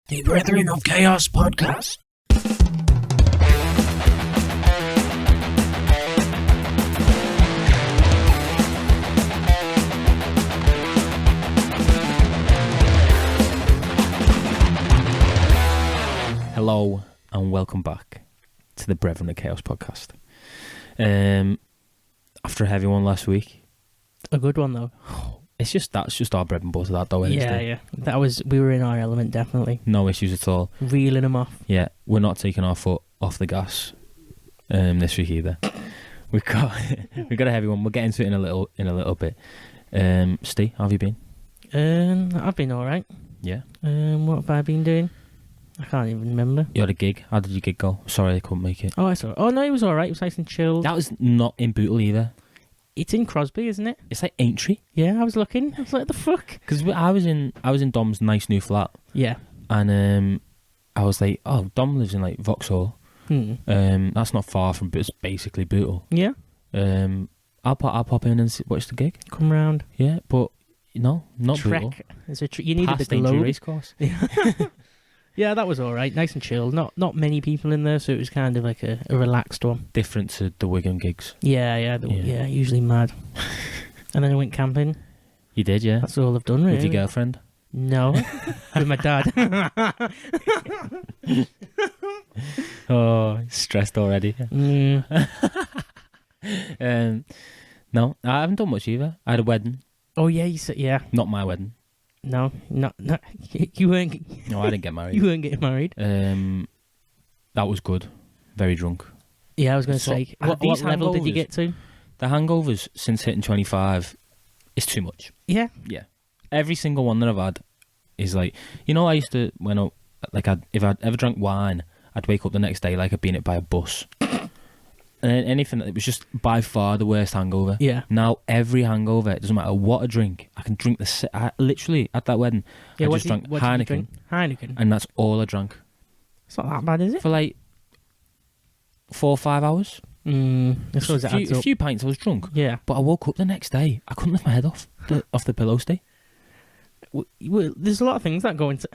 The Brethren of Chaos podcast. Hello and welcome back to the Brethren of Chaos podcast. After a heavy one last week, A good one though. that's just our bread and butter. That though, Yeah. We were in our element, definitely. No issues at all. Reeling them off. Yeah, we're not taking our foot off the gas this week either. we got a heavy one. We'll get into it in a little bit. Steve, how have you been? I've been alright. Yeah. What have I been doing? I can't even remember. You had a gig. How did your gig go? Sorry, I couldn't make it. Oh, I saw. Oh no, it was alright. It was nice and chilled. That was not in Bootle either. It's in Crosby, isn't it? It's like Aintree. Yeah, I was looking. I was like, the fuck? Because I was in Dom's nice new flat. Yeah. And I was like, oh, Dom lives in like Vauxhall. That's not far from, but it's basically Bootle. Yeah. I'll pop in and watch the gig. Come round. Yeah, but no, not Trek. Bootle. There's a you needed Past the Aintree globe. race course. Yeah, that was alright. Nice and chilled. Not many people in there, so it was kind of like a relaxed one. Different to the Wigan gigs. Yeah, usually mad. And then I went camping. You did, yeah. That's all I've done, really. With your girlfriend. No, with my dad. Oh, stressed already. No, I haven't done much either. I had a wedding. Oh yeah, you said yeah. Not my wedding. No, not you weren't. No, I didn't get married. You weren't getting married. That was good. Very drunk. Yeah, I was going to say. What level did you get to? The hangovers since hitting 25 is too much. Yeah. Yeah. Every single one that I've had is like, I used to, if I'd ever drank wine, I'd wake up the next day like I'd been hit by a bus. And anything, it was just by far the worst hangover. Yeah. Now, every hangover, it doesn't matter what I drink, I can drink I literally, at that wedding, I just drank Heineken. Heineken. And that's all I drank. It's not that bad, is it? For like 4 or 5 hours. I suppose it adds A up. few pints, I was drunk. Yeah. But I woke up the next day, I couldn't lift my head off the pillow, Steve. Well, there's a lot of things that go into.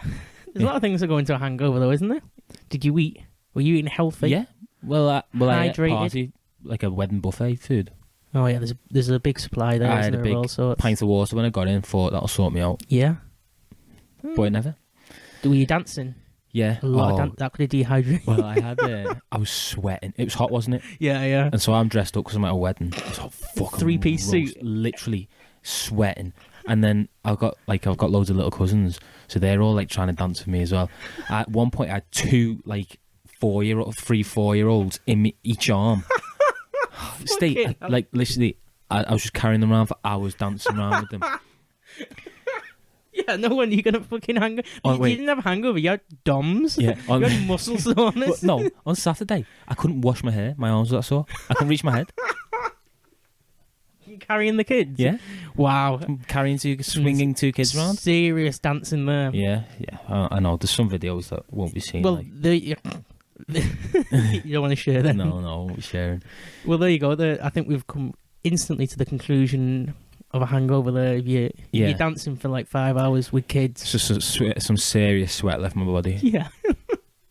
There's a lot of things that go into a hangover, though, isn't there? Did you eat? Were you eating healthy? Yeah. Well, I ate Hydrated? party, like a wedding buffet food. Oh yeah, there's a big supply there. I Isn't had a there, big of all sorts? pint of water when I got in, thought that'll sort me out. Yeah. But it never. Were you dancing? Yeah. A lot of that could have dehydrated. Well, I was sweating. It was hot, wasn't it? Yeah. And so I'm dressed up because I'm at a wedding. It's a fucking Three-piece suit. Literally sweating. And then I've got loads of little cousins, so they're all like trying to dance with me as well. At one point, I had 2 like 4-year-olds in each arm. Steve, like literally, I was just carrying them around for hours, dancing around with them. Yeah, no wonder you're gonna fucking hangover. You didn't have a hangover. You had DOMs. Yeah, you had muscle soreness. No, on Saturday I couldn't wash my hair. My arms were that sore. I couldn't reach my head. Carrying the kids. Yeah. Wow. I'm swinging 2 kids around. Serious dancing there. Yeah. I know. There's some videos that won't be seen. Well, you don't want to share them. No, I won't be sharing. Well, there you go. I think we've come instantly to the conclusion of a hangover there. You're dancing for like 5 hours with kids. Just some serious sweat left my body. Yeah.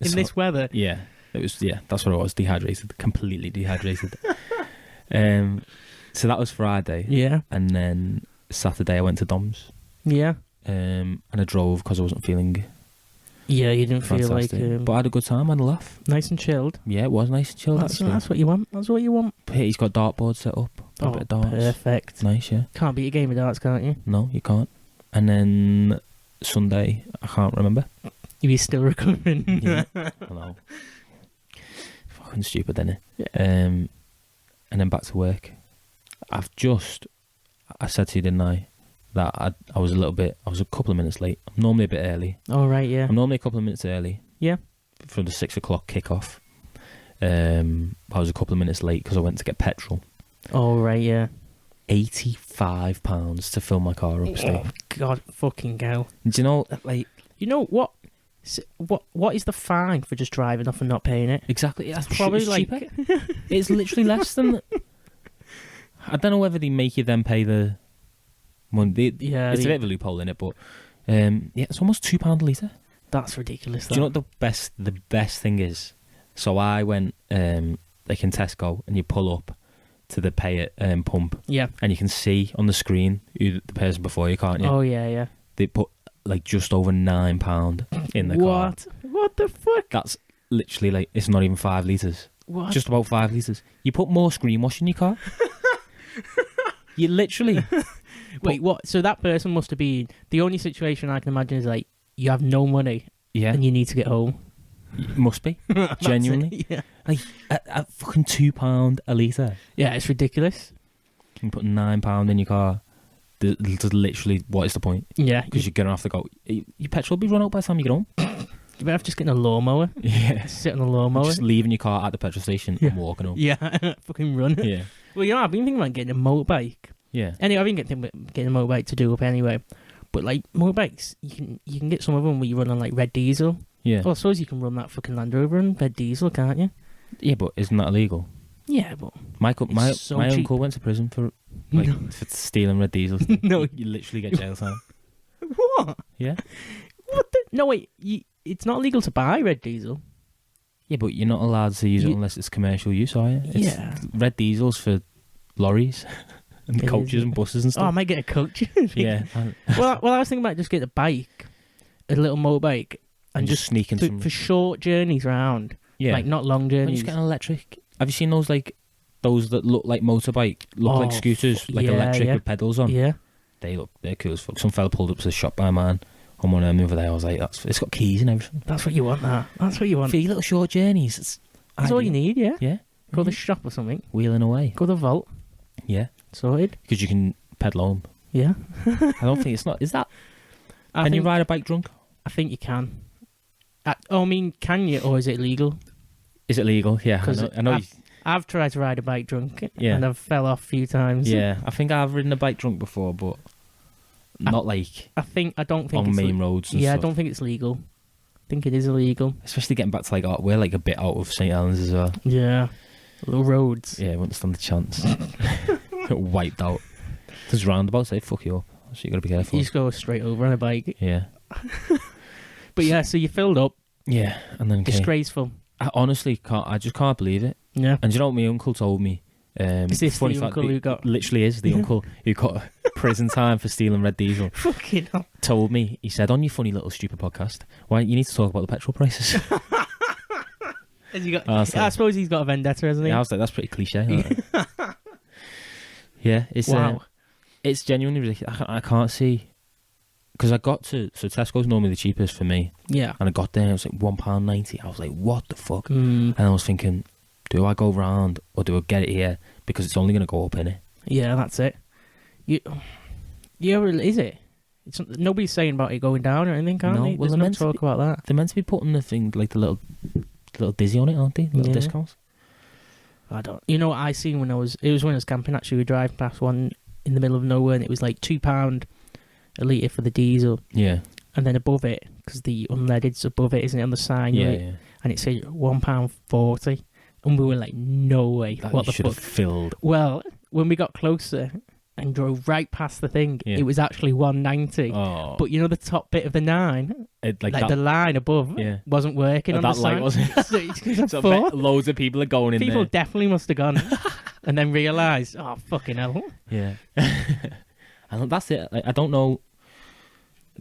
In this weather. Yeah. It was. Yeah, that's what I was. Dehydrated. Completely dehydrated. So that was Friday. Yeah. And then Saturday I went to Dom's. Yeah. And I drove because I wasn't feeling. Yeah, you didn't fantastic. feel like. But I had a good time. I had a laugh. Nice and chilled. Yeah, it was nice and chilled. That's what you want. That's what you want. He's got dartboard set up. A bit of darts. Perfect. Nice, yeah. Can't beat a game of darts, can't you? No, you can't. And then Sunday, I can't remember. You're still recovering. Yeah, I know. Fucking stupid, isn't it? Yeah. And then back to work. I said to you, didn't I, that I was a couple of minutes late. I'm normally a bit early. Oh, right, yeah. I'm normally a couple of minutes early. Yeah. For the 6 o'clock kickoff. I was a couple of minutes late because I went to get petrol. Oh, right, yeah. £85 to fill my car up, Steve. Oh, God, fucking hell. Do you know, like... You know what? What is the fine for just driving off and not paying it? Exactly. That's probably like... cheaper. It's literally less than... I don't know whether they make you then pay the money. It's a bit of a loophole in it, but it's almost £2 a litre. That's ridiculous. Do you know what the best thing is? So I went like in Tesco, and you pull up to the pay at pump, Yeah. and you can see on the screen who the person before you, can't you? Oh yeah. They put like just over £9 in the car. What the fuck? That's literally like, it's not even 5 litres. What? Just about 5 litres. You put more screen wash in your car. You literally. Wait, what? So that person must have been, the only situation I can imagine is like, you have no money Yeah. and you need to get home. Must be. Genuinely. It, yeah. Like, at fucking £2 a litre. Yeah, it's ridiculous. You put £9 in your car. There's literally, what is the point? Yeah. Because you're going to have to go. Your petrol will be run out by the time you get home. You better have just getting a lawnmower. Yeah. Sit on a lawnmower. Just leaving your car at the petrol station and walking home. Yeah, fucking run. Yeah. Well, you know, I've been thinking about getting a motorbike. Yeah. Anyway, I've been getting a motorbike to do up anyway. But like motorbikes, you can get some of them where you run on like red diesel. Yeah. Well, I suppose you can run that fucking Land Rover on red diesel, can't you? Yeah, but isn't that illegal? Yeah, but My so my cheap. uncle went to prison for for stealing red diesel. No. You literally get jail time. What? Yeah. What the? No, wait. It's not legal to buy red diesel. Yeah, but you're not allowed to use it unless it's commercial use, are you? Yeah. Red diesel's for lorries and It coaches is. and buses and Oh, I stuff. might get a coach. Yeah. well, I was thinking about just getting a bike, a little motorbike, and just sneaking some. for short journeys around. Yeah. Like not long Why don't you journeys. just get an electric? Have you seen those that look like motorbike, like scooters, like yeah, electric yeah. with pedals on? Yeah. They're cool as fuck. Some fella pulled up to the shop by mine on one of them the other day. I was like, it's got keys and everything. That's what you want, That's what you want. For your little short journeys, That's all you need, yeah? Yeah. Go to the shop or something. Wheeling away. Go to the vault. Yeah. Sorted. Because you can pedal home. Yeah. I don't think it's not. Is that? Can you ride a bike drunk? I think you can. I mean, can you, or is it illegal? Is it legal? Yeah. 'Cause I know. I've tried to ride a bike drunk, Yeah. and I've fell off a few times. Yeah. I think I've ridden a bike drunk before, but not like I don't think on it's main roads and yeah, stuff. I don't think it's legal. I think it is illegal. Especially getting back to like, we're like a bit out of St. Helens as well. Yeah. Little roads. Yeah, wouldn't stand a chance. Got wiped out. There's roundabouts, they fuck you up. So you gotta be careful. You just go straight over on a bike. Yeah. But yeah, so you filled up. Yeah, and then Disgraceful. I honestly can't. I just can't believe it. Yeah. And do you know what my uncle told me? Is this funny the fact, uncle who got... Literally is the uncle who got prison time for stealing red diesel. Fucking hell. Told me, he said, on your funny little stupid podcast, why you need to talk about the petrol prices. Has he got... I was like- I suppose he's got a vendetta, hasn't he? Yeah, I was like, that's pretty cliche. Yeah, it's Wow. it's genuinely ridiculous. I can't see, because I got to, so Tesco's normally the cheapest for me, Yeah. and I got there and it was like £1.90. I was like, what the fuck? Mm. And I was thinking, do I go round or do I get it here? Because it's only going to go up, innit? Yeah, that's it. Is it? It's nobody's saying about it going down or anything, can't No, they? well, There's they're no meant to talk about that. They're meant to be putting the thing, like the little dizzy on it, aren't they? Little Yeah. discounts. I don't. You know what I seen when I was camping. Actually, we were driving past one in the middle of nowhere, and it was like £2 a litre for the diesel, Yeah. and then above it, because the unleaded's above it, isn't it, on the sign? Yeah, right? yeah. And it said £1.40, and we were like, no way, That what the should fuck? have filled. Well, when we got closer and drove right past the thing, Yeah. it was actually £1.90. Oh. But you know the top bit of the 9, It, like that, the line above, yeah. wasn't working on That the light sign. wasn't. So it's So I four. bet loads of people are going in People there. definitely must have gone and then realised, oh, fucking hell. Yeah. That's it. Like, I don't know.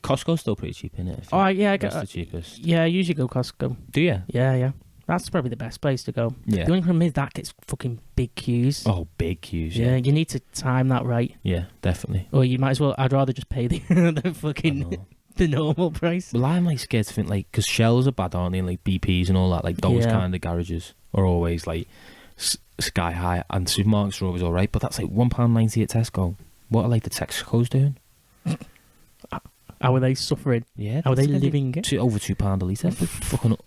Costco's still pretty cheap, isn't it? Oh, yeah, That's the cheapest. yeah, I usually go Costco. Do you? Yeah. That's probably the best place to go. Yeah. The only problem is that gets fucking big queues. Oh, big queues. Yeah, Yeah. you need to time that right. Yeah, definitely. Or you might as well, I'd rather just pay the the I fucking, know. the normal price. Well, I'm like scared to think, like, because Shells are bad, aren't they? Like BPs and all that. Like those Yeah. kind of garages are always like sky high, and supermarkets are always all right. But that's like £1.90 at Tesco. What are like the Tesco's doing? How are they suffering? Yeah, How are they that's like living? over £2 a litre. Fucking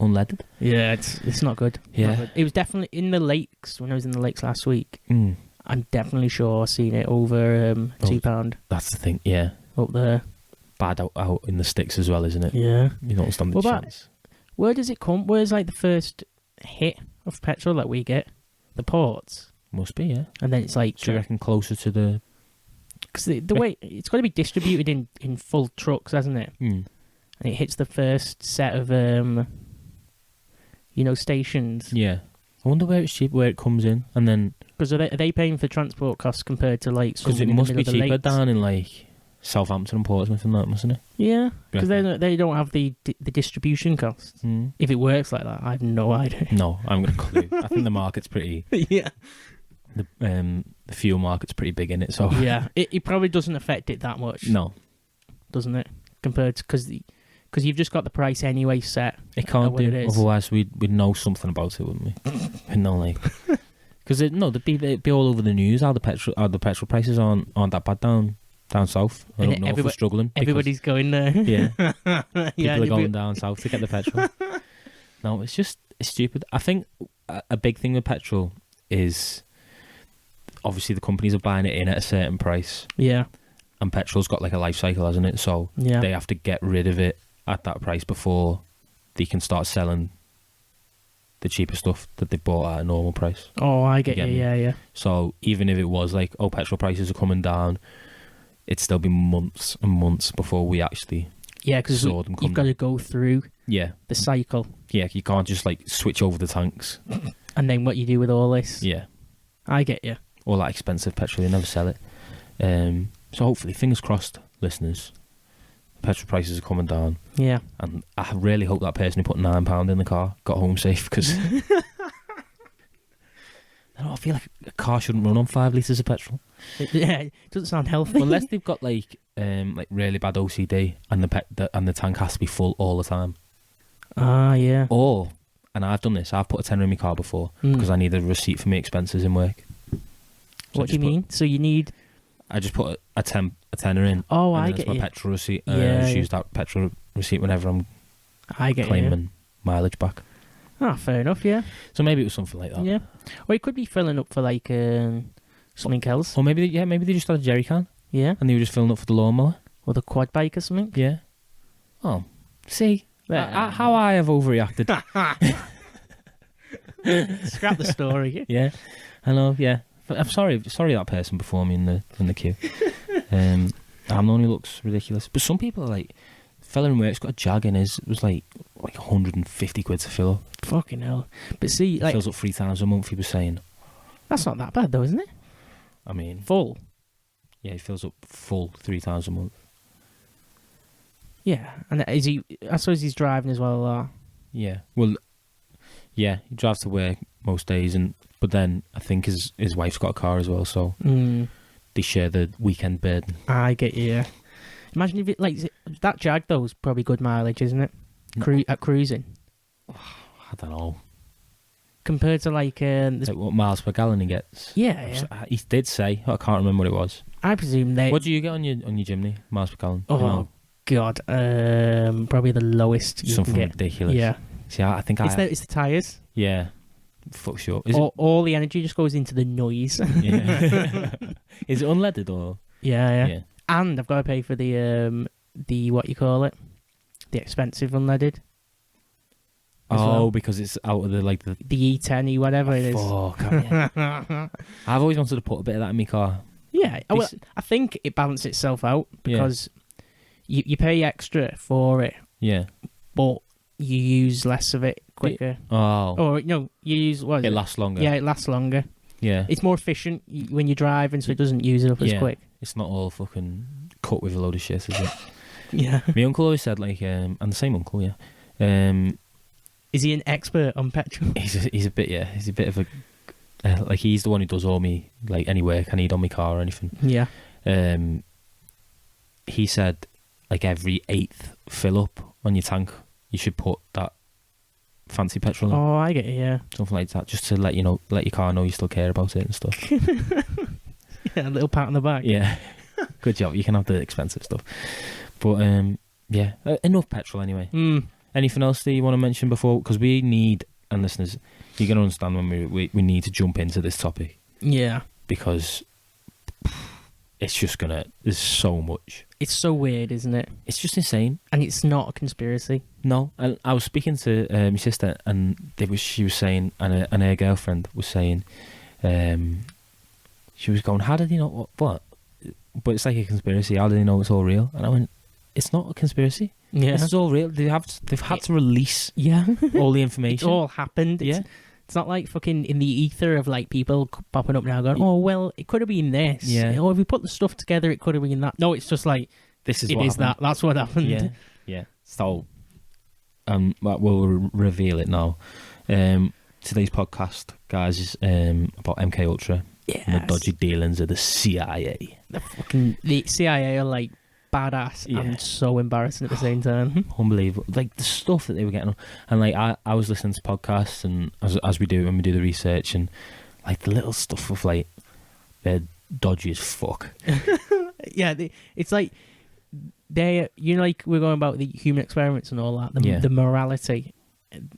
unleaded. Yeah, it's not good. Yeah. Not good. It was definitely in the lakes, when I was in the lakes last week. Mm. I'm definitely sure I've seen it over £2 That's the thing. Yeah, up there. bad out in the sticks as well, isn't it? Yeah. You don't stand the What about- chance. Where does it come? Where's like the first hit of petrol that we get? The ports. Must be, yeah. And then it's like... Do you reckon closer to the? Because the way... It's got to be distributed in full trucks, hasn't it? Mm. and it hits the first set of stations. Yeah. I wonder where it's cheap, where it comes in, and then Because are they paying for transport costs compared to like? because it something in must the be middle of the cheaper lakes? down in like Southampton and Portsmouth and that, mustn't it? Yeah, because Reckon. they don't have the distribution costs. Mm. If it works like that, I have no idea. No, I'm gonna clue. I think the market's pretty. Yeah, The fuel market's pretty big in it, so yeah. It probably doesn't affect it that much. no, Doesn't it? Compared to because you've just got the price anyway set. it can't what do. it is. Otherwise, we'd know something about it, wouldn't we? We'd know, like, because they'd be all over the news. How the petrol prices aren't that bad down south. I And don't know if we're everybody- struggling. because- Everybody's going there. yeah, Yeah, people are going down south to get the petrol. No, it's stupid. I think a big thing with petrol is obviously the companies are buying it in at a certain price, Yeah, and petrol's got like a life cycle, hasn't it? So yeah. they have to get rid of it at that price before they can start selling the cheaper stuff that they bought at a normal price. Oh, I get You you. get me? Yeah, yeah. So even if it was like, oh, petrol prices are coming down, it'd still be months and months before we actually Yeah, because saw them come you've got to go through Yeah, the cycle, yeah. You can't just like switch over the tanks. and then what you do with all this. Yeah, I get you. all that expensive petrol, they never sell it. So hopefully, fingers crossed, listeners, petrol prices are coming down, Yeah. and I really hope that person who put £9 in the car got home safe, because I feel like a car shouldn't run on 5 litres of petrol Yeah, it doesn't sound healthy. unless they've got like really bad OCD and the tank has to be full all the time. Ah, yeah. Or, and I've done this, I've put a tenner in my car before Mm. because I need a receipt for my expenses in work. So What do you mean? So you need... I just put a tenner in. Oh, and I then get it's my you. petrol receipt. Yeah, I just yeah. use that petrol receipt whenever I'm I get you. claiming mileage back. Ah, fair enough, yeah. So maybe it was something like that. Yeah. Or it could be filling up for like something else. Or maybe they just had a jerry can Yeah. and they were just filling up for the lawnmower. Or the quad bike or something. Yeah. Oh, see, Yeah. how I have overreacted. Scrap the story. Yeah, I know. Yeah, I'm sorry that person before me in the queue. I'm the one who looks ridiculous. But some people are like, fella in work's got a Jag in his. It was like 150 quid to fill up. Fucking hell. But see, like, Fills up 3 times a month. He was saying. that's not that bad though, isn't it? I mean, Full. yeah, he fills up full 3 times a month. Yeah. And is he... I suppose he's driving as well. Yeah. Well, yeah, he drives to work most days, but then I think his wife's got a car as well, so they share the weekend burden. I get you, yeah. Imagine if it... Like, that Jag, though, is probably good mileage, isn't it? At cruising. I don't know. Compared to, like... Like what miles per gallon he gets. yeah, yeah. He did say. I can't remember what it was. I presume they... What do you get on your chimney? Miles per gallon? Oh, You know, God. Probably the lowest you something can get. ridiculous. Yeah. See, I think It's the tyres. yeah. Fuck's you up. Is All the energy just goes into the noise. it? Yeah. Is it unleaded or? Yeah. And I've got to pay for the what you call it, the expensive unleaded. as Oh, well. because it's out of the The E10, whatever it is. Fuck. I've always wanted to put a bit of that in my car. Yeah, well, I think it balances itself out because you pay extra for it, Yeah. but you use less of it quicker. Oh. Or no, you use what is It it? lasts longer. Yeah, it lasts longer. Yeah. It's more efficient when you're driving, so it doesn't use it up as Yeah. quick. It's not all fucking cut with a load of shit, is it? Yeah. My uncle always said like, and the same uncle, yeah. Is he an expert on petrol? He's a bit of a like he's the one who does all me like any work I need on my car or anything. Yeah. He said like every 8th fill up on your tank you should put that fancy petrol in. Oh, I get it. Yeah. Something like that, just to let your car know you still care about it and stuff. Yeah, a little pat on the back. Yeah. Good job. You can have the expensive stuff. But yeah, enough petrol anyway. Anything else that you want to mention before? Because we need, and listeners, you're going to understand when we need to jump into this topic. Yeah. Because it's just going to, there's so much. It's so weird, isn't it? It's just insane. And it's not a conspiracy. No. And I was speaking to my sister, and she was saying, and her girlfriend was saying, she was going, how did you know what? But it's like a conspiracy. How did you know it's all real? And I went, it's not a conspiracy. Yeah. This is all real. They've had to release Yeah. all the It information. all happened. It's not like fucking in the ether of like people popping up now going, oh, well, it could have been this. Yeah. Or if we put the stuff together, it could have been that. No, it's just like, This is it what is happened. that. That's what happened. Yeah, yeah. So, we'll reveal it now. Today's podcast, guys, is about MK Ultra and the dodgy dealings of the CIA. The CIA are like badass and so embarrassing at the same time. Unbelievable. Like the stuff that they were getting on. And like I was listening to podcasts, and as we do when we do the research, and like the little stuff of like they're dodgy as fuck. Yeah, it's like they, you know, like we're going about the human experiments and all that. The morality,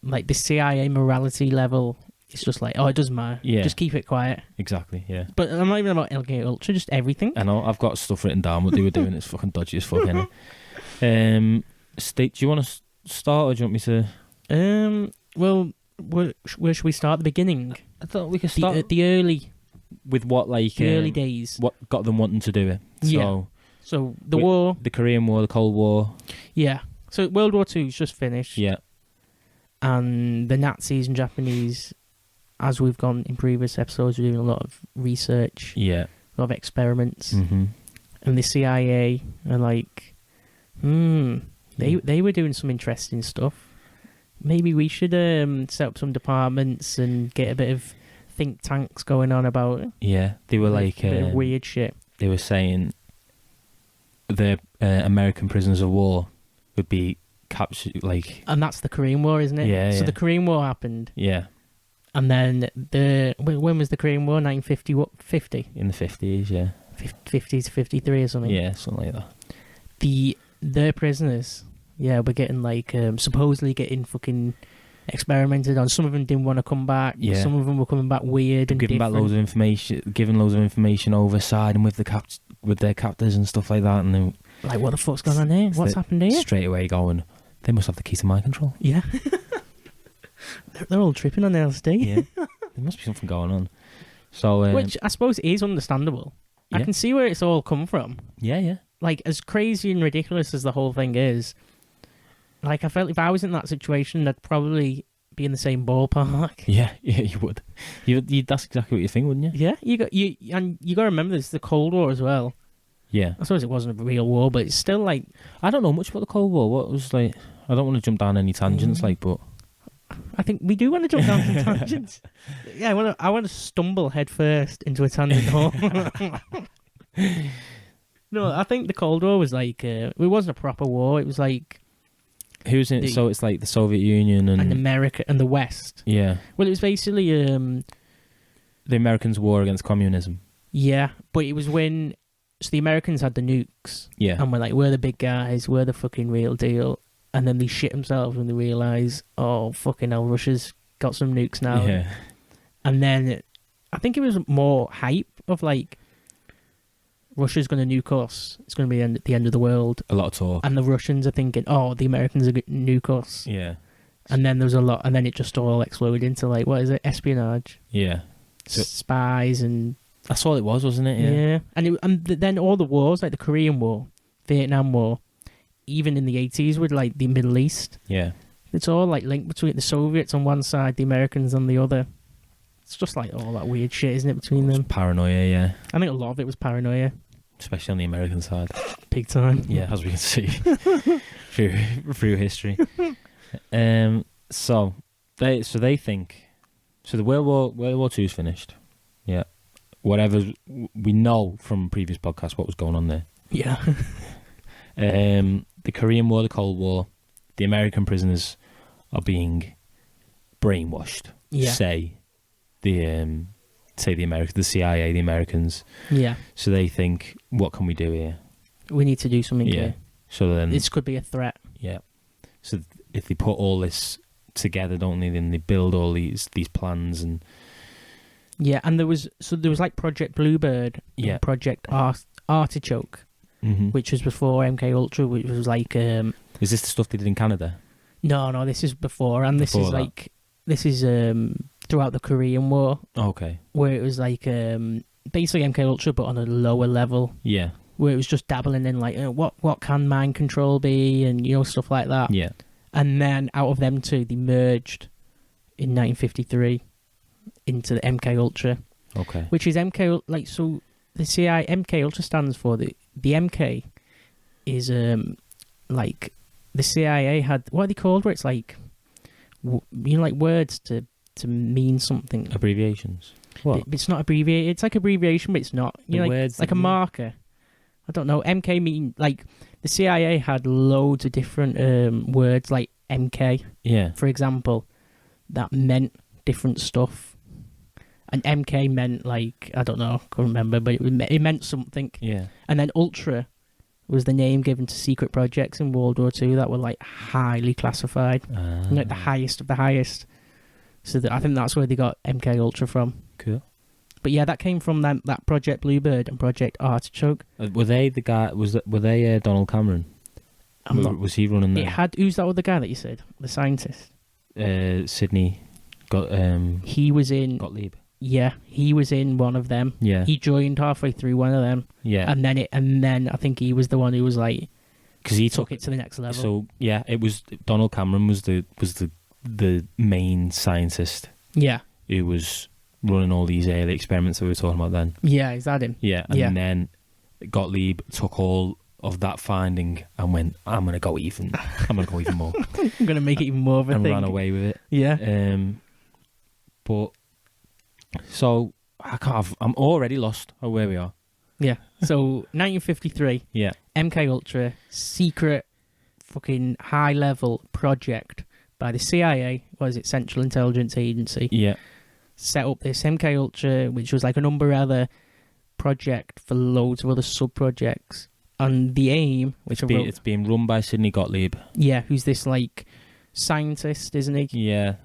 like the CIA morality level. It's just like, oh, it doesn't matter. Yeah. Just keep it quiet. Exactly, yeah. But I'm not even about MK Ultra, just everything. I know, I've got stuff written down what they were doing. It's fucking dodgy as fuck, innit? State, do you want to start, or do you want me to? Well, where should we start? The beginning. I thought we could start the early with what, like... the early days. What got them wanting to do it. So the war... The Korean War, the Cold War. Yeah. So World War II is just finished. Yeah. And the Nazis and Japanese... As we've gone in previous episodes, we're doing a lot of research, a lot of experiments, mm-hmm. and the CIA are like, they were doing some interesting stuff. Maybe we should set up some departments and get a bit of think tanks going on about it. Yeah, they were like a bit of weird shit. They were saying the American prisoners of war would be captured, like, and that's the Korean War, isn't it? Yeah. So the Korean War happened. Yeah. And then when was the Korean War? 1950? What? 50? In the 50s, yeah. 50 to 53 or something. Yeah, something like that. Their prisoners, were getting like supposedly getting fucking experimented on. Some of them didn't want to come back. Yeah. Some of them were coming back weird and giving different. back loads of information, giving loads of information over, siding with their captors and stuff like that, and then like, what the fuck's going on here? What's happened here? Straight away going, they must have the key to mind control. Yeah. They're all tripping on LSD. Yeah, there must be something going on. So, which I suppose is understandable. Yeah. I can see where it's all come from. Yeah. Like, as crazy and ridiculous as the whole thing is, like, I felt if I was in that situation, I'd probably be in the same ballpark. Yeah, you would. That's exactly what you think, wouldn't you? Yeah, you got to remember this, the Cold War as well. Yeah, I suppose it wasn't a real war, but it's still like, I don't know much about the Cold War. What was like? I don't want to jump down any tangents, but. I think we do want to jump down some tangents. Yeah, I want to stumble head first into a tangent hole. No, I think the Cold War was like it wasn't a proper war. It was like who's in? So it's like the Soviet Union and America and the West. Yeah. Well, it was basically the Americans' war against communism. Yeah, but it was when the Americans had the nukes. Yeah. And we're like, we're the big guys. We're the fucking real deal. And then they shit themselves when they realise, oh, fucking hell, Russia's got some nukes now. Yeah. And then I think it was more hype of like, Russia's going to nuke us. It's going to be the end of the world. A lot of talk. And the Russians are thinking, oh, the Americans are going to nuke us. Yeah. And then there was a lot, and then it just all exploded into like, what is it? Espionage. Yeah. Spies and... That's all it was, wasn't it? Yeah. And then all the wars, like the Korean War, Vietnam War, even in the 80s with like the Middle East. Yeah. It's all like linked between the Soviets on one side, the Americans on the other. It's just like all that weird shit, isn't it, between them? Paranoia, yeah. I think a lot of it was paranoia. Especially on the American side. Big time. Yeah, as we can see through history. So they think, so the World War II's finished. Yeah. Whatever we know from previous podcasts what was going on there. Yeah. The Korean War, the Cold War, the American prisoners are being brainwashed. Yeah. Say the CIA, the Americans. Yeah. So they think, what can we do here? We need to do something here. So then This could be a threat. Yeah. So if they put all this together, don't they? Then they build all these plans and. Yeah, and there was like Project Bluebird, and Project Artichoke, which was before MK Ultra, which was like. Is this the stuff they did in Canada? No, this is before, and before this is throughout the Korean War. Okay. Where it was like basically MK Ultra, but on a lower level. Yeah. where it was just dabbling in like what can mind control be, and stuff like that. Yeah. And then out of them two, they merged in 1953 into the MK Ultra, Okay. which is MK like so. The CIA MK Ultra stands for the MK is like the CIA had what are they called? Where it's like like words to mean something. Abbreviations. What? It's not abbreviated. It's like abbreviation, but it's not. The Like, words like that a marker. I don't know. MK mean like the CIA had loads of different words, like MK, Yeah. for example, that meant different stuff. And MK meant like I don't know, can't remember, but it meant something. Yeah. And then Ultra was the name given to secret projects in World War II that were like highly classified, like the highest of the highest. So I think that's where they got MK Ultra from. Cool. But yeah, that came from that Project Bluebird and Project Artichoke. Were they the guy? Were they Donald Cameron? Was he running It had who's that other guy that you said, the scientist? Sydney got He was in. Gottlieb. Yeah, he was in one of them. Yeah. He joined halfway through one of them. Yeah. And then I think he was the one who was like, because he took it to the next level. So yeah, it was Donald Cameron was the main scientist. Yeah. Who was running all these early experiments that we were talking about then. Yeah, is that him? Yeah, and then Gottlieb took all of that finding and went, I'm gonna go even more. I'm gonna make it even more of a and thing. ran away with it. Yeah. But so I'm already lost of where we are. Yeah. So 1953. Yeah. MK Ultra, secret, fucking high level project by the CIA. What is it? Central Intelligence Agency. Yeah. Set up this MK Ultra, which was like an umbrella project for loads of other sub projects. And the aim, it's being run by Sidney Gottlieb. Yeah, who's this like scientist, isn't he? Yeah.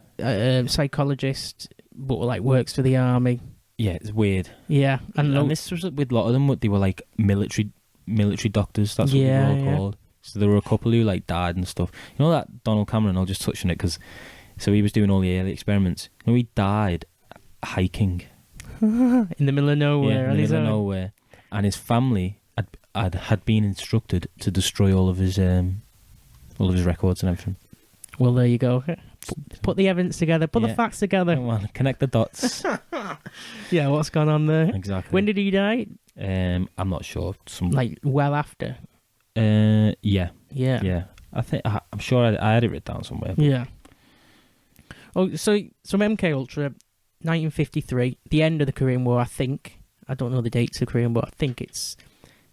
Psychologist, but like works for the army. Yeah, it's weird. Yeah, and this was with a lot of them. They were like military doctors. That's what they were all called. So there were a couple who like died and stuff. You know that Donald Cameron. I'll just touch on it because he was doing all the early experiments. You know, he died hiking in the middle of nowhere. Yeah, in the middle of nowhere, and his family had been instructed to destroy all of his records and everything. Well, there you go. Put the evidence together. Put the facts together. Come on, connect the dots. Yeah, what's gone on there? Exactly. When did he die? I'm not sure. Like well after. Yeah. Yeah. I think I'm sure I had it written down somewhere. Yeah. Oh, so some MK Ultra, 1953, the end of the Korean War. I think I don't know the dates of the Korean War. I think it's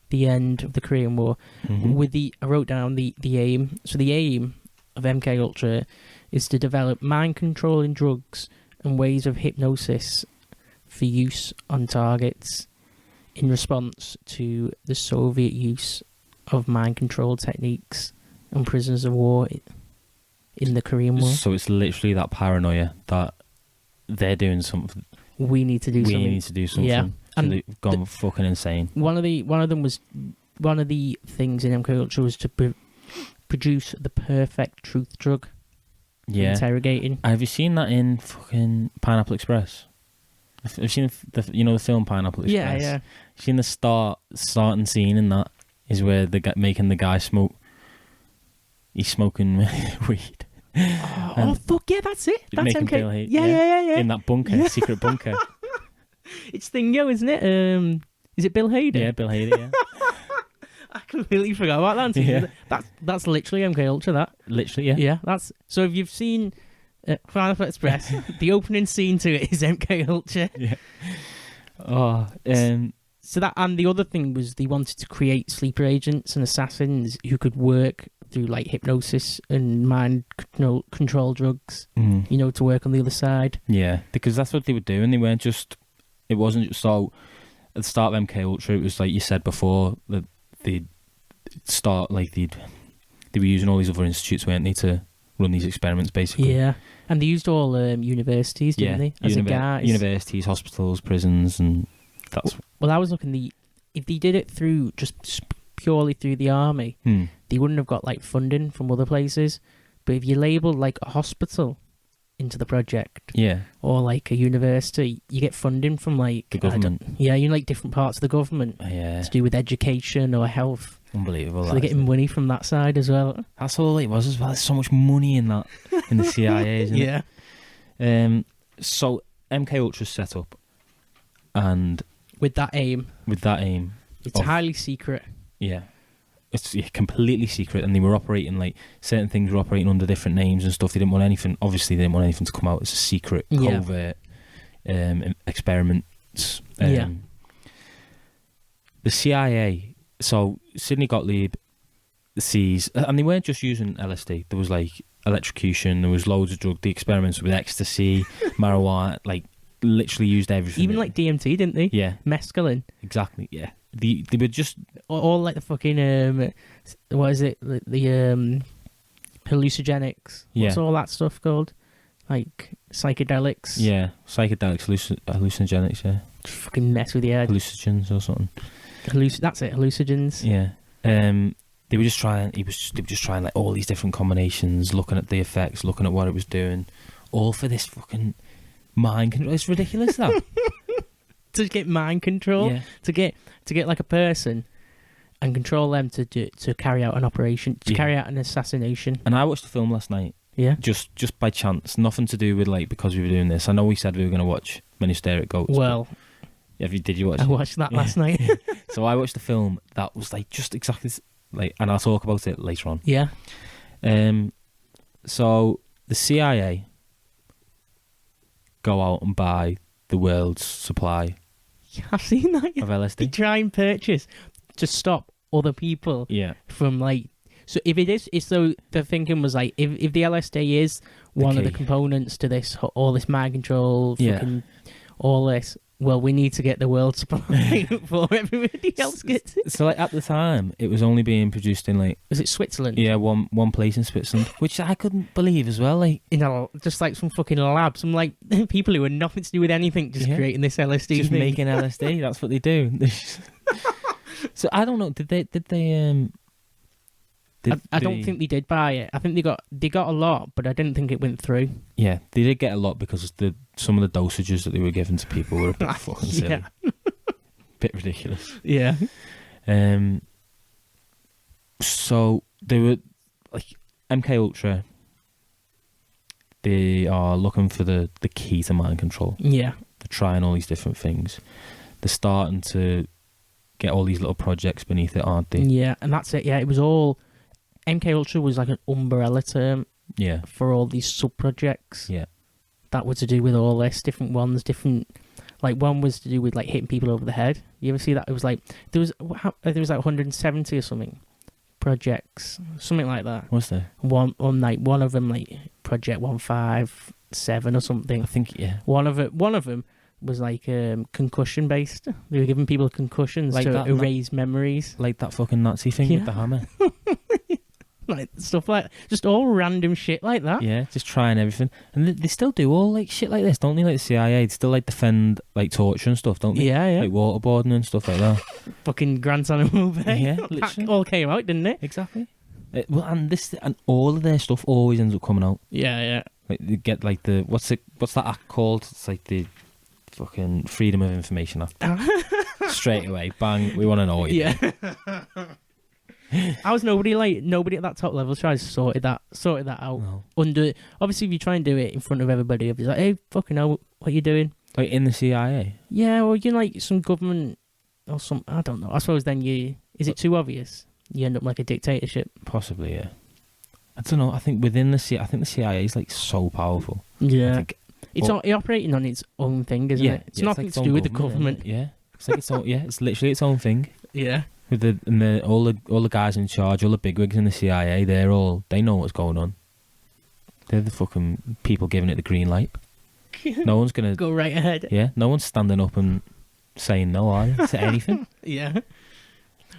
the end of the Korean War. Mm-hmm. I wrote down the aim. So the aim of MK Ultra is to develop mind-controlling drugs and ways of hypnosis for use on targets in response to the Soviet use of mind-control techniques on prisoners of war in the Korean War. So it's literally that paranoia that they're doing something. We need to do something. We need to do something. Yeah. So they've gone fucking insane. One of the things in MK Ultra was to produce the perfect truth drug. Yeah. Interrogating. Have you seen that in fucking Pineapple Express? Have you seen the film Pineapple Express? Yeah. You've seen the starting scene in that is where making the guy smoke. He's smoking weed. Oh fuck yeah, that's it. That's making MK. Bill Hader, Yeah. In that bunker, secret bunker. It's Thingo, isn't it? Is it Bill Hader? Yeah, Bill Hader. Yeah. I completely forgot about that. Yeah. That's literally MK Ultra. That literally, yeah. Yeah, that's so. If you've seen Pineapple Express, the opening scene to it is MK Ultra. Yeah. Oh, so that, and the other thing was they wanted to create sleeper agents and assassins who could work through like hypnosis and mind control drugs. You know, to work on the other side. Yeah, because that's what they were doing. They weren't just. It wasn't just so. At the start of MK Ultra, it was like you said before that they'd start like they were using all these other institutes, weren't they, to run these experiments basically. Yeah, and they used all universities, didn't they? As a guise. Universities, hospitals, prisons, and that's. Well, I was looking if they did it through just purely through the army, they wouldn't have got like funding from other places. But if you label like a hospital into the project, Yeah. or like a university, you get funding from like The government. like different parts of the government Yeah. to do with education or health. Unbelievable. So that, they're getting isn't it? money from that side as well. That's all it was as well. There's so much money in that, in the CIA, isn't Yeah. it? So MK Ultra's set up, and With that aim, with that aim, it's Of- highly secret. yeah, it's completely secret, and they were operating like certain things were operating under different names and stuff. They didn't want anything. Obviously, they didn't want anything to come out as a secret, Yeah. covert experiments. Yeah. The CIA. So Sidney Gottlieb sees, and they weren't just using LSD. There was like electrocution. There was loads of drug. The experiments with ecstasy, marijuana, like literally used everything. Even like DMT, didn't they? yeah, Mescaline. exactly. Yeah, they were just All like the fucking what is it? The hallucinogenics. Yeah. What's all that stuff called? Like psychedelics. psychedelics, hallucinogenics. Yeah, Fucking mess with your head. hallucinogens or something. That's it. Hallucinogens. Yeah. They were just trying. They were just trying like all these different combinations, looking at the effects, looking at what it was doing, all for this fucking mind control. It's ridiculous, that. To get mind control. Yeah. To get like a person and control them to carry out an operation, to Yeah. carry out an assassination. And I watched the film last night, Yeah. just by chance, nothing to do with like because we were doing this. I know we said we were going to watch Many Stare at Goats. Well, did you watch? I it? watched that last night. So I watched the film that was like just exactly like, and I'll talk about it later on. Yeah. So the CIA go out and buy the world's supply I've seen that. of They LSD. try and purchase to stop other people Yeah. from like. So if it is, it's so the thinking was like if the LSD is one of the key. components to this, all this mind control, Yeah. fucking all this. Well, we need to get the world supply before everybody else gets it. So like at the time, it was only being produced in like Is it Switzerland? one place in Switzerland, which I couldn't believe as well. Like Just like some fucking lab, some like people who had nothing to do with anything, just Yeah. creating this LSD just thing. making LSD. That's what they do. So I don't know. Did they? I don't think they did buy it. I think they got a lot, but I didn't think it went through. Yeah, they did get a lot because some of the dosages that they were giving to people were a bit fucking silly, Yeah. bit ridiculous. Yeah. So they were like MK Ultra. They are looking for the key to mind control. Yeah. They're trying all these different things. They're starting to get all these little projects beneath it, aren't they? Yeah, and that's it. Yeah, it was all MK Ultra was like an umbrella term Yeah. for all these sub projects Yeah. that were to do with all this different ones, different. Like one was to do with like hitting people over the head. You ever see that? It was like there was like 170 or something projects, something like that. Was there? One of them like Project 157 or something. I think yeah. One of them was like concussion based. They were giving people concussions Like to that- erase memories, Like that fucking Nazi thing Yeah. with the hammer. like stuff like just all random shit like that. Yeah, just trying everything. And they still do all like shit like this, don't they? Like the CIA, they still like defend like torture and stuff, don't they? Yeah, yeah. Like waterboarding and stuff like that. Fucking Grant Animal Bay. Yeah, That literally. all came out, didn't it? Exactly. Well, and all of their stuff always ends up coming out. Yeah, yeah. Like they get like what's that act called? It's like the fucking Freedom of Information Act. Straight away, bang. We want to know what you Yeah. How's nobody at that top level tries to sort that out No. under. Obviously, if you try and do it in front of everybody, it's like, hey, fucking hell, what you doing? Like in the CIA. Yeah, well, you're like some government or some. I don't know. I suppose then is it too obvious? You end up like a dictatorship. Possibly, yeah. I don't know. I think within the CIA, I think the CIA is like so powerful. I Yeah, think, it's operating on its own thing, isn't it? It's nothing like to its do own with the isn't government. it? Yeah, it's like its own. Yeah, it's literally its own thing. Yeah, With all the guys in charge, all the bigwigs in the CIA, they know what's going on. They're the fucking people giving it the green light. No one's gonna go right ahead. Yeah, no one's standing up and saying no, are you, to anything? Yeah.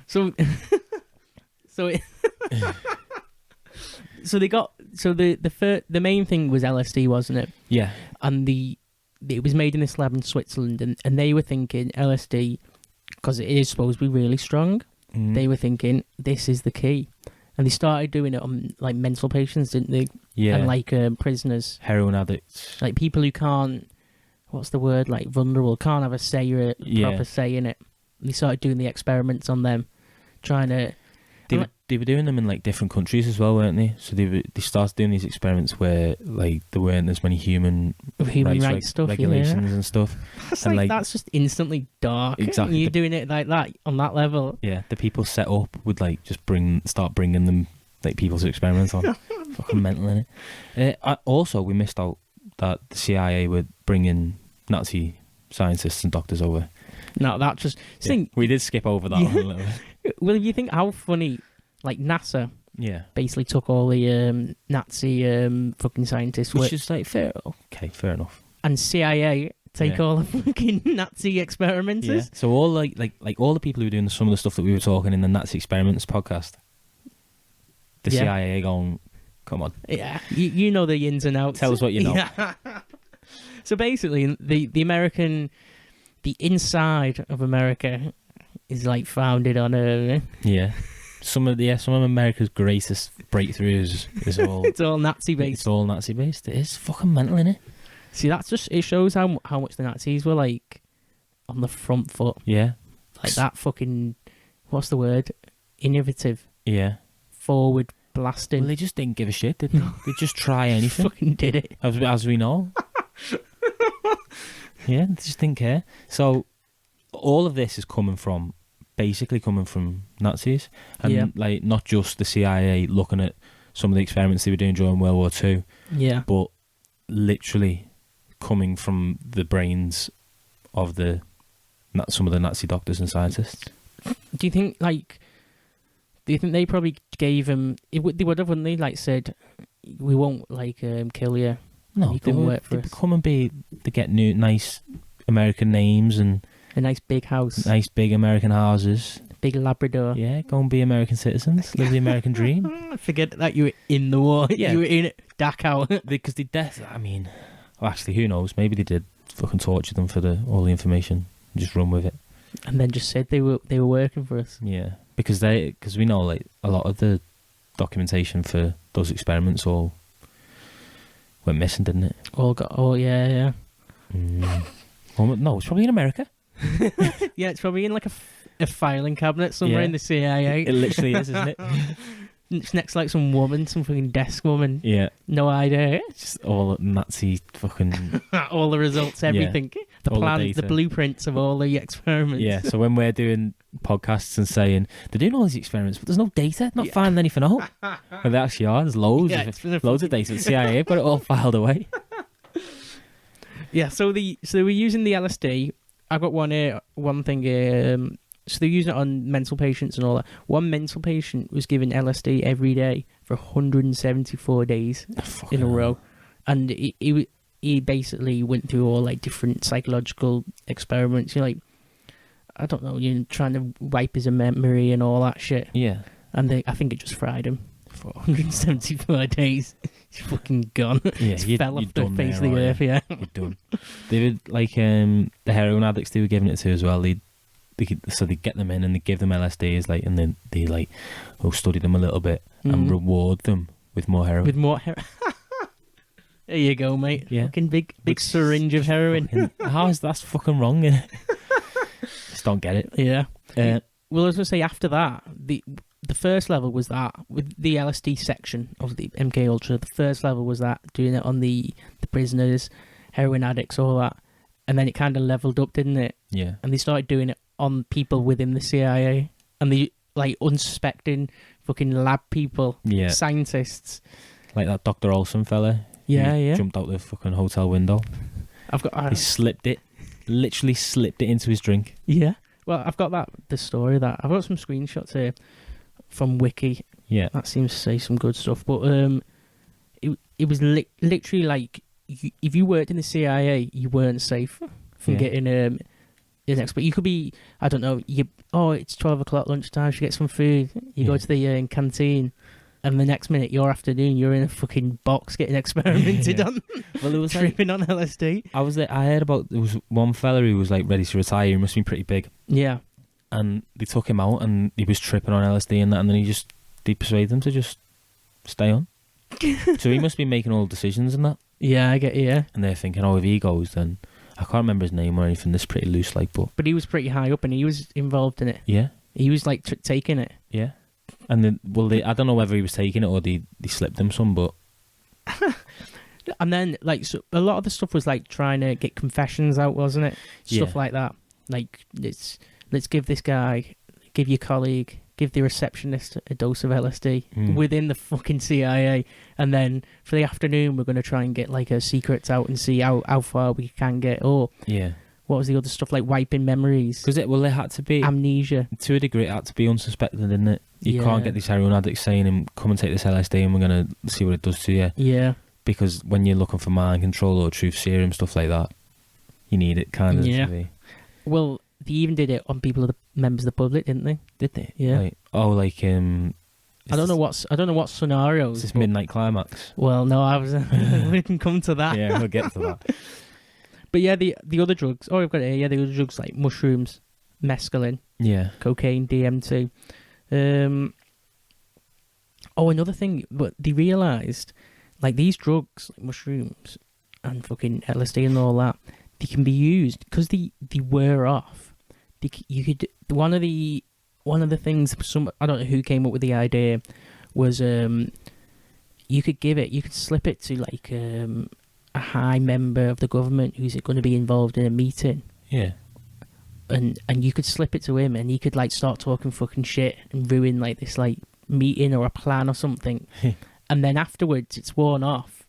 So, the main thing was LSD, wasn't it? Yeah, And it was made in this lab in Switzerland, and they were thinking LSD, because it is supposed to be really strong. They were thinking this is the key, And they started doing it on like mental patients, didn't they? Yeah. And like prisoners, Heroin addicts. like people who can't. What's the word? Like vulnerable, can't have a say or a proper say in it. They started doing the experiments on them, trying to. They were doing them in like different countries as well, weren't they? So they started doing these experiments where like there weren't as many human rights stuff, regulations and stuff. That's just instantly dark. Exactly. You're doing it like that on that level. Yeah, the people set up would like just start bringing them like people to experiment on. Fucking mental, innit? Also, we missed out that the CIA would bring in Nazi scientists and doctors over. No, that just... we did skip over that one a little bit. Well, if you think how funny, like NASA basically took all the Nazi fucking scientists... Which is like, fair enough. And CIA take all the fucking Nazi experimenters. Yeah. So all like all the people who were doing some of the stuff that we were talking in the Nazi experiments podcast, the CIA going, come on. Yeah, you know the ins and outs. Tell us what you know. Yeah. So basically, the American... The inside of America is like founded on a some of America's greatest breakthroughs is all it's all Nazi based. It's all Nazi based. It is fucking mental, innit? See, that's just it shows how much the Nazis were like on the front foot. Yeah, like that fucking what's the word? Innovative. Yeah, forward blasting. Well, they just didn't give a shit, did they? They just try anything. Fucking did it as we know. Yeah, they just didn't care. So all of this is basically coming from Nazis, and like not just the CIA looking at some of the experiments they were doing during World War II. Yeah, but literally coming from the brains of some of the Nazi doctors and scientists. Do you think they probably gave him? They would have, wouldn't they? Like said, we won't like kill you. No, they come and they get new, nice American names and a nice big house, nice big American houses, big Labrador. Yeah, go and be American citizens, live the American dream. Forget that you were in the war. Yeah, you were in it, Dachau. Because I mean, well, actually, who knows? Maybe they did fucking torture them for all the information and just run with it. And then just said they were working for us. Yeah, because we know like a lot of the documentation for those experiments all went missing, didn't it? Yeah. Well, no, it's probably in America. Yeah, it's probably in like a filing cabinet somewhere in the CIA. It literally is, isn't it? It's next to like some fucking desk woman. Yeah. No idea. Just all Nazi fucking... all the results, everything. Yeah. The plans, the blueprints of all the experiments. Yeah, so when we're doing podcasts and saying, they're doing all these experiments, but there's no data, not finding anything out. But they actually are. There's loads of data. The CIA have got it all filed away. Yeah, so they were using the LSD. I've got one thing. So they're using it on mental patients and all that. One mental patient was given LSD every day for 174 days in a row, and he basically went through all like different psychological experiments. Like, I don't know, trying to wipe his memory and all that shit. Yeah, and I think it just fried him for 174 days. He's fucking gone. Yeah, he fell off the face of the earth. Yeah, you're done. They would like the heroin addicts they were giving it to as well. So they get them in and they give them LSDs, like, and then they like study them a little bit and reward them with more heroin. There you go, mate. Yeah, fucking big syringe of heroin. That's fucking wrong, innit? Just don't get it. Yeah. Well, I was gonna say after that, the first level was that with the LSD section of the MK Ultra. The first level was that doing it on the prisoners, heroin addicts, all that, and then it kind of leveled up, didn't it? Yeah. And they started doing it on people within the CIA, and the like unsuspecting fucking lab people, scientists, like that Dr. Olsen fella. Yeah. Jumped out the fucking hotel window. He literally slipped it into his drink. Yeah. Well, I've got the story of that. I've got some screenshots here from Wiki. Yeah. That seems to say some good stuff. But it was literally like, if you worked in the CIA, you weren't safe from getting the next. But you could be, I don't know, it's 12 o'clock lunchtime, you get some food. You go to the canteen. And the next minute, your afternoon, you're in a fucking box getting experimented on. Well, it was tripping on LSD. I heard about, there was one fella who was like ready to retire. He must have been pretty big. Yeah. And they took him out and he was tripping on LSD and that. And then he just they persuade them to just stay on. So he must be making all the decisions and that. Yeah, I get you. Yeah. And they're thinking, oh, if he goes, then I can't remember his name or anything. This pretty loose, like, but he was pretty high up, and he was involved in it. yeah, He was like taking it. yeah. And then, I don't know whether he was taking it or they slipped him some, but And then, like, so a lot of the stuff was like trying to get confessions out, wasn't it? Stuff Yeah. like that. Like, let's give this guy, give your colleague, give the receptionist a dose of LSD within the fucking CIA, and then for the afternoon we're going to try and get like a secrets out and see how far we can get. Or yeah. what was the other stuff, like wiping memories? Because it had to be Amnesia. to a degree. It had to be unsuspected, didn't it? You Yeah. can't get these heroin addicts saying, "Come and take this LSD, and we're gonna see what it does to you." Yeah. Because when you're looking for mind control or truth serum stuff like that, you need it kind of. Yeah. To be. Well, they even did it on people of the members of the public, didn't they? Did they? Yeah. Like, I don't know what scenarios. Is this but- midnight climax? Well, no, I was. We can come to that. Yeah, we'll get to that. But yeah, the other drugs. Oh, I've got it here. Yeah, the other drugs like mushrooms, mescaline, Yeah. cocaine, DMT. Another thing, but they realised, like these drugs, like mushrooms and fucking LSD and all that, they can be used because they wear off. You could one of the things. I don't know who came up with the idea was you could slip it to like a high member of the government who's going to be involved in a meeting. Yeah. And you could slip it to him, and he could like start talking fucking shit and ruin like this like meeting or a plan or something. And then afterwards, it's worn off,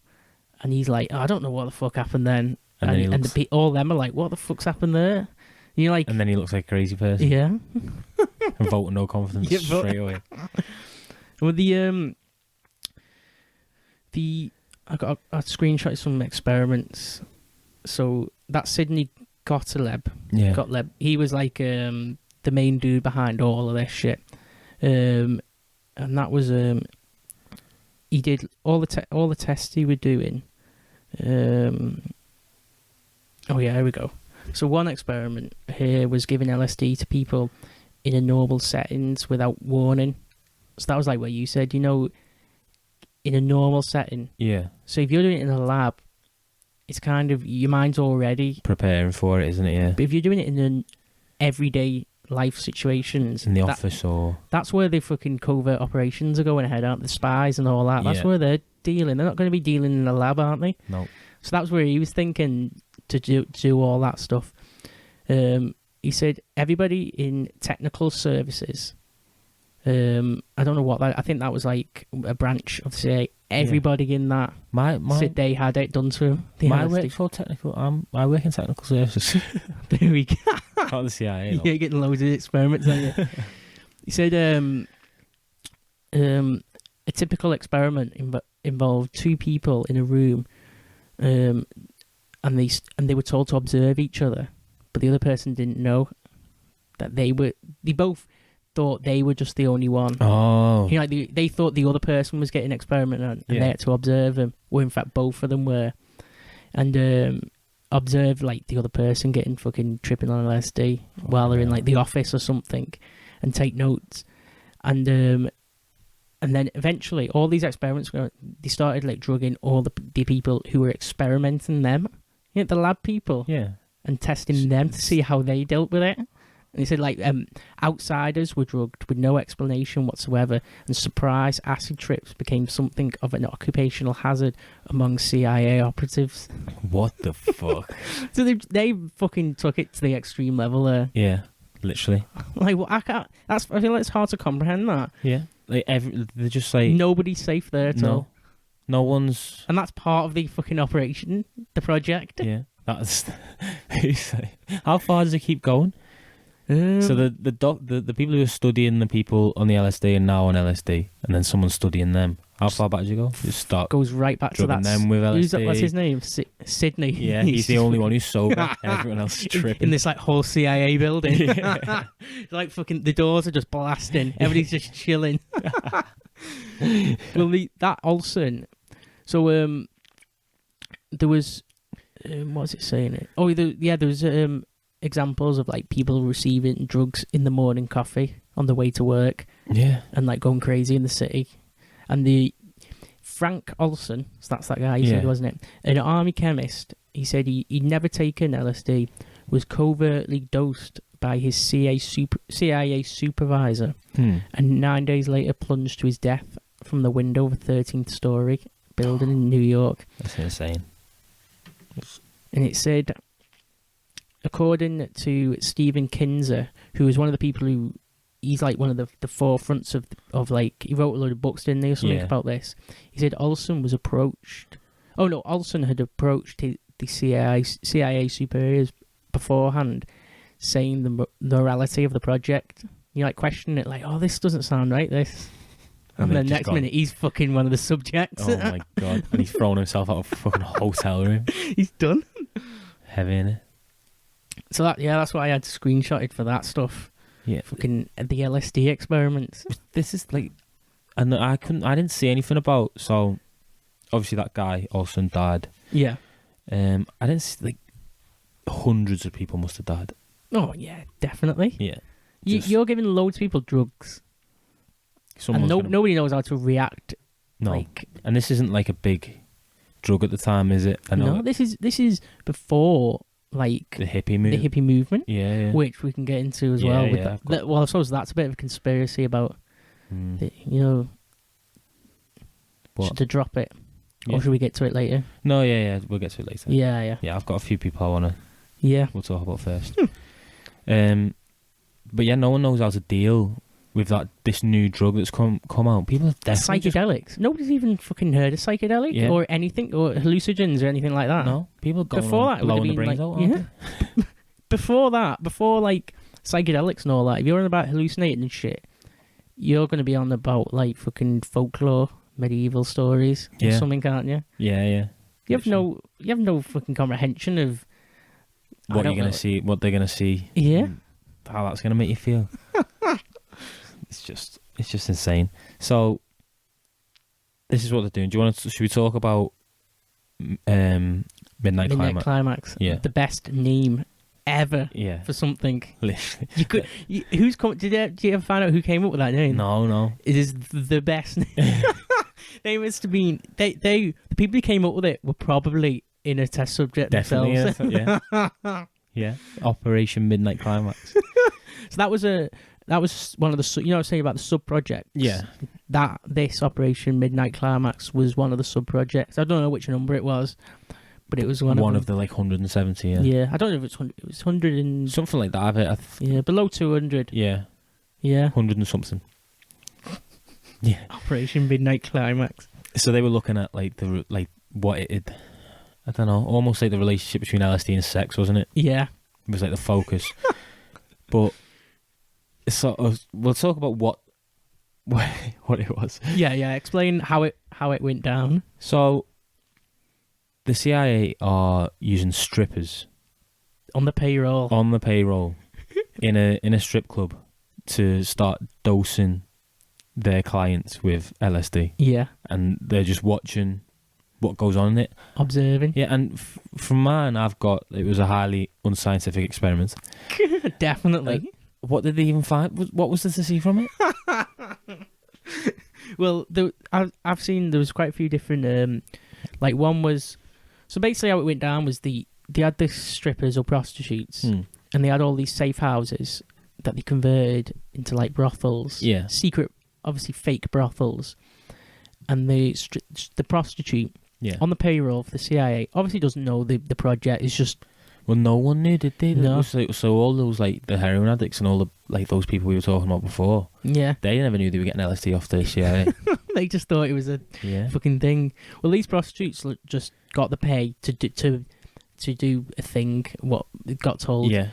and he's like, "Oh, I don't know what the fuck happened then." And all them are like, "What the fuck's happened there?" And you're like, and then he looks like a crazy person. "Yeah." And vote no confidence Yeah, straight away. Well, I screenshot some experiments. So that Sydney Gottlieb, he was like the main dude behind all of this shit, and that was he did all the tests he was doing. Oh yeah, here we go. So one experiment here was giving LSD to people in a normal settings without warning. So that was like what you said, in a normal setting. Yeah. So if you're doing it in a lab, it's kind of, your mind's already preparing for it, isn't it? Yeah. But if you're doing it in an everyday life situations, in the office or... That's where the fucking covert operations are going ahead, aren't the spies and all that. That's where they're dealing. They're not going to be dealing in a lab, aren't they? No. So that's where he was thinking to do all that stuff. He said everybody in technical services, I don't know what that, I think that was like a branch of the CIA. Everybody in that said they had it done to them. I work for technical. I work in technical services. There we go. Not the CIA. No. You're getting loads of experiments, aren't you? He said a typical experiment involved two people in a room, and they were told to observe each other, but the other person didn't know that they both thought they were just the only one. Oh. Like they thought the other person was getting experimented on, and they had to observe them. Well, in fact, both of them were. And observe like the other person getting fucking tripping on LSD while they're in like the office or something, and take notes. And then eventually all these experiments, they started like drugging all the people who were experimenting them, the lab people. Yeah. And testing them to see how they dealt with it. And he said, like, outsiders were drugged with no explanation whatsoever, and surprise acid trips became something of an occupational hazard among CIA operatives. What the fuck? So they fucking took it to the extreme level there. Yeah, literally. Like, well, I feel like it's hard to comprehend that. Yeah. Like, they're just like... Nobody's safe there at all. No one's... And that's part of the fucking operation, the project. Yeah. That's... How far does it keep going? So the people who are studying the people on the LSD and now on LSD, and then someone's studying them. How far back do you go? Just start. Goes right back to that. Them with LSD. What's his name? Sydney. Yeah, he's the only one who's sober. Everyone else is tripping in this like whole CIA building. Like fucking the doors are just blasting. Everybody's just chilling. Well, that Olsen. So there was what's it saying? Oh, there was examples of like people receiving drugs in the morning coffee on the way to work Yeah. and like going crazy in the city. And the Frank Olson, so that's that guy, he said, wasn't it? An army chemist. He said he'd never taken LSD, was covertly dosed by his CIA supervisor, and 9 days later plunged to his death from the window of a 13th story building in New York. That's insane. And it said, according to Stephen Kinzer, who is one of the people who, he's like one of the forefronts of like, he wrote a load of books, didn't he, or something about this. He said Olson was approached. Oh no, Olson had approached the CIA superiors beforehand, saying the morality of the project. You like questioning it, like, oh, this doesn't sound right. This, and then next minute he's fucking one of the subjects. Oh my god! And he's thrown himself out of a fucking hotel room. He's done. Heavy, innit? So that's what I had screenshotted for that stuff. Yeah, fucking the LSD experiments. This is like, and I didn't see anything about. So obviously that guy Olsen died. Yeah. I didn't see, like, hundreds of people must have died. Oh yeah, definitely. Yeah. You're giving loads of people drugs, and nobody knows how to react. No. Like, and this isn't like a big drug at the time, is it? I know. No, this is before like the hippie movement. The hippie movement, yeah. Which we can get into as well. With well, I suppose that's a bit of a conspiracy about, should to drop it, or should we get to it later? No, we'll get to it later. Yeah. I've got a few people I wanna. Yeah. We'll talk about first. But yeah, no one knows how to deal with this new drug that's come out. People have definitely psychedelics. Nobody's even fucking heard of psychedelic or anything, or hallucinogens or anything like that. No, people going before that blowing the brains out. Yeah. Before like psychedelics and all that, if you're on about hallucinating and shit, you're going to be on about like fucking folklore, medieval stories, or something, can't you? Yeah. You have no fucking comprehension of what you're going to see, what they're going to see. Yeah. How that's going to make you feel. It's just insane. So this is what they're doing. Should we talk about Midnight Climax? Yeah. The best name ever for something. Literally. Did you ever find out who came up with that name? No. It is the best name. They must have been the people who came up with it were probably in a test subject themselves. Yeah. Yeah. Operation Midnight Climax. So that was one of the, I was saying about the sub projects. Yeah. This Operation Midnight Climax was one of the sub projects. I don't know which number it was, but it was one of the like 170. Yeah. I don't know if it was 100 and something like that. Yeah, below 200. Yeah. 100 and something. Yeah. Operation Midnight Climax. So they were looking at what it. I don't know, almost like the relationship between LSD and sex, wasn't it? Yeah. It was like the focus. But we'll talk about what it was. Yeah. Explain how it went down. So the CIA are using strippers on the payroll in a strip club to start dosing their clients with LSD. Yeah. And they're just watching what goes on in it, observing. Yeah, and from mine, it was a highly unscientific experiment. Definitely. What did they even find? What was there to see from it? Well, I've seen there was quite a few different. Like one was, so basically how it went down was they had the strippers or prostitutes, and they had all these safe houses that they converted into like brothels. Yeah. Secret, obviously fake brothels, and the prostitute. Yeah. On the payroll for the CIA, obviously doesn't know the project. It's just no one knew, did they? No. So all those like the heroin addicts and all the like those people we were talking about before. Yeah. They never knew they were getting LSD off the CIA. They just thought it was a fucking thing. Well, these prostitutes just got the pay to do a thing. What they got told. Yeah.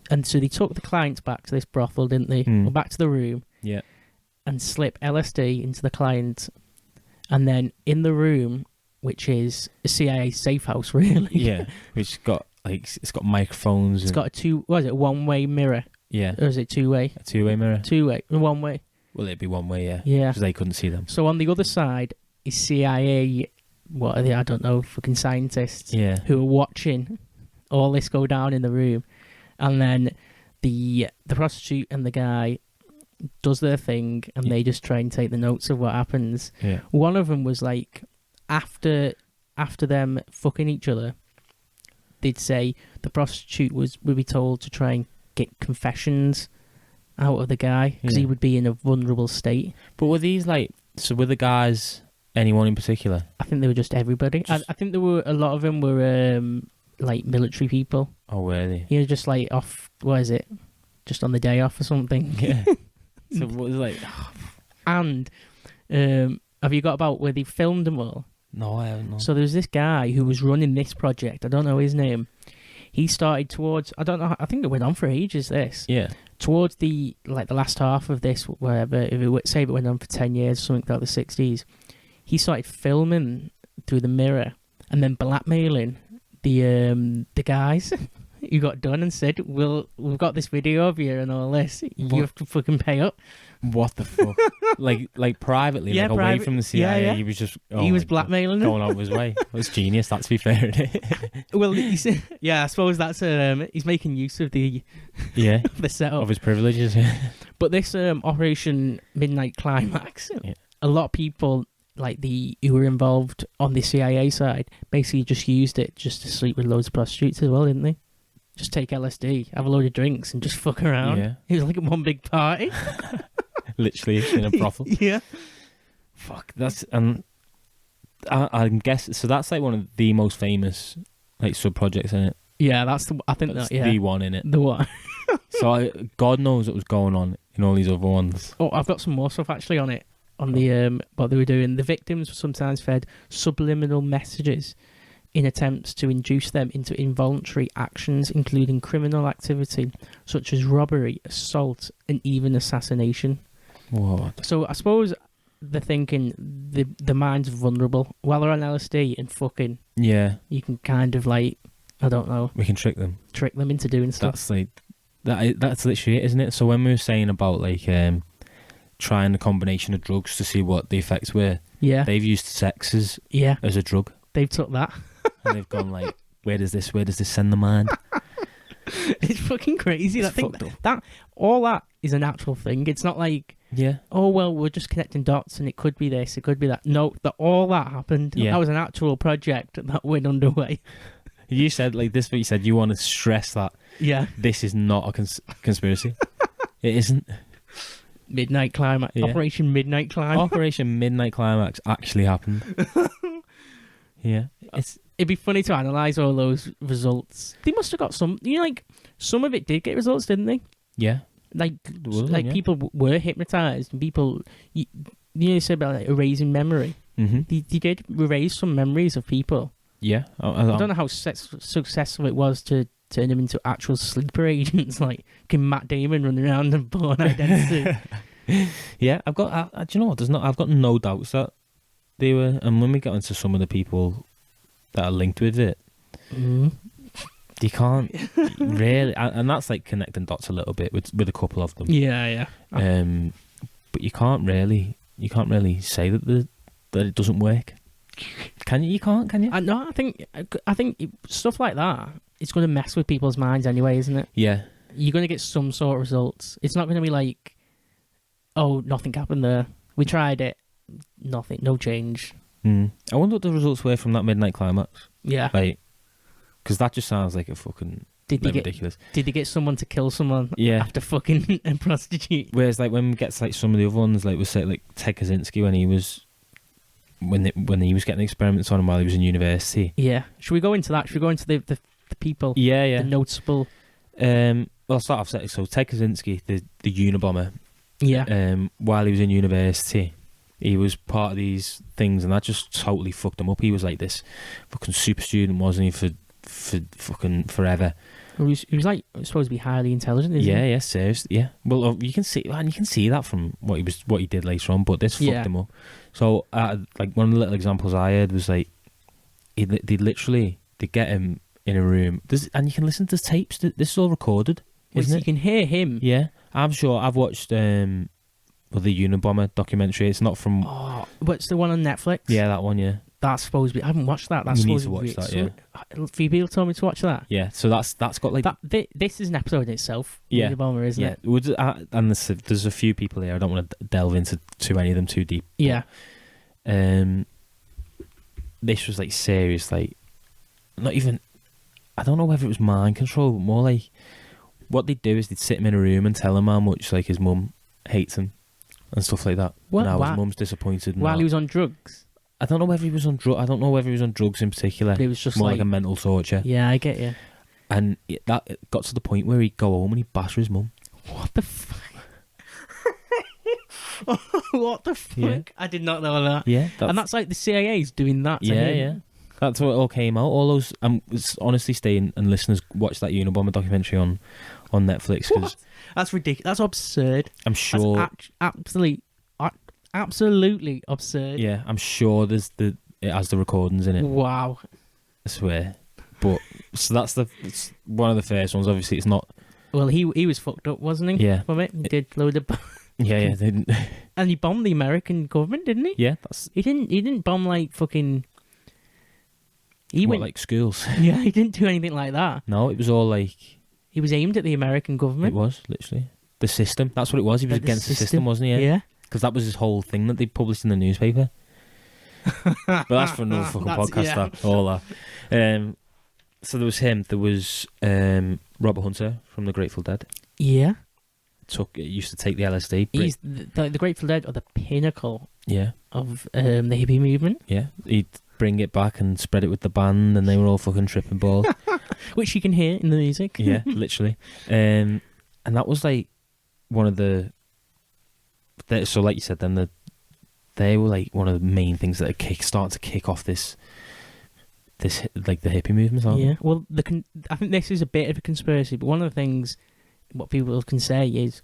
And so they took the clients back to this brothel, didn't they? Or back to the room. Yeah. And slip LSD into the client, and then in the room, which is a CIA safe house, really. Yeah, which got it's got microphones. It's got a one-way mirror. Yeah. Or is it two-way? A two-way mirror. Two-way, one way. Well, it'd be one way, yeah. Yeah. Because they couldn't see them. So on the other side is CIA. What are they? I don't know. Fucking scientists. Yeah. Who are watching all this go down in the room, and then the prostitute and the guy does their thing, and they just try and take the notes of what happens. Yeah. One of them was like, after them fucking each other, they'd say the prostitute would be told to try and get confessions out of the guy because he would be in a vulnerable state. But were these like, so were the guys anyone in particular? I think they were just everybody. I think there were a lot of them were like military people. Oh, were they? You know, just like off. What is it? Just on the day off or something. Yeah. So what was like? And have you got about where they filmed them all? No, I haven't. No. So there was this guy who was running this project. I don't know his name. He started towards. I don't know. I think it went on for ages. This. Yeah. Towards the last half of this, wherever, say if it went on for 10 years, something like the 60s, he started filming through the mirror and then blackmailing the guys who got done and said, we've got this video of you and all this. You have to fucking pay up. What the fuck? like privately, Yeah, like away from the CIA. yeah. He was just he was blackmailing them. going out of his way. That's genius. That's to be fair, isn't it? Well, I suppose that's he's making use of the setup of his privileges. But this Operation Midnight Climax, a lot of people who were involved on the CIA side basically just used it just to sleep with loads of prostitutes as well, didn't they? Just take LSD, have a load of drinks, and just fuck around. Yeah. It was like one big party. Literally in a brothel. Yeah. Fuck. That's I guess so. That's like one of the most famous like sub projects in it. Yeah, that's the one in it. The one. So God knows what was going on in all these other ones. Oh, I've got some more stuff actually on it. On the what they were doing. The victims were sometimes fed subliminal messages in attempts to induce them into involuntary actions, including criminal activity such as robbery, assault, and even assassination. What? So I suppose they're thinking the mind's vulnerable. While they're on LSD and fucking, yeah, you can kind of I don't know. We can trick them into doing stuff. That's like that's literally it, isn't it? So when we were saying about trying a combination of drugs to see what the effects were, yeah, they've used sex as a drug. They've took that. And they've gone like, where does this send the mind? It's fucking crazy. That all that is an actual thing. It's not like, oh well, we're just connecting dots and it could be this, it could be that. No, all that happened. Yeah. That was an actual project that went underway. You said like this, but you said you want to stress that. Yeah. This is not a conspiracy. It isn't. Midnight Climax. Yeah. Operation Midnight Climax. Operation Midnight Climax actually happened. Yeah. It'd be funny to analyse all those results. They must have got some. Some of it did get results, didn't they? Yeah. People were hypnotised, and people. You said about erasing memory. Mm-hmm. They did erase some memories of people. Yeah. I don't know how successful it was to turn them into actual sleeper agents, like Matt Damon running around and Born Identity. Yeah, I've got. Do you know what? I've got no doubts that they were. And when we get into some of the people that are linked with it, you can't really, and that's like connecting dots a little bit with a couple of them. Yeah. But you can't really say that it doesn't work. Can you? You can't, can you? No, I think stuff like that, it's going to mess with people's minds anyway, isn't it? Yeah. You're going to get some sort of results. It's not going to be like, oh, nothing happened there. We tried it. Nothing. No change. I wonder what the results were from that Midnight Climax. Yeah. Like, because that just sounds like a fucking ridiculous. Did they get someone to kill someone after fucking a prostitute? Whereas like when we get to like some of the other ones, like we say like Ted Kaczynski when he was getting experiments on him while he was in university. Yeah. Should we go into that? Should we go into the people? Yeah. The noticeable. Well, I'll start off. So Ted Kaczynski, the Unabomber. Yeah. While he was in university, he was part of these things, and that just totally fucked him up. He was like this fucking super student, wasn't he, for fucking forever. He was like supposed to be highly intelligent, isn't he? Yeah, seriously, yeah. Well, you can see that from what he did later on, but this fucked him up. So, like one of the little examples I heard was like, they'd get him in a room, and you can listen to the tapes. This is all recorded, isn't it? You can hear him. Yeah, I'm sure. I've watched the Unabomber documentary. It's not from. Oh, what's the one on Netflix? Yeah, that one. Yeah. That's supposed to be. I haven't watched that. That's You need supposed to watch be that, A few people told me to watch that. Yeah, so that's got like This is an episode in itself. Yeah. Unabomber, isn't yeah. it? And there's a few people here. I don't want to delve into too many of them too deep. Yeah. But, this was like serious, like not even. I don't know whether it was mind control, but more like what they'd do is they'd sit him in a room and tell him how much like his mum hates him and stuff like that. What? And how Why? his mum's disappointed. And While that. he was on drugs. I don't know whether he was on I don't know whether he was on drugs in particular. But it was just more like a mental torture. Yeah, I get you. And it got to the point where he'd go home and he'd bash his mum. What the fuck? What the fuck? Yeah. I did not know that. Yeah, And that's like the CIA's doing that to yeah, him. yeah. That's what it all came out. All those. Honestly, staying and listeners watch that Unabomber documentary on Netflix because That's ridiculous. That's absurd. I'm sure. That's absolutely absurd. Yeah, I'm sure it has the recordings in it. Wow. I swear. But so it's one of the first ones. Obviously, it's not. Well, he was fucked up, wasn't he? Yeah. From it, he did load of. Yeah, they didn't. And he bombed the American government, didn't he? Yeah, that's. He didn't bomb like fucking. He What, went like schools? Yeah, he didn't do anything like that. No, it was all like. He was aimed at the American It government. was literally the system. That's what it was. He was Like against the system, wasn't he? Yeah. Because that was his whole thing that they published in the newspaper. But that's for another fucking podcast. yeah. That all that. So there was him. There was Robert Hunter from the Grateful Dead. Yeah. Used to take the LSD. He's the Grateful Dead are the pinnacle Yeah, of the hippie movement, yeah. He'd bring it back and spread it with the band, and they were all fucking tripping balls. which you can hear in the music. Yeah, literally. And that was like one of the. So, like you said, then they were like one of the main things that started to kick off this like the hippie movement. Aren't Yeah. Well, I think this is a bit of a conspiracy, but one of the things what people can say is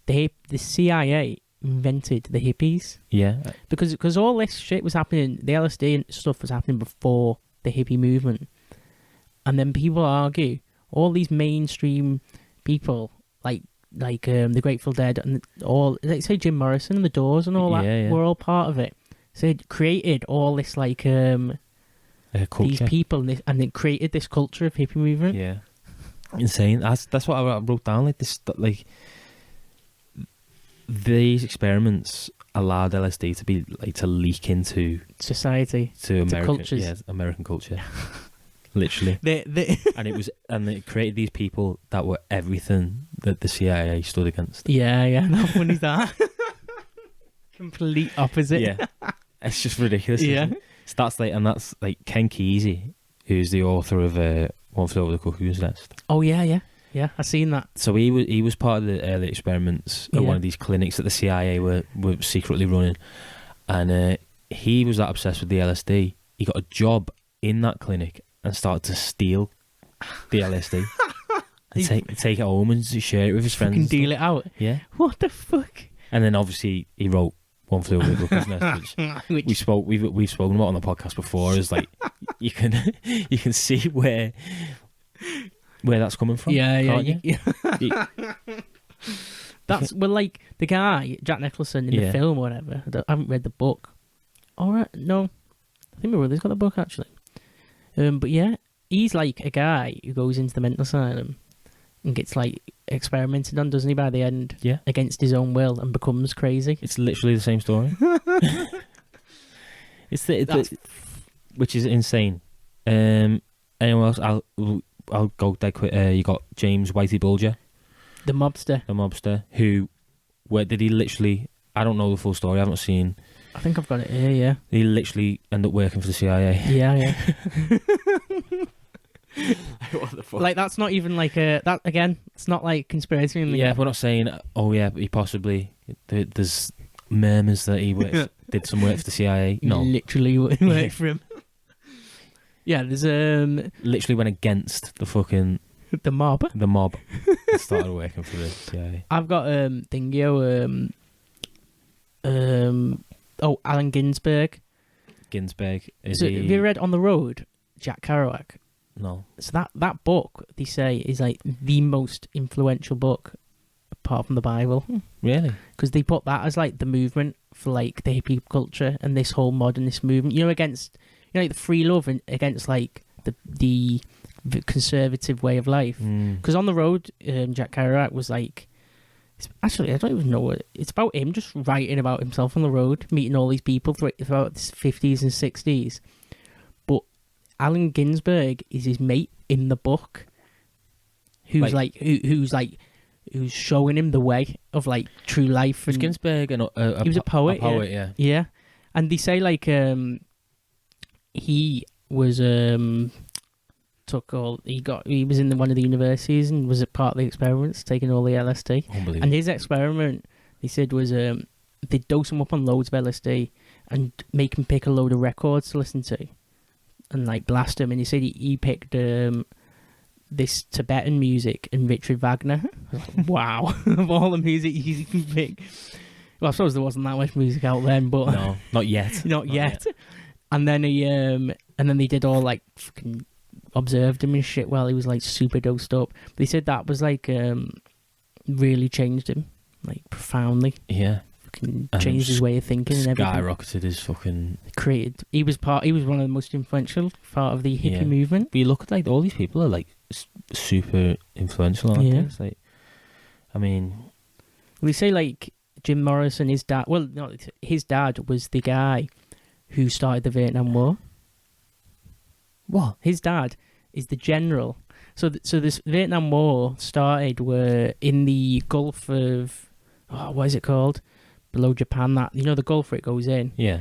the CIA invented the hippies. Yeah. Because all this shit was happening, the LSD and stuff was happening before the hippie movement. And then people argue, all these mainstream people, like the Grateful Dead and all, like say Jim Morrison and the Doors and all that, Yeah. were all part of it. So it created all this like culture. these people and it created this culture of hippie movement. Yeah. Insane. That's what I wrote down. Like this, like these experiments allowed LSD to be like to leak into Society, to American cultures. Yeah, American culture. Literally. And it created these people that were everything that the CIA stood against. yeah, how funny is that? Complete opposite. Yeah. It's just ridiculous. Yeah. Isn't it? So that's like Ken Kesey, who's the author of One Flew Over the Cuckoo's Nest. Oh yeah, I seen that. So he was part of the early experiments at Yeah. one of these clinics that the CIA were secretly running, and he was that obsessed with the LSD. He got a job in that clinic and started to steal the LSD and take it home and share it with his friends. Fucking and deal stuff. it out. Yeah, What the fuck? and then obviously he wrote One Flew Over the Cuckoo's Nest, which we've spoken about on the podcast before. Is like you can see where that's coming from. Yeah. can't you? That's well, like the guy Jack Nicholson in the Yeah. film or whatever. I haven't read the book. All right, no, I think my brother's got the book actually. But yeah, he's like a guy who goes into the mental asylum and gets like experimented on, doesn't he? By the end, Yeah. against his own will, and becomes crazy. It's literally the same story. That's- which is insane. Anyone else? I'll go dead quick. You got James Whitey Bulger, The mobster. the mobster, where did he literally? I don't know the full story. I haven't seen. I think I've got it here. Yeah. He literally ended up working for the CIA. Yeah. What the fuck? Like that's not even like that again. It's not like conspiracy. Yeah, we're not saying. Oh yeah, but he possibly. There's murmurs that he did some work for the CIA. No, Literally worked for him. Yeah, there's literally went against the fucking the mob. the mob and started working for the CIA. I've got Thingio Allen Ginsberg. Ginsberg is So he? have you read On the Road, Jack Kerouac? No. So that book they say is like the most influential book apart from the Bible, Really? because they put that as like the movement for like the hippie culture and this whole modernist movement. You know, against like the free love and against like the conservative way of life. Because on the road, Jack Kerouac was like, actually, I don't even know what it's about. Him just writing about himself on the road, meeting all these people throughout the 50s and 60s. But Allen Ginsberg is his mate in the book, who's who's showing him the way of like true life. Was Ginsberg he was a poet. Yeah. Yeah, and they say like he was he was in one of the universities and was a part of the experiments, taking all the LSD. Unbelievable. And his experiment, they said, was they'd dose him up on loads of LSD and make him pick a load of records to listen to and like blast him. And he said he picked this Tibetan music and Richard Wagner. Wow. Of all the music you can pick. Well, I suppose there wasn't that much music out then, but no, not yet. not yet. And then they did all like fucking observed him and shit while he was like super dosed up. But they said that was like really changed him, like profoundly. Yeah. Fucking changed his way of thinking and everything. Skyrocketed his fucking created. He was one of the most influential part of the hippie movement. But you look at like all these people are like super influential, aren't they? It's like, I mean, they say like Jim Morrison, his dad. Well, no, his dad was the guy who started the Vietnam War. What? His dad is the general. So this Vietnam War started where in the Gulf of what is it called? Below Japan, that the Gulf where it goes in. Yeah.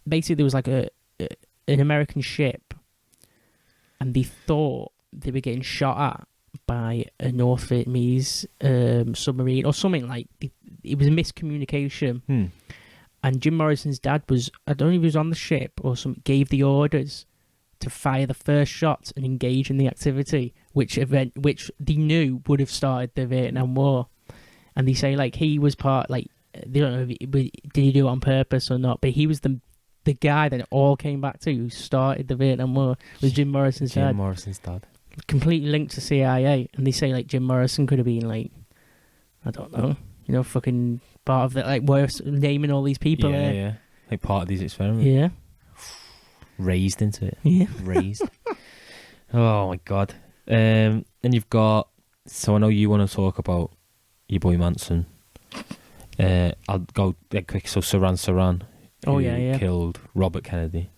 Basically, there was like an American ship, and they thought they were getting shot at by a North Vietnamese submarine or something like. It was a miscommunication. And Jim Morrison's dad was, I don't know if he was on the ship or something, gave the orders to fire the first shots and engage in the activity, which they knew would have started the Vietnam War. And they say like he was part, like they don't know did he do it on purpose or not, but he was the guy that it all came back to who started the Vietnam War was Jim Morrison's dad. Jim Morrison's dad. Completely linked to CIA, and they say like Jim Morrison could have been like, I don't know, fucking part of the like worst naming all these people. Yeah, like part of these experiments. Yeah, raised into it. Yeah, raised. Oh my god. And you've got. So I know you want to talk about your boy Manson. I'll go quick. So Saran. Who killed Robert Kennedy.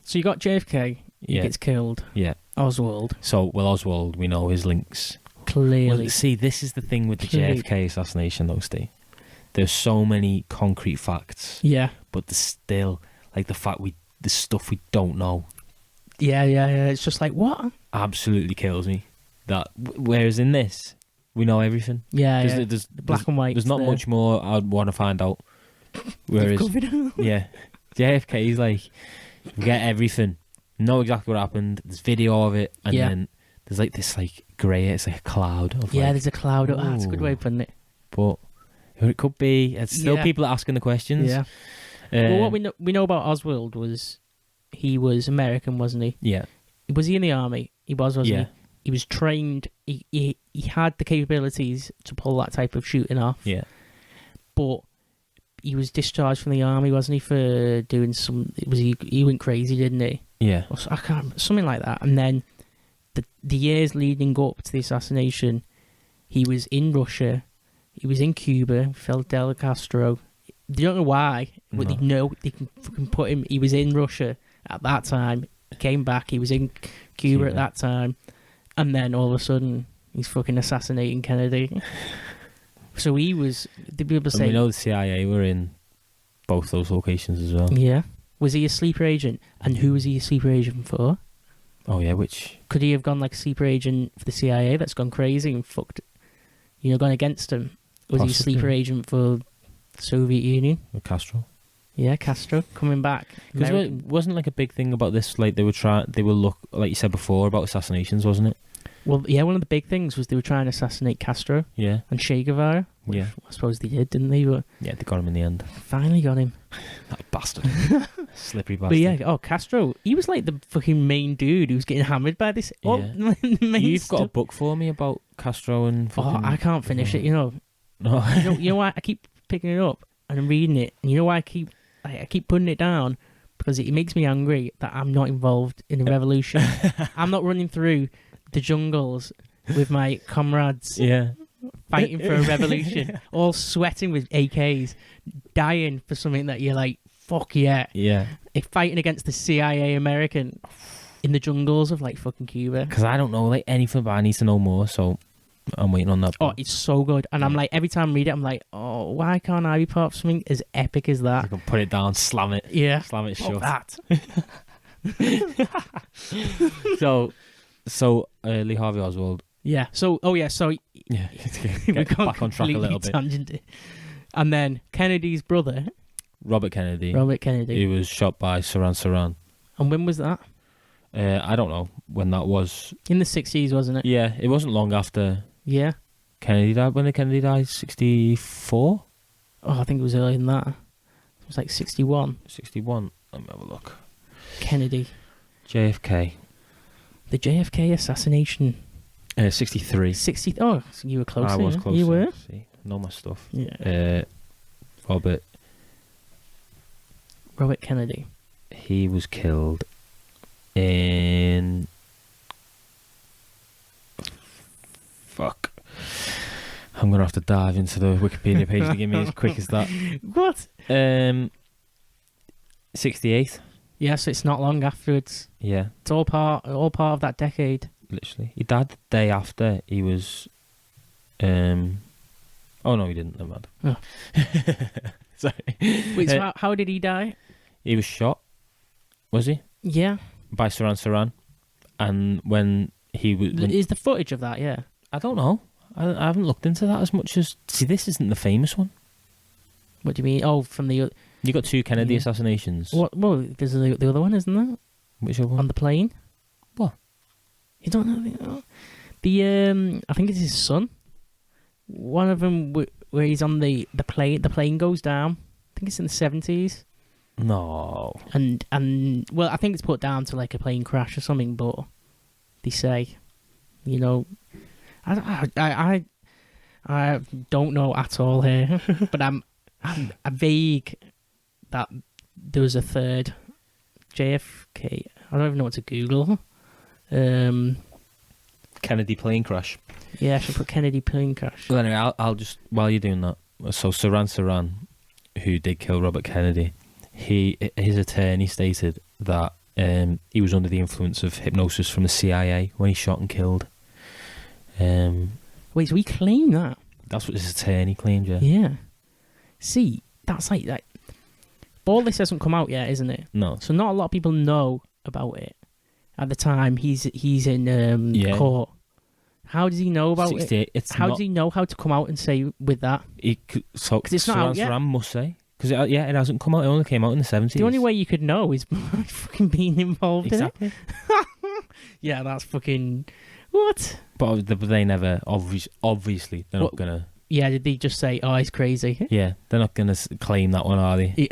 So you got JFK. He gets killed. Yeah. Oswald. So Oswald, we know his links. Clearly. Well, see, this is the thing with the JFK assassination, though, Steve. There's so many concrete facts. Yeah. But there's still, like, the stuff we don't know. Yeah. It's just like, what? Absolutely kills me. Whereas in this, we know everything. Yeah, there's black and white. There's not much more I'd want to find out. Whereas, JFK is like, we get everything. Know exactly what happened. There's video of it. And then there's like this like grey, it's like a cloud. There's a cloud. That's a good way of putting it. But who it could be, it's still people are asking the questions. Yeah. Well, what we know about Oswald was he was American, wasn't he? Yeah. Was he in the army? He was, wasn't he? He was trained. He had the capabilities to pull that type of shooting off. Yeah. But he was discharged from the army, wasn't he, for doing some... He went crazy, didn't he? Yeah. I can't... Something like that. And then the years leading up to the assassination, he was in Russia, he was in Cuba, Fidel Castro. They don't know why, but they know they can fucking put him... He was in Russia at that time, he came back, he was in Cuba at that time, and then all of a sudden, he's fucking assassinating Kennedy. So he was... Did people say... And we know the CIA were in both those locations as well. Yeah. Was he a sleeper agent? And who was he a sleeper agent for? Oh, yeah, which... Could he have gone like a sleeper agent for the CIA that's gone crazy and fucked... gone against him? Was he a sleeper agent for the Soviet Union? With Castro. Yeah, Castro coming back. Because it wasn't like a big thing about this, like they were look, like you said before, about assassinations, wasn't it? Well, yeah, one of the big things was they were trying to assassinate Castro. Yeah. And Che Guevara. Which I suppose they did, didn't they? But yeah, they got him in the end. Finally got him. That bastard. Slippery bastard. But yeah, Castro, he was like the fucking main dude who was getting hammered by this. Yeah. You've got a book for me about Castro and fucking... I can't finish it, you know. No. you know what? I keep picking it up and I'm reading it, and you know why I keep putting it down? Because it makes me angry that I'm not involved in a revolution. I'm not running through the jungles with my comrades fighting for a revolution, all sweating with AKs, dying for something that you're like, fuck yeah. Yeah. Fighting against the CIA American in the jungles of like fucking Cuba. Because I don't know like anything, but I need to know more, so I'm waiting on that. Oh, it's so good. And I'm like, every time I read it, I'm like, oh, why can't I be part of something as epic as that? You can put it down, slam it. Yeah. Slam it Fuck shut. that. So Lee Harvey Oswald. Yeah. So, so Yeah. we Get got back on track a little bit. tangented. And then Kennedy's brother, Robert Kennedy. Kennedy. He was shot by Saran Saran. And when was that? I don't know when that was. In the 60s, wasn't it? Yeah, it wasn't long after Yeah. Kennedy died. When did Kennedy die? 64? Oh, I think it was earlier than that. It was like 61. 61. Let me have a look. Kennedy. JFK. The JFK assassination. 63. 60. Oh, so you were close. I was close. You were? See, know my stuff. Yeah. Robert. Robert Kennedy. He was killed in... Fuck. I'm going to have to dive into the Wikipedia page to give me as quick as that. What? 68. Yeah, so it's not long afterwards. Yeah, It's all part of that decade. literally. He died the day after he was... Oh, no, he didn't. Never mind. Oh. Sorry. Wait, so how did he die? He was shot, was he? Yeah. By Saran Saran. And when he was... Is the footage of that, yeah? I don't know. I haven't looked into that as much as... See, this isn't the famous one. What do you mean? Oh, from the... You got 2 Kennedy Yeah. assassinations. What? Well, there's the other one, isn't there? Which other one? On the plane? What? You don't know the I think it's his son. One of them where he's on the plane goes down. I think it's in the 70s. No. And well, I think it's put down to like a plane crash or something, but they say, you know, I don't know at all here, but I'm vague that there was a third JFK. I don't even know what to Google. Kennedy plane crash. Yeah, I should put Kennedy plane crash. Well, anyway, I'll just... While you're doing that... So, Saran Saran, who did kill Robert Kennedy, his attorney stated that he was under the influence of hypnosis from the CIA when he shot and killed. Wait, so he claimed that? That's what his attorney claimed, yeah. Yeah. See, that's like all this hasn't come out yet, isn't it? No. So not a lot of people know about it at the time he's in court. How does he know about it? How does he know how to come out and say with that? So 'Cause it's not Saran out yet. Saran must say. Because it hasn't come out. It only came out in the 70s. The only way you could know is by fucking being involved Exactly. in it. Yeah, that's fucking... What? But they never... Obviously, they're not going to... Yeah, did they just say, oh, he's crazy? Yeah, they're not going to claim that one, are they?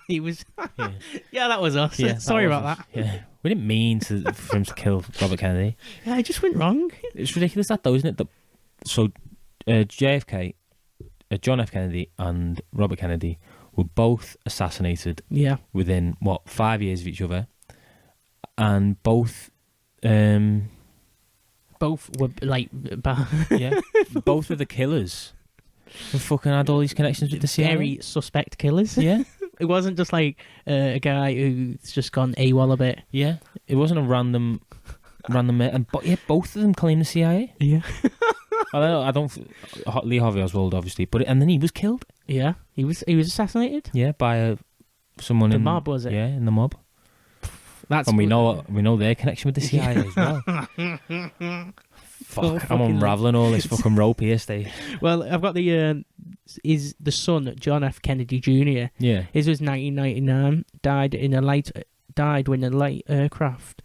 He was... Yeah. Yeah, that was us. Yeah, Sorry was about us. that. Yeah. We didn't mean for him to kill Robert Kennedy. Yeah, it just went wrong. It's ridiculous that though, isn't it? So JFK, John F. Kennedy and Robert Kennedy were both assassinated within, 5 years of each other. And both were like... yeah, both were the killers. And fucking had all these connections with the CIA. Very suspect killers. Yeah. It wasn't just like a guy who's just gone AWOL a bit. Yeah. It wasn't a random but yeah, both of them claim the CIA. Yeah. I don't Lee Harvey Oswald obviously, and then he was killed. Yeah. He was assassinated. Yeah, by someone in the mob, was it? Yeah, in the mob. That's and we know their connection with the CIA as well. Fuck, I'm unraveling all this fucking rope here, Steve. Well, I've got the son, John F. Kennedy Jr. Yeah. His was 1999. Died when a light aircraft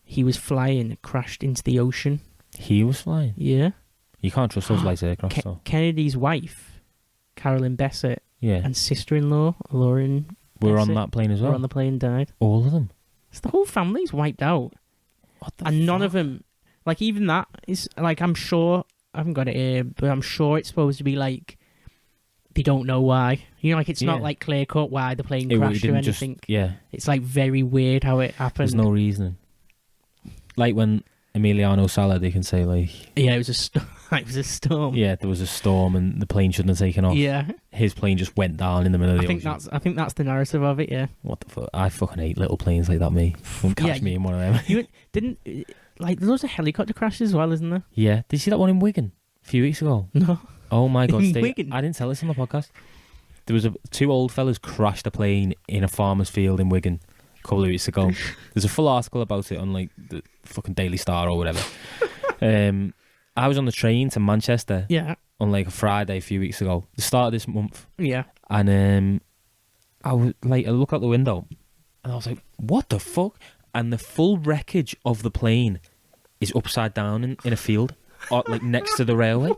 he was flying crashed into the ocean. He was flying? Yeah. You can't trust those light aircraft, though. Kennedy's wife, Carolyn Bessette, yeah, and sister-in-law, Lauren were Bessette, on that plane as well? Were on the plane, died. All of them? So the whole family's wiped out. What the And fuck? none of them... Like, even that is... Like, I'm sure... I haven't got it here, but I'm sure it's supposed to be, like... they don't know why. You know, like it's not Yeah. like clear cut why the plane It crashed or didn't just. anything. Yeah. It's like very weird how it happened. There's no reasoning. Like when Emiliano Sala, they can say like, Yeah, it was a storm. It was a storm. yeah, there was a storm and the plane shouldn't have taken off. Yeah. His plane just went down in the middle of the ocean. I think that's the narrative of it. Yeah. What the fuck? I fucking hate little planes like that. Me, won't catch Yeah, me in one of them. You didn't like there's loads of helicopter crashes as well, isn't there? Yeah. Did you see that one in Wigan a few weeks ago? No. Oh my god, In Steve, Wigan? I didn't tell this on the podcast. There was two old fellas crashed a plane in a farmer's field in Wigan a couple of weeks ago. There's a full article about it on like the fucking Daily Star or whatever. I was on the train to Manchester Yeah. on like a Friday a few weeks ago, the start of this month, Yeah. and I was like, I look out the window and I was like, what the fuck? And the full wreckage of the plane is upside down in a field, like next to the railway.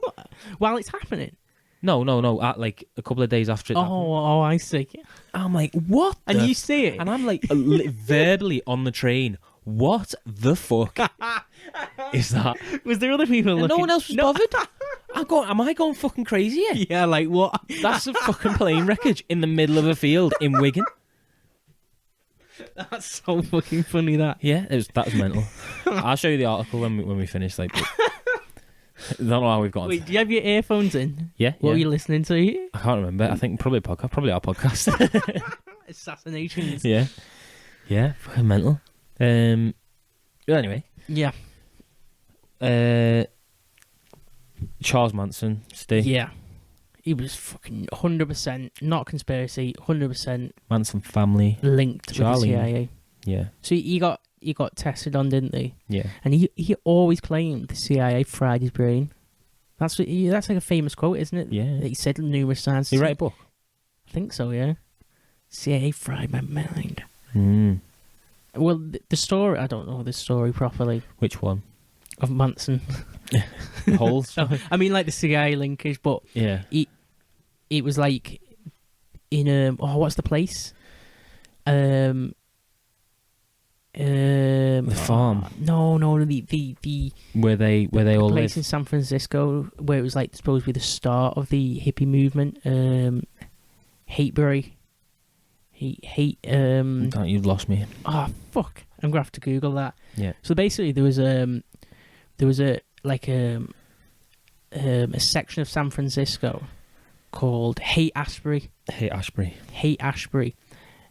While it's happening. No. At like a couple of days after it happened. Oh, I see. I'm like, what? And the you see it. And I'm like, verbally on the train. What the fuck is that? Was there other people And looking? no one else was bothered. I'm going. Am I going fucking crazy here? Yeah, like what? That's a fucking plane wreckage in the middle of a field in Wigan. That's so fucking funny. That. Yeah, that was mental. I'll show you the article when we finish. Like, I don't know how we've got. Wait, do you have your earphones in? Yeah. What yeah. were you listening to? I can't remember. I think probably a podcast. Probably our podcast. Assassinations. Yeah. Yeah. Fucking mental. But anyway. Yeah. Charles Manson, Steve. Yeah. He was fucking 100% not conspiracy, 100% Manson family. linked Charlie. with the CIA. Yeah. So he got tested on, didn't he? Yeah. And he always claimed the CIA fried his brain. That's like a famous quote, isn't it? Yeah. That he said numerous times. Did he write a book? I think so. Yeah. CIA fried my mind. Mm. Well, the story, I don't know the story properly Which one? of Manson. The whole. I mean, like the CIA linkage, but Yeah. it was like in what's the place? The farm No, the where they all place live. in San Francisco where it was like supposed to be the start of the hippie movement. Hatebury. You've lost me. Oh fuck! I'm gonna have to Google that. Yeah. So basically, there was a section of San Francisco called Haight-Ashbury. Haight-Ashbury.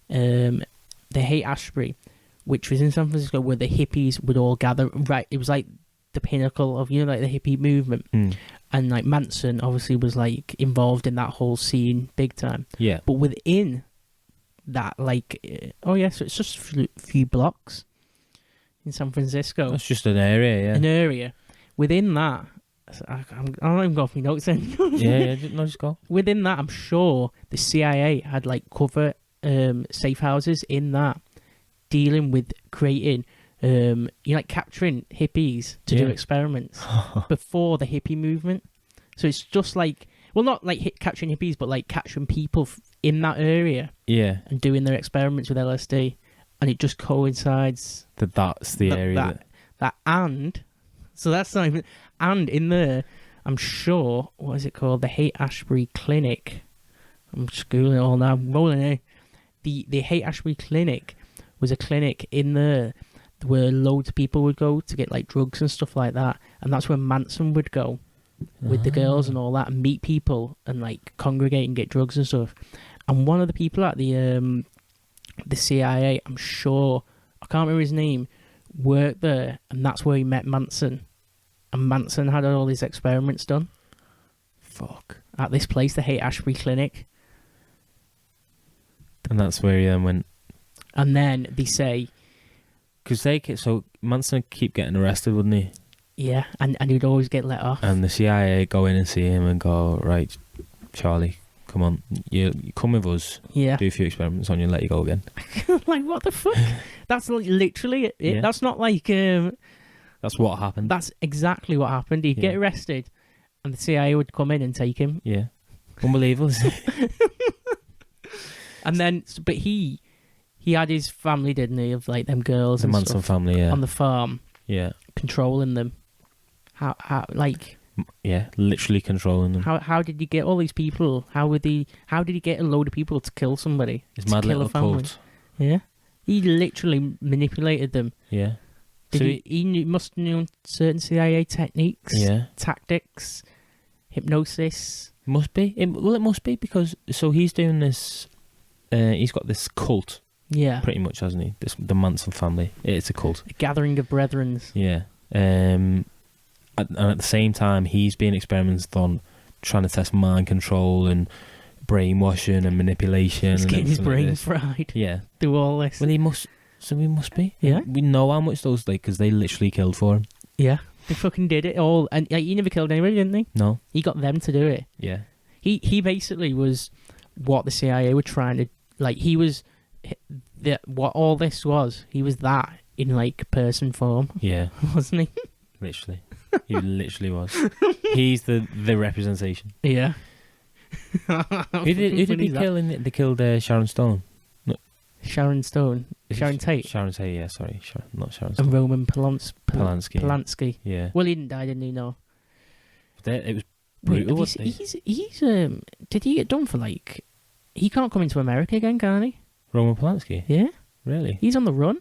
The Haight-Ashbury, which was in San Francisco, where the hippies would all gather. Right, it was like the pinnacle of like the hippie movement, and like Manson obviously was like involved in that whole scene big time. Yeah. But within that, so it's just a few blocks in San Francisco. That's just an area. Yeah. An area within that. I don't even go off my notes then. yeah. Just go. Within that, I'm sure the CIA had like cover safe houses in that, dealing with creating, like capturing hippies to do experiments before the hippie movement. So it's just like, well, not like capturing hippies, but like capturing people in that area. Yeah. And doing their experiments with LSD, and it just coincides. That's the area. So that's not even. And in there, I'm sure, what is it called? The Haight-Ashbury Clinic. I'm just Googling it all now. I'm rolling here. The Haight-Ashbury Clinic was a clinic in there where loads of people would go to get like drugs and stuff like that. And that's where Manson would go with the girls and all that, and meet people and like congregate and get drugs and stuff. And one of the people at the CIA, I'm sure, I can't remember his name, worked there, and that's where he met Manson. And Manson had all his experiments done. Fuck. At this place, the Haight-Ashbury Clinic. And that's where he then went. And then they say... Because so Manson would keep getting arrested, wouldn't he? Yeah, and he'd always get let off. And the CIA go in and see him and go, right, Charlie, come on, you come with us. Yeah. Do a few experiments on you and let you go again. Like, what the fuck? That's like literally it. Yeah. That's not like... That's what happened. That's exactly what happened. He'd get arrested, and the CIA would come in and take him. Yeah. Unbelievable, isn't it? And then, but he had his family, didn't he, of like them girls The and Manson stuff family, yeah. on the farm, Yeah. controlling them. How like Yeah, literally controlling them. How did he get all these people? How did he get a load of people to kill somebody? His to mad kill little a family? cult. Yeah, he literally manipulated them. Yeah. Did So he must have known certain CIA techniques, Yeah. tactics, hypnosis. Must be. It must be because so he's doing this. He's got this cult, Yeah, pretty much, hasn't he? The Manson family. It's a cult. a gathering of brethren. Yeah. And at the same time, he's being experimented on, trying to test mind control and brainwashing and manipulation. He's and getting his everything brain like fried. Yeah. Do all this. Well, he must. So he must be. Yeah. We know how much those because they literally killed for him. Yeah, they fucking did it all, and he never killed anybody, didn't he? No. He got them to do it. Yeah. He basically was what the CIA were trying to like. He was what all this was. He was that in like person form, Yeah. wasn't he? Literally. He literally was. He's the representation. Yeah. Who did he kill? They killed Sharon Stone. Sharon Stone, Sharon Tate, Sharon Tate. Yeah, sorry, not Sharon and Stone. Roman Polanski. Polanski. Yeah. Well, he didn't die, didn't he? No. It was Wait, brutal. he's did he get done for like? He can't come into America again, can he? Roman Polanski. Yeah. Really? He's on the run,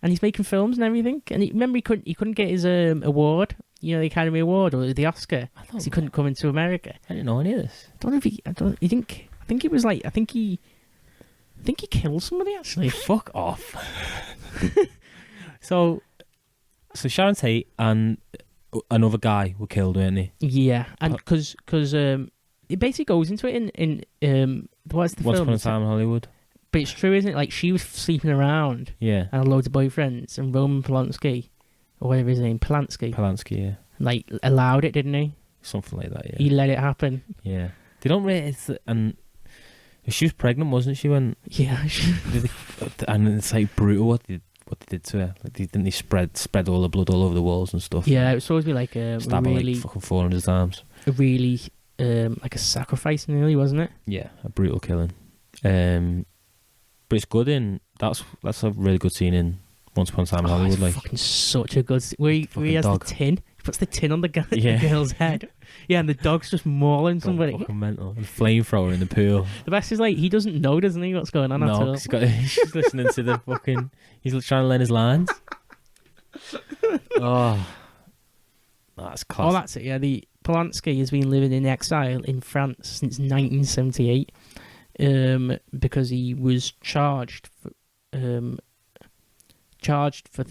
and he's making films and everything. And remember, he couldn't get his award, the Academy Award or the Oscar, because he couldn't come into America. I didn't know any of this. I don't know if he. I think it was like. I think he killed somebody actually. Fuck off. So Sharon Tate and another guy were killed, weren't they? Yeah, and because it basically goes into it in what's the Once film? Upon a Time in Hollywood. But it's true, isn't it? Like she was sleeping around Yeah. and had loads of boyfriends, and Roman Polanski, or whatever his name, Polanski, yeah. like allowed it, didn't he? Something like that, yeah. He let it happen. Yeah. They don't really... And she was pregnant, wasn't she, when... Yeah. And it's like brutal what they did to her. Like, didn't they spread all the blood all over the walls and stuff? Yeah, it was supposed to be like a Stab her really, like fucking 400 times. like a sacrifice, nearly, wasn't it? Yeah, a brutal killing. But it's good in... That's a really good scene in Once Upon a Time in Hollywood. It's Like, fucking such a good. Where he has dog. the tin. He puts the tin on the Yeah. girl's head. Yeah, and the dog's just mauling somebody. fucking mental. And flamethrower in the pool. The best is like he doesn't know, doesn't he, what's going on at all? No, he's listening to the fucking... He's trying to learn his lines. Oh, that's class. Oh, that's it. Yeah, the Polanski has been living in exile in France since 1978, because he was charged for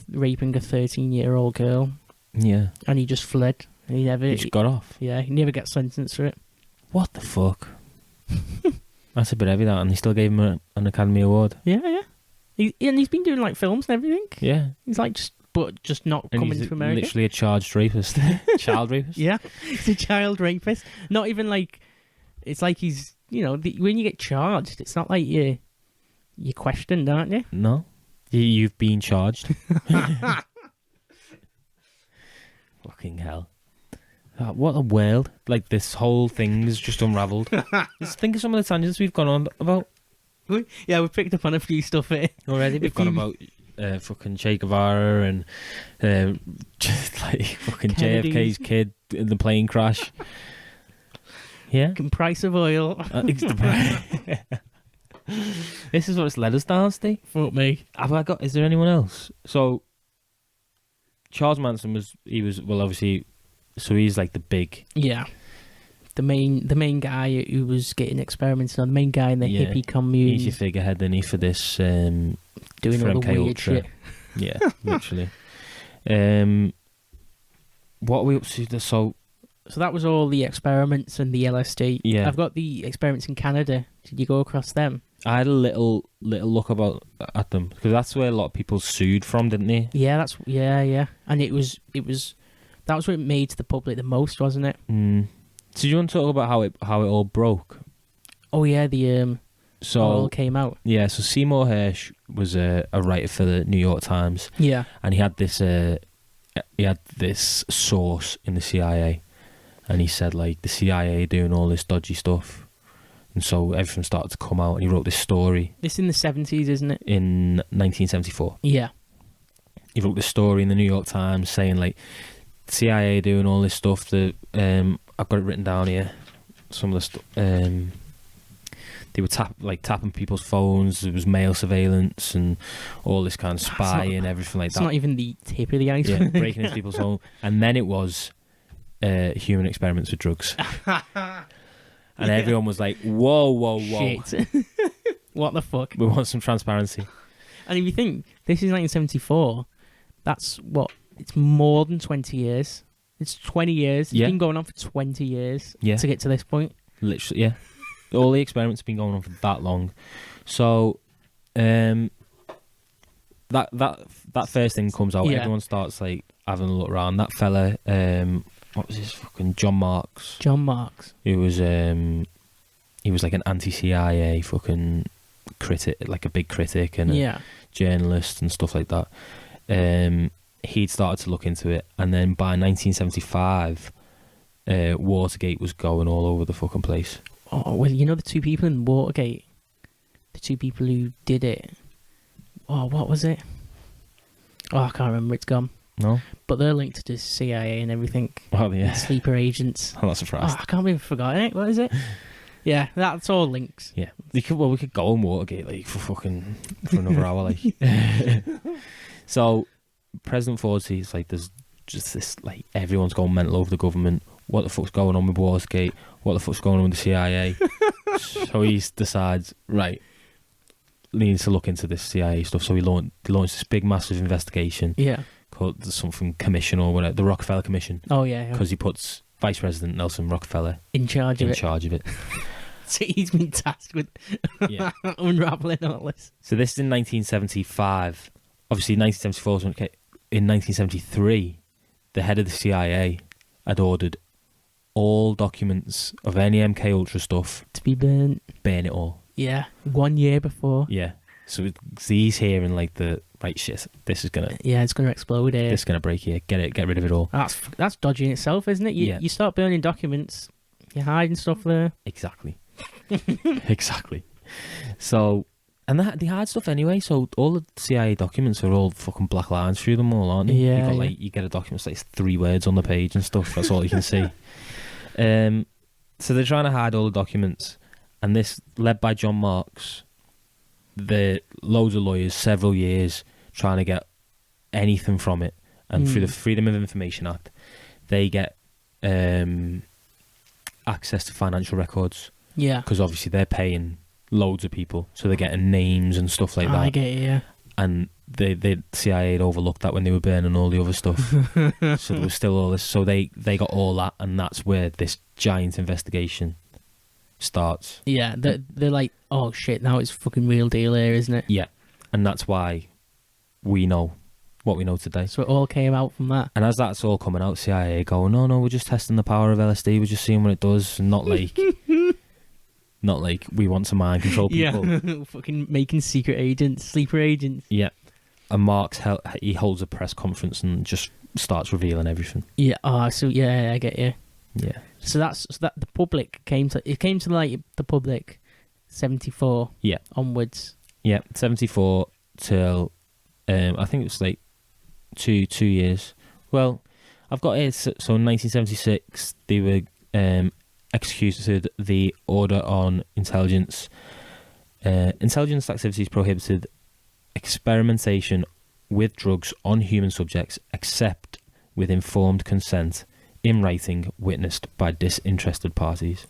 raping a 13-year-old girl, Yeah. and he just fled. And he Just got off. Yeah, he never got sentenced for it. What the fuck? That's a bit heavy, that. And they still gave him an Academy Award. Yeah, yeah. He's been doing like films and everything. Yeah. He's like just not And coming he's to America. literally a charged rapist. Child rapist. Yeah, he's a child rapist. Not even like, it's like he's, when you get charged, it's not like you're questioned, aren't you? No. You've been charged. Fucking hell. What a world. Like, this whole thing's just unravelled. Just think of some of the tangents we've gone on about. Yeah, we picked up on a few stuff here. Already. We've gone about fucking Che Guevara and just like fucking Kennedy's. JFK's kid in the plane crash. Yeah. Price of oil. It's the price. This is what it's led us down, Steve. Fuck me. Is there anyone else? So, Charles Manson obviously, so he's like the big... Yeah. The main guy who was getting experimented on, the main guy in the hippie commune. He's your figurehead, then he for this... doing all the weird Ultra. shit. Yeah, literally. What are we up to? So that was all the experiments and the LSD. Yeah. I've got the experiments in Canada. Did you go across them? I had a little look at them, because that's where a lot of people sued from, didn't they? Yeah, yeah. And it was that was what it made to the public the most, wasn't it? Mm. So do you want to talk about how it all broke? Oh yeah, the So all came out. Yeah, so Seymour Hersh was a writer for the New York Times, Yeah. and he had this source in the CIA, and he said like the CIA doing all this dodgy stuff, and so everything started to come out, and he wrote this story. This in the 70s, isn't it? In 1974. Yeah. He wrote this story in the New York Times saying like CIA doing all this stuff. I've got it written down here. Some of the stuff. They were tapping people's phones. There was mail surveillance and all this kind of spying and everything like that. It's not even the tip of the iceberg. Yeah, breaking into people's home. And then it was human experiments with drugs. And everyone was like, whoa. Shit. What the fuck? We want some transparency. And if you think, this is 1974, that's what? It's more than 20 years. It's 20 years. It's been going on for 20 years to get to this point. Literally, yeah. All the experiments have been going on for that long. So, that first thing comes out. Everyone starts like having a look around. That fella, what was his fucking John Marks? John Marks. He was like an anti-CIA fucking critic, like a big critic and a journalist and stuff like that. He'd started to look into it, and then by 1975, Watergate was going all over the fucking place. Oh, well, you know the two people in Watergate? The two people who did it? Oh, what was it? Oh, I can't remember. It's gone. No? But they're linked to the CIA and everything. Oh, yeah. Sleeper agents. I'm not surprised. Oh, I can't believe I've forgotten it. What is it? Yeah, that's all links. Yeah. We could go on Watergate, like, for another hour, like. So, President Ford sees, like, there's just this, like, everyone's going mental over the government. What the fuck's going on with Watergate? What the fuck's going on with the CIA? So he decides, right, needs to look into this CIA stuff. So he launched this big, massive investigation. Yeah. Called something commission or whatever, the Rockefeller Commission. Oh, yeah. Because he puts Vice President Nelson Rockefeller in charge of it. So he's been tasked with unraveling all this. So this is in 1975. Obviously, 1974 was when in 1973, the head of the CIA had ordered all documents of any MK Ultra stuff to be burnt. Burn it all. Yeah, 1 year before. Yeah. So he's hearing like right shit. This is gonna. Yeah, it's gonna explode here. This is gonna break here. Get rid of it all. That's dodgy in itself, isn't it? You start burning documents, you're hiding stuff there. Exactly. Exactly. So, and they hide stuff anyway. So all the CIA documents are all fucking black lines through them all, aren't they? Yeah. You get a document, it's like 3 words on the page and stuff. That's all you can see. So they're trying to hide all the documents, and this led by John Marks. Loads of lawyers, several years trying to get anything from it, and through the Freedom of Information Act, they get access to financial records. Yeah, because obviously they're paying loads of people, so they're getting names and stuff like that. I get it, yeah. And the CIA had overlooked that when they were burning all the other stuff. So there was still all this. So they got all that, and that's where this giant investigation starts. Yeah, they're like, oh shit, now it's fucking real deal here, isn't it? Yeah, and that's why we know what we know today. So it all came out from that. And as that's all coming out, CIA going, no, we're just testing the power of LSD, we're just seeing what it does, and not like we want to mind control people. Yeah, fucking making secret agents, sleeper agents. Yeah, and Marx he holds a press conference and just starts revealing everything. Yeah, so yeah, I get you. Yeah. So that the public came to like the public 74 onwards. Yeah, 74 till I think it was like two years. Well, I've got it. So in 1976 they were executed the Order on Intelligence. Intelligence activities prohibited experimentation with drugs on human subjects except with informed consent in writing witnessed by disinterested parties.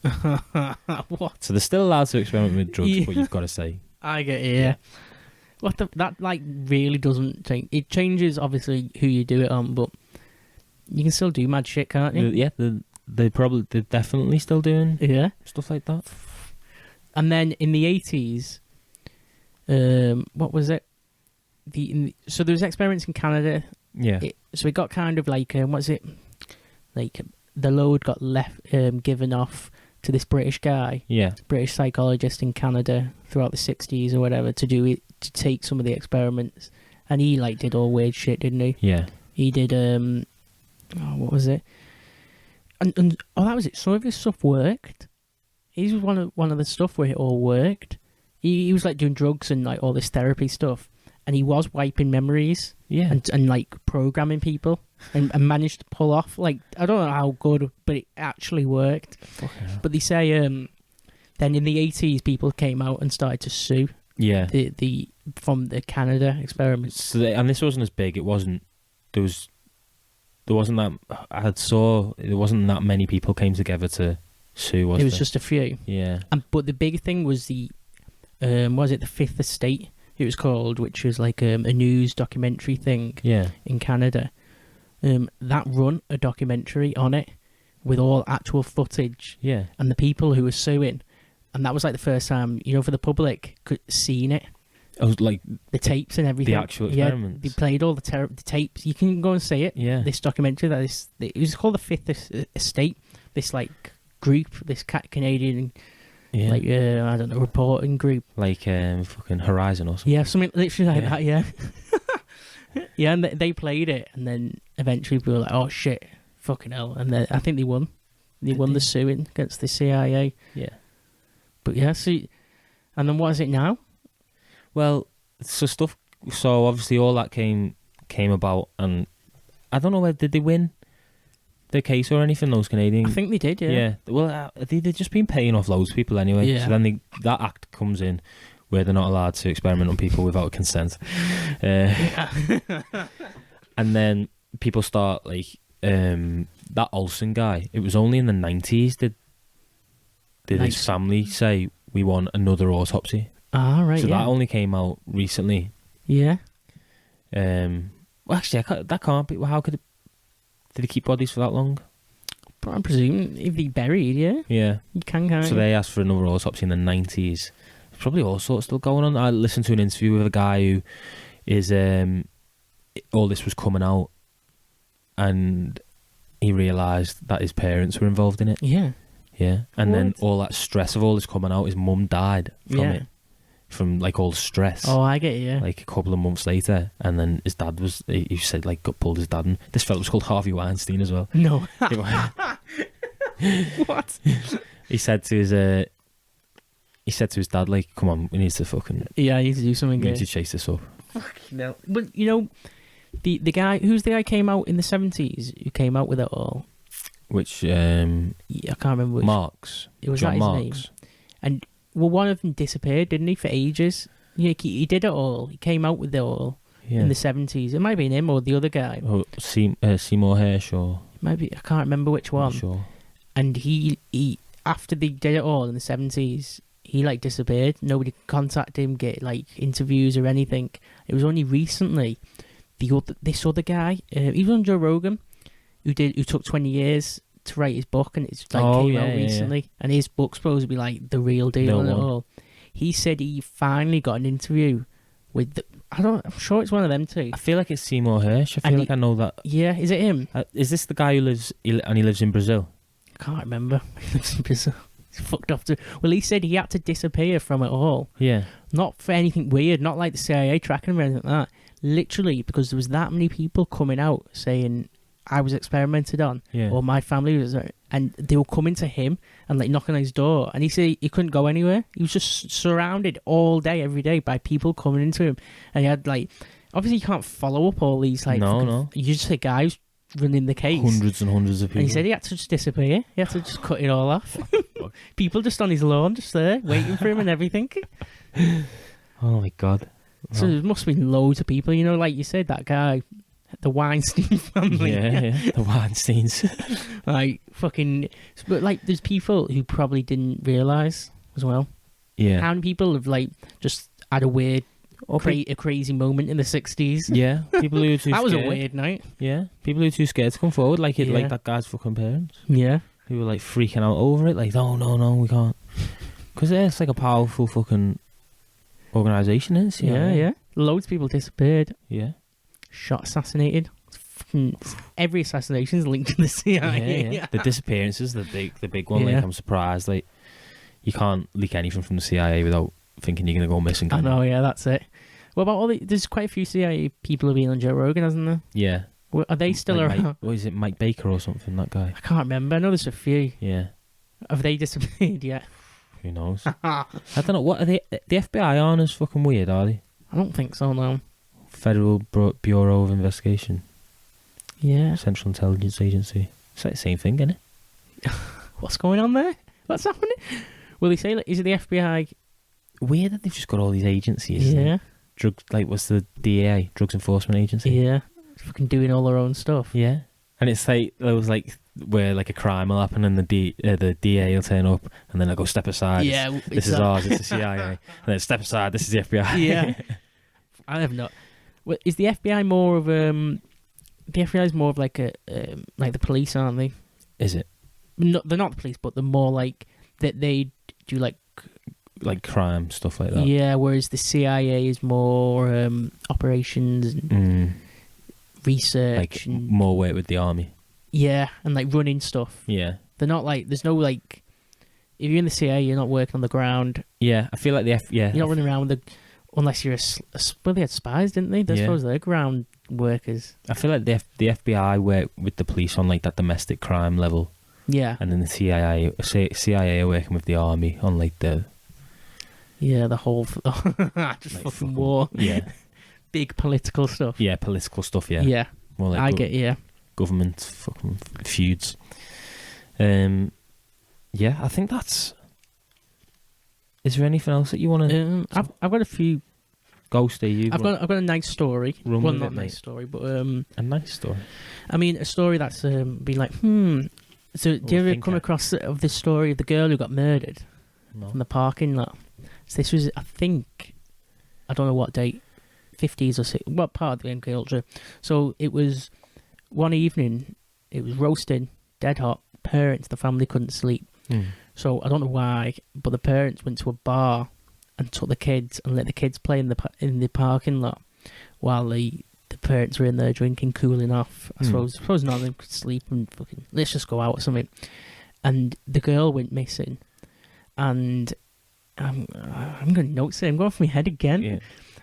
What? So they're still allowed to experiment with drugs, but you've got to say. I get it, yeah. That like really doesn't change. It changes obviously who you do it on, but you can still do mad shit, can't you? Yeah, they're definitely still doing stuff like that. And then in the 80s, what was it? So there was experiments in Canada. Yeah. So it got kind of like what's it? Like the load got given off to this British guy, British psychologist in Canada throughout the 60s or whatever to take some of the experiments, and he like did all weird shit, didn't he? Yeah. He did what was it? And that was it. Some of his stuff worked. He was one of the stuff where it all worked. He was like doing drugs and like all this therapy stuff, and he was wiping memories. Yeah. And like programming people. and managed to pull off. Like, I don't know how good, but it actually worked. Fucking But they say then in the 80s, people came out and started to sue yeah. the from the Canada experiments. So and this wasn't as big. It wasn't. There wasn't that. There wasn't that many people came together to sue. Was It was there? just a few. Yeah. But the big thing was the was it the Fifth Estate? It was called, which was like a news documentary thing Yeah. in Canada. That run a documentary on it with all actual footage Yeah. and the people who were suing, and that was like the first time, you know, for the public could seen it, I was like the tapes and everything. the actual experiments. Yeah, they played all the tapes. You can go and see it. Yeah. This documentary it was called the Fifth Estate. This like group, this Canadian Yeah. like I don't know, reporting group. Like fucking Horizon or something. Yeah, something literally like Yeah. that. Yeah. Yeah, and they played it, and then eventually we were like, "Oh shit, fucking hell!" And then I think they won. They Did won they? the suing against the CIA. Yeah. But yeah, see, and then what is it now? Well, so obviously all that came about, and I don't know whether did they win the case or anything. Those Canadians. I think they did. Yeah. Yeah. Well, they've just been paying off loads of people anyway. Yeah. So then that act comes in where they're not allowed to experiment on people without consent. And then people start like that Olsen guy. It was only in the 90s did Nice. his family say we want another autopsy. Ah, right. So yeah. that only came out recently. Yeah. Well, actually, that can't be. Well, how could it? Did he keep bodies for that long? But I'm presuming if they buried, yeah, Yeah. you can, can't So you? they asked for another autopsy in the 90s. There's probably all sorts still going on. I listened to an interview with a guy who is all this was coming out, and he realised that his parents were involved in it. Yeah. Yeah, and then What? all that stress of all this coming out, his mum died from Yeah. it, from like all the stress. Oh, I get it. Yeah. Like a couple of months later, and then his dad was. He said like got pulled his dad, and this fella was called Harvey Weinstein as well. No. He What? He said to his dad, like, "Come on, we need to fucking, Yeah, I need to do something we need good. to chase this up." No. But you know, the guy who's the guy came out in the 70s who came out with it all. Which Yeah, I can't remember which. Marks, It was John that his Marks. name. And well, one of them disappeared, didn't he, for ages? Yeah, he did it all. He came out with it all Yeah. in the 70s. It might have been him or the other guy. Oh, Seymour Hersh or Maybe I can't remember which I'm one. not sure. And he after they did it all in the 70s, he like disappeared. Nobody contacted him, get like interviews or anything. It was only recently this other guy, he was on Joe Rogan, who took 20 years to write his book, and it's like came out recently. And his book's supposed to be like the real deal and it all. He said he finally got an interview with I'm sure it's one of them two. I feel like it's Seymour Hersh. I feel like I know that. Yeah, is it him? Is this the guy who lives in Brazil? I can't remember. He lives in Brazil. He's fucked off to. Well, he said he had to disappear from it all. Yeah. Not for anything weird, not like the CIA tracking him or anything like that. Literally, because there was that many people coming out saying I was experimented on, Yeah. or my family was, and they were coming to him and like knocking on his door, and he said he couldn't go anywhere. He was just surrounded all day, every day by people coming into him, and he had like, obviously you can't follow up all these like, No. you just say guys running the case. Hundreds and hundreds of people. And he said he had to just disappear. He had to just cut it all off. People just on his lawn, just there, waiting for him and everything. Oh my god. So there must have been loads of people, you know, like you said, that guy, the Weinstein family. Yeah, the Weinsteins. Like, fucking... But, like, there's people who probably didn't realise as well. Yeah. How many people have, like, just had a weird, a crazy moment in the 60s? Yeah. People who were too That was scared. a weird night. Yeah. People who were too scared to come forward, like Yeah. like that guy's fucking parents. Yeah. Who were like freaking out over it, like, no, we can't. Because it's like a powerful fucking organisation, is it? Yeah. Loads of people disappeared. Yeah. Shot, assassinated. Fucking every assassination is linked to the CIA. Yeah. The disappearances, the big one. Yeah. Like, I'm surprised. Like, you can't leak anything from the CIA without thinking you're gonna go missing. I can you? know, yeah, that's it. What about there's quite a few CIA people who've been on Joe Rogan, hasn't there? Yeah. Are they still Like around? Mike, what is it, Mike Baker or something? That guy. I can't remember. I know there's a few. Yeah. Have they disappeared yet? Who knows? I don't know. What are they? The FBI aren't as fucking weird, are they? I don't think so, no. Federal Bureau of Investigation. Yeah. Central Intelligence Agency. It's like the same thing, isn't it? What's going on there? What's happening? Will they say, like, is it the FBI? Weird that they've just got all these agencies. Yeah. What's the DEA? Drugs Enforcement Agency? Yeah. Fucking doing all their own stuff. Yeah. And it's like, there was like, where like a crime will happen and the DA will turn up and then they'll go, step aside. Yeah. This is ours, it's the CIA. And then step aside, this is the FBI. Yeah. I have not. Well, is the FBI more of the FBI is more of like like the police, aren't they? Is it? No, they're not the police, but they're more like that. They do like crime stuff like that. Yeah, whereas the CIA is more operations and research, like and, more weight with the army. Yeah, and like running stuff. Yeah, they're not like, there's no like, if you're in the CIA, you're not working on the ground. Yeah, I feel like you're not running around with unless you're well, they had spies, didn't they? I suppose they're ground workers. I feel like the FBI work with the police on like that domestic crime level. Yeah, and then the CIA are working with the army on like the whole just like fucking war. Yeah, big political stuff. Yeah, political stuff. Yeah, yeah. More like I get government fucking feuds. Yeah, I think that's. Is there anything else that you want to? I've got a few. Ghosty, I've got a nice story. Well, not a nice story, but a nice story. I mean, a story that's been like, So, do you ever come across of this story of the girl who got murdered from the parking lot? So this was, I think, I don't know what date, 50s or 60s, what part of the MK Ultra. So it was one evening, it was roasting, dead hot. Parents, the family couldn't sleep. So I don't know why, but the parents went to a bar and took the kids and let the kids play in the parking lot while the parents were in there drinking, cooling off. I suppose none of them could sleep and fucking, let's just go out or something. And the girl went missing, and I'm going to notice it. I'm going off my head again. Yeah.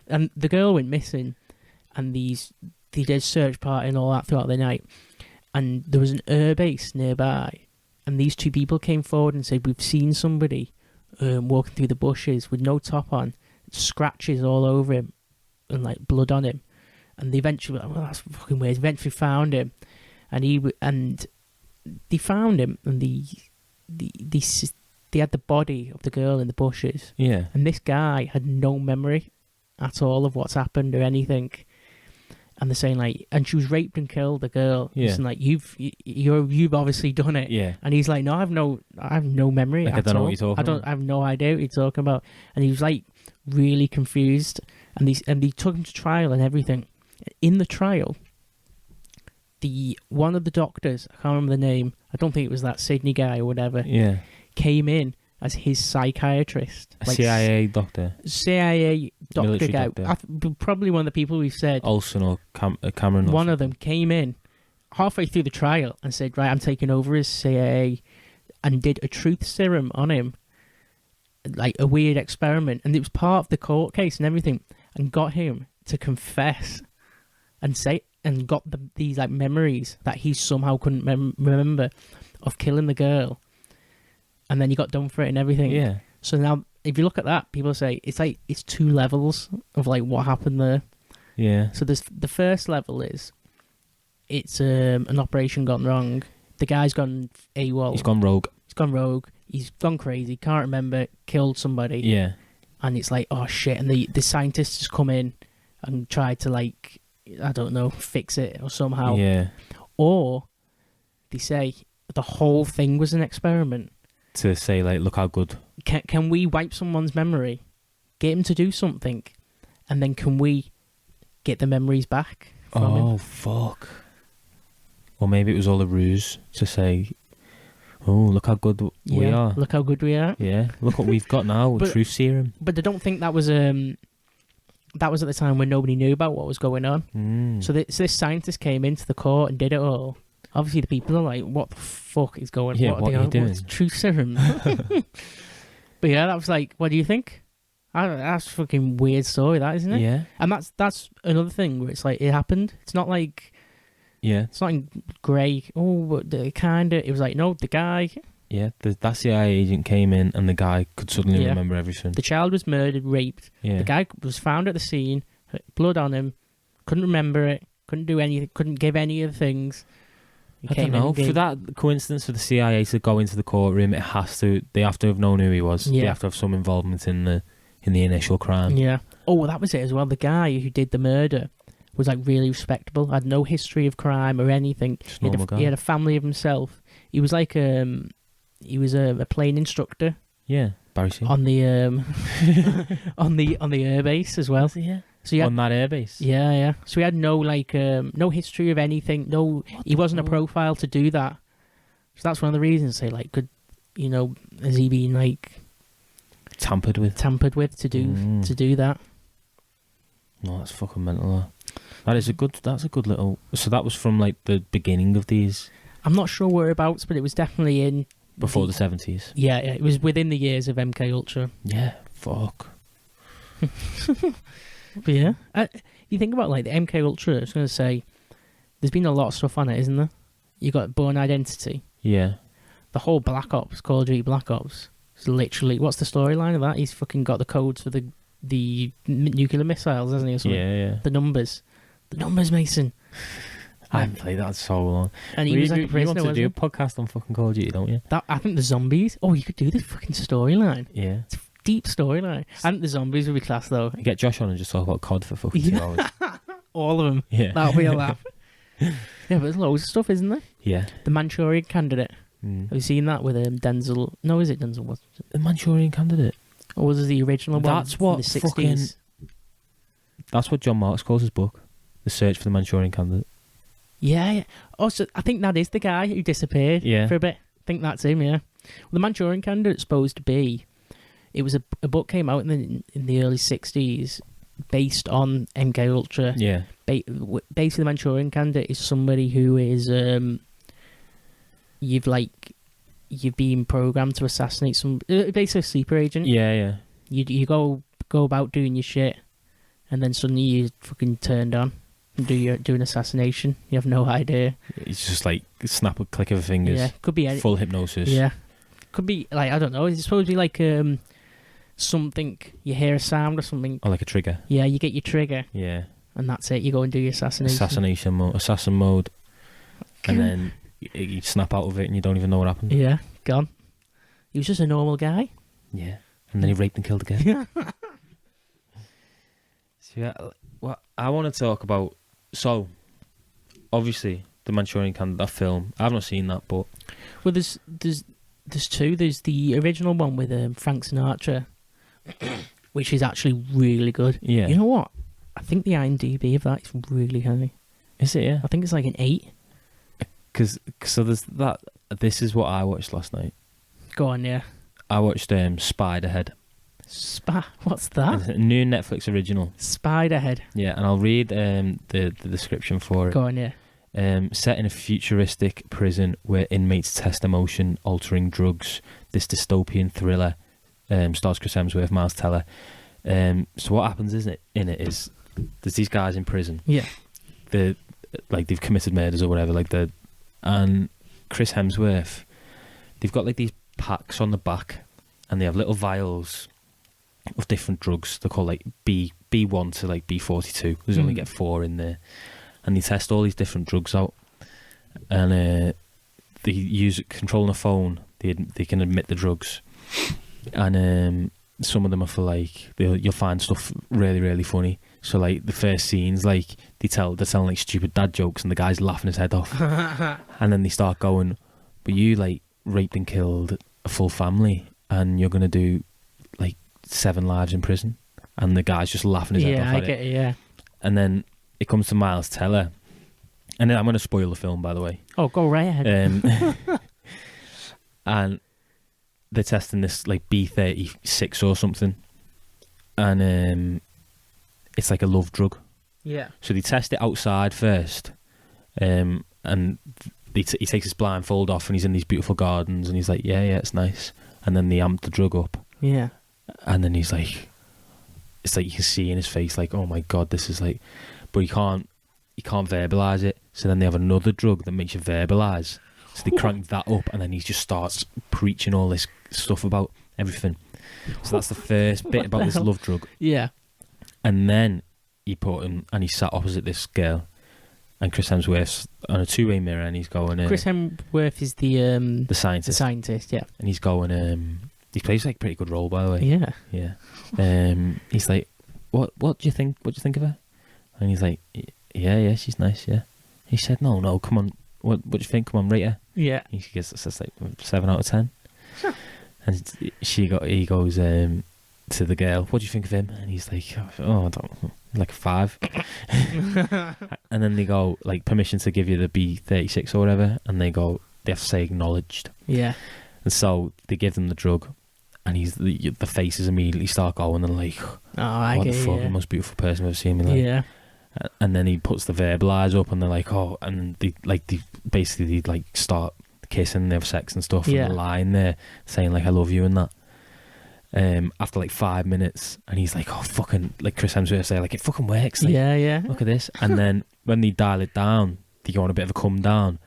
And the girl went missing, and they did search party and all that throughout the night. And there was an air base nearby, and these two people came forward and said, "We've seen somebody walking through the bushes with no top on, scratches all over him, and like blood on him." And they eventually, well, that's fucking weird. Eventually found him, and they found him, and they had the body of the girl in the bushes. Yeah. And this guy had no memory at all of what's happened or anything. And they're saying like, and she was raped and killed, the girl. Yeah. And like, you've obviously done it. Yeah. And he's like, no, I have no memory. Like, at I don't know all. what you're talking about. I have no idea what you're talking about. And he was like really confused. And they took him to trial and everything. In the trial, one of the doctors, I can't remember the name, I don't think it was that Sydney guy or whatever, came in as his psychiatrist. A CIA doctor? CIA doctor Military guy. doctor. Probably one of the people we've said. Olsen or Cameron. One of them came in halfway through the trial and said, right, I'm taking over as CIA, and did a truth serum on him, like a weird experiment. And it was part of the court case and everything, and got him to confess and say, and got these like memories that he somehow couldn't remember of killing the girl. And then he got done for it and everything. Yeah. So now, if you look at that, people say it's two levels of like what happened there. Yeah. So the first level is it's an operation gone wrong. The guy's gone AWOL. He's gone rogue. He's gone crazy. Can't remember. Killed somebody. Yeah. And it's like, oh shit. And the scientists just come in and try to like, I don't know, fix it or somehow. Yeah. Or they say the whole thing was an experiment. To say like, look how good. Can we wipe someone's memory, get him to do something, and then can we get the memories back from him? Oh fuck. Or maybe it was all a ruse to say, oh, look how good we are. Look how good we are. Yeah. Look what we've got now. Truth serum. But I don't think that was at the time when nobody knew about what was going on. So this scientist came into the court and did it all. Obviously, the people are like, what the fuck is going on? Yeah, what are you doing? What's truth serum? But yeah, that was like, what do you think? That's a fucking weird story, that, isn't it? Yeah. And that's another thing where it's like, it happened. It's not like... Yeah. It's not in grey. Oh, but it was like, no, the guy... Yeah, that CIA agent came in and the guy could suddenly remember everything. The child was murdered, raped. Yeah. The guy was found at the scene, blood on him, couldn't remember it, Couldn't do anything. Couldn't give any of the things. He I came don't in know. and gave- For that coincidence for the CIA to go into the courtroom, they have to have known who he was. They Yeah. have to have some involvement in the initial crime. Yeah. Oh, that was it as well. The guy who did the murder was like really respectable. Had no history of crime or anything. Just He had, normal guy. he had a family of himself. He was like he was a plane instructor Yeah, Barry Sheen. on the on the air base as well. Yeah. So he had, On that airbase. yeah, yeah. So he had no no history of anything. No, he wasn't a profile to do that. So that's one of the reasons. Say like, has he been like Tampered with. to do that? No, that's fucking mental. That's a good little. So that was from like the beginning of these, I'm not sure whereabouts, but it was definitely in before the 70s. Yeah, it was within the years of MK Ultra. Yeah, fuck. But yeah, you think about like the MK Ultra. I was going to say, there's been a lot of stuff on it, isn't there? You got Born Identity, Yeah. the whole Black Ops, Call of Duty Black Ops. It's literally, what's the storyline of that? He's fucking got the codes for the nuclear missiles, hasn't he? Or something? Yeah. The numbers, Mason. I haven't played that in so long. And he was like a you prisoner, want to wasn't do he? a podcast on fucking Call of Duty, don't you? I think the zombies. Oh, you could do this fucking storyline. Yeah. Deep storyline. I think the zombies would be class though. You get Josh on and just talk about COD for fucking 2 hours. All of them. Yeah. That'll be a laugh. Yeah, but there's loads of stuff, isn't there? Yeah. The Manchurian Candidate. Have you seen that with Denzel? No, is it Denzel? What? The Manchurian Candidate. Or was it the original one? That's what from the 60s? fucking... That's what John Marks calls his book. The Search for the Manchurian Candidate. Yeah. Also, I think that is the guy who disappeared for a bit. I think that's him, yeah. Well, the Manchurian Candidate's supposed to be... It was a book came out in the early 60s based on MK Ultra. Yeah. Basically, the Manchurian Candidate is somebody who is... You've been programmed to assassinate some... Basically a sleeper agent. Yeah. You go about doing your shit, and then suddenly you fucking turned on and do an assassination. You have no idea. It's just like snap a click of the fingers. Yeah, could be any, Full hypnosis. Yeah, could be like, I don't know. It's supposed to be like something. You hear a sound or something. Or like a trigger. Yeah, you get your trigger, Yeah. and that's it. You go and do your assassination. Assassin mode, and then you snap out of it and you don't even know what happened. Yeah, gone. He was just a normal guy. Yeah. And then he raped and killed again. So yeah, what I want to talk about. So, obviously, the Manchurian Candidate, that film. I've not seen that, but Well, there's two. There's the original one with Frank Sinatra, which is actually really good. yeah, You know what? I think the IMDb of that is really high. is it? Yeah, I think it's like an 8. because so there's that. This is what I watched last night. Go on, yeah. I watched Spiderhead. What's that? It's a new Netflix original. Spiderhead. Yeah, and I'll read the description for it. Go on, yeah. Set in a futuristic prison where inmates test emotion-altering drugs, this dystopian thriller stars Chris Hemsworth, Miles Teller. So what happens is there's these guys in prison. Yeah. They've committed murders or whatever. And Chris Hemsworth, they've got like these packs on the back, and they have little vials of different drugs. They're called like B1 to like B42. There's only get 4 in there. And they test all these different drugs out, and they use controlling a phone. They can admit the drugs, and some of them are for like you'll find stuff really really funny. So like the first scenes, like they're telling like stupid dad jokes, and the guy's laughing his head off, and then they start going, "But you like raped and killed a full family, and you're gonna do like 7 lives in prison," and the guy's just laughing his head off. Yeah, I get it, yeah. And then it comes to Miles Teller, and then I'm going to spoil the film, by the way. Oh, go right ahead. And they're testing this like B36 or something, and it's like a love drug. Yeah. So they test it outside first, and he takes his blindfold off, and he's in these beautiful gardens, and he's like, yeah, it's nice. And then they amp the drug up, Yeah. and then he's like, it's like you can see in his face, like, oh my god, this is like, but he can't verbalize it. So then they have another drug that makes you verbalize. So they crank that up, and then he just starts preaching all this stuff about everything. So that's the first bit about this love drug. Yeah. And then he put him, and he sat opposite this girl, and Chris Hemsworth's on a two-way mirror, and he's going. Chris Hemsworth is the scientist. The scientist, yeah. And he's going. He plays like a pretty good role, by the way. Yeah. Yeah. He's like, what do you think? What do you think of her? And he's like, yeah, she's nice. Yeah. He said, no, come on. What do you think? Come on, rate her. Yeah. He says like 7 out of 10. And he goes to the girl, what do you think of him? And he's like, oh, I don't know, like a 5. And then they go, like, permission to give you the B36 or whatever, and they have to say acknowledged. Yeah. And so they give them the drug, and the faces immediately start going, and like, what the fuck, the most beautiful person I've ever seen in my life. Yeah. And then he puts the verbalizer up, and they're like, oh, and they basically start kissing, they have sex and stuff, and they're lying there saying like, I love you and that. After like 5 minutes, and he's like, oh, fucking, like Chris Hemsworth say, like, it fucking works. Like, yeah. Look at this. And then when they dial it down, they go on a bit of a come down,